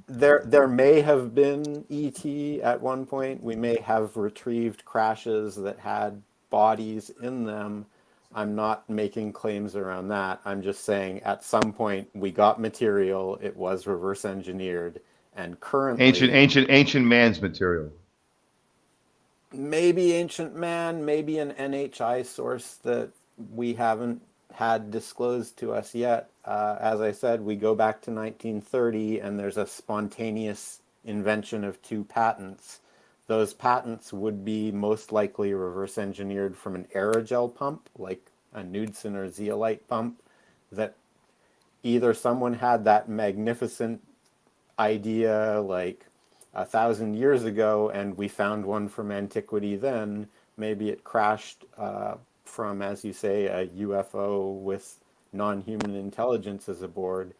there may have been ET at one point. We may have retrieved crashes that had bodies in them. I'm not making claims around that. I'm just saying at some point we got material, it was reverse engineered, and currently Ancient man's material. maybe ancient man, maybe an NHI source that we haven't had disclosed to us yet. As I said, we go back to 1930 and there's a spontaneous invention of 2 patents. Those patents would be most likely reverse engineered from an aerogel pump, like a Knudsen or zeolite pump, that either someone had that magnificent idea like 1,000 years ago and we found one from antiquity then. Maybe it crashed from, as you say, a UFO with non-human intelligences aboard.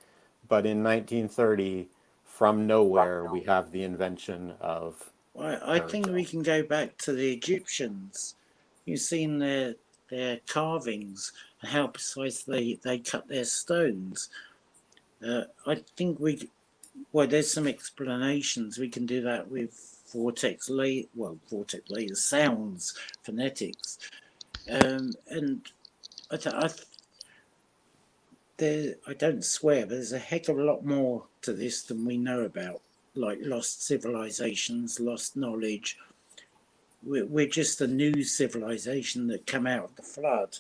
But in 1930, from nowhere, we have the invention of I think we can go back to the Egyptians. You've seen their carvings and how precisely they cut their stones. I think there's some explanations. We can do that with vortex laser sounds, phonetics, and I don't swear, but there's a heck of a lot more to this than we know about, like lost civilizations, lost knowledge. We're just a new civilization that came out of the flood.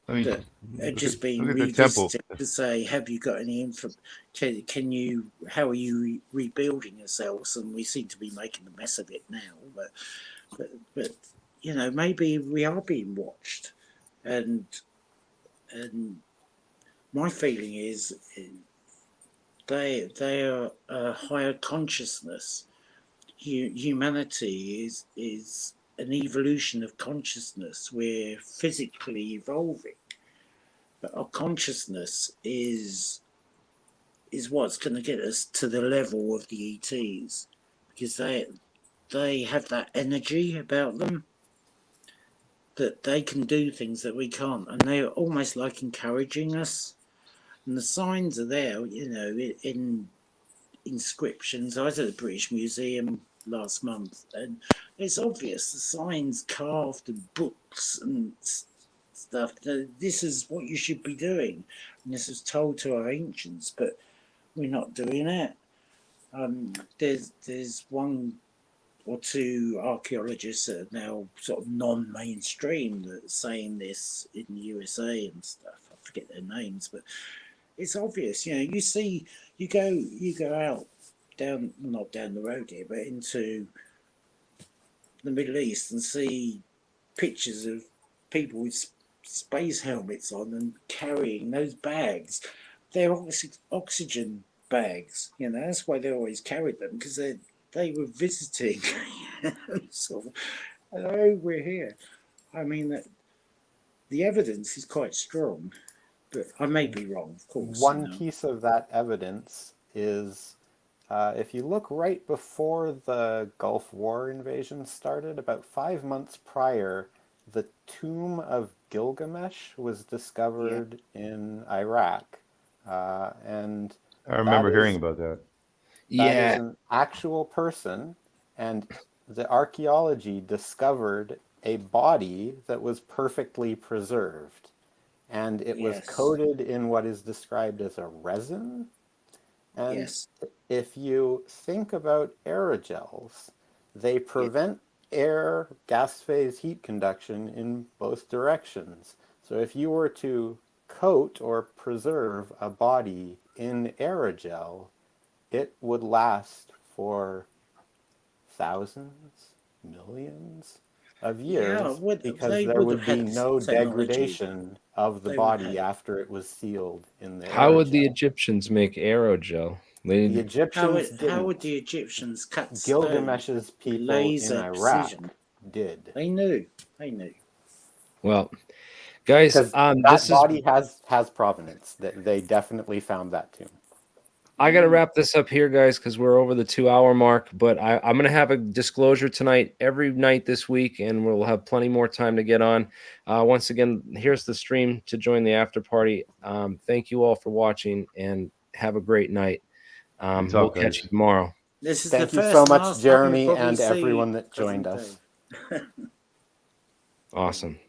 I mean, That had just been look at the temple. revisited to say, have you got any info? How are you rebuilding yourselves? And we seem to be making a mess of it now. But maybe we are being watched, and my feeling is they are a higher consciousness. Humanity is an evolution of consciousness. We're physically evolving, but our consciousness is what's going to get us to the level of the ETs, because they have that energy about them that they can do things that we can't, and they're almost like encouraging us. And the signs are there, in inscriptions. I was at the British Museum last month, and it's obvious the signs carved and books and stuff. This is what you should be doing, and this is told to our ancients, but we're not doing it. There's one or two archaeologists that are now sort of non-mainstream that are saying this in the USA and stuff. I forget their names, but it's obvious. You go out not down the road here, but into the Middle East and see pictures of people with space helmets on and carrying those bags. They're oxygen bags. That's why they always carried them, because they were visiting. So, hello, we're here. I mean, the evidence is quite strong, but I may be wrong, of course. One piece of that evidence is if you look right before the Gulf War invasion started, about 5 months prior, the tomb of Gilgamesh was discovered in Iraq. And I remember hearing about that. that is an actual person, and the archaeology discovered a body that was perfectly preserved. And it was coated in what is described as a resin. And Yes. if you think about aerogels, they prevent air gas phase heat conduction in both directions. So if you were to coat or preserve a body in aerogel, it would last for thousands, millions of years because they there would would have be had no technology. degradation of the They would body have. after it was sealed in the How would the aerogel. Egyptians make aerogel? The They Egyptians How would didn't. the Egyptians cut stone? Gilgamesh's people in Laser Iraq precision. did. They knew. They knew. well, guys, Because that this is body has provenance. They definitely found that tomb. I got to wrap this up here, guys, because we're over the 2-hour mark. But I'm going to have a disclosure tonight, every night this week, and we'll have plenty more time to get on. Once again, here's the stream to join the after party. Thank you all for watching, and have a great night. We'll catch you tomorrow. This is Thank the you first so and much, last time Jeremy, you'll probably and see everyone that Cousin joined us. Dave. Awesome.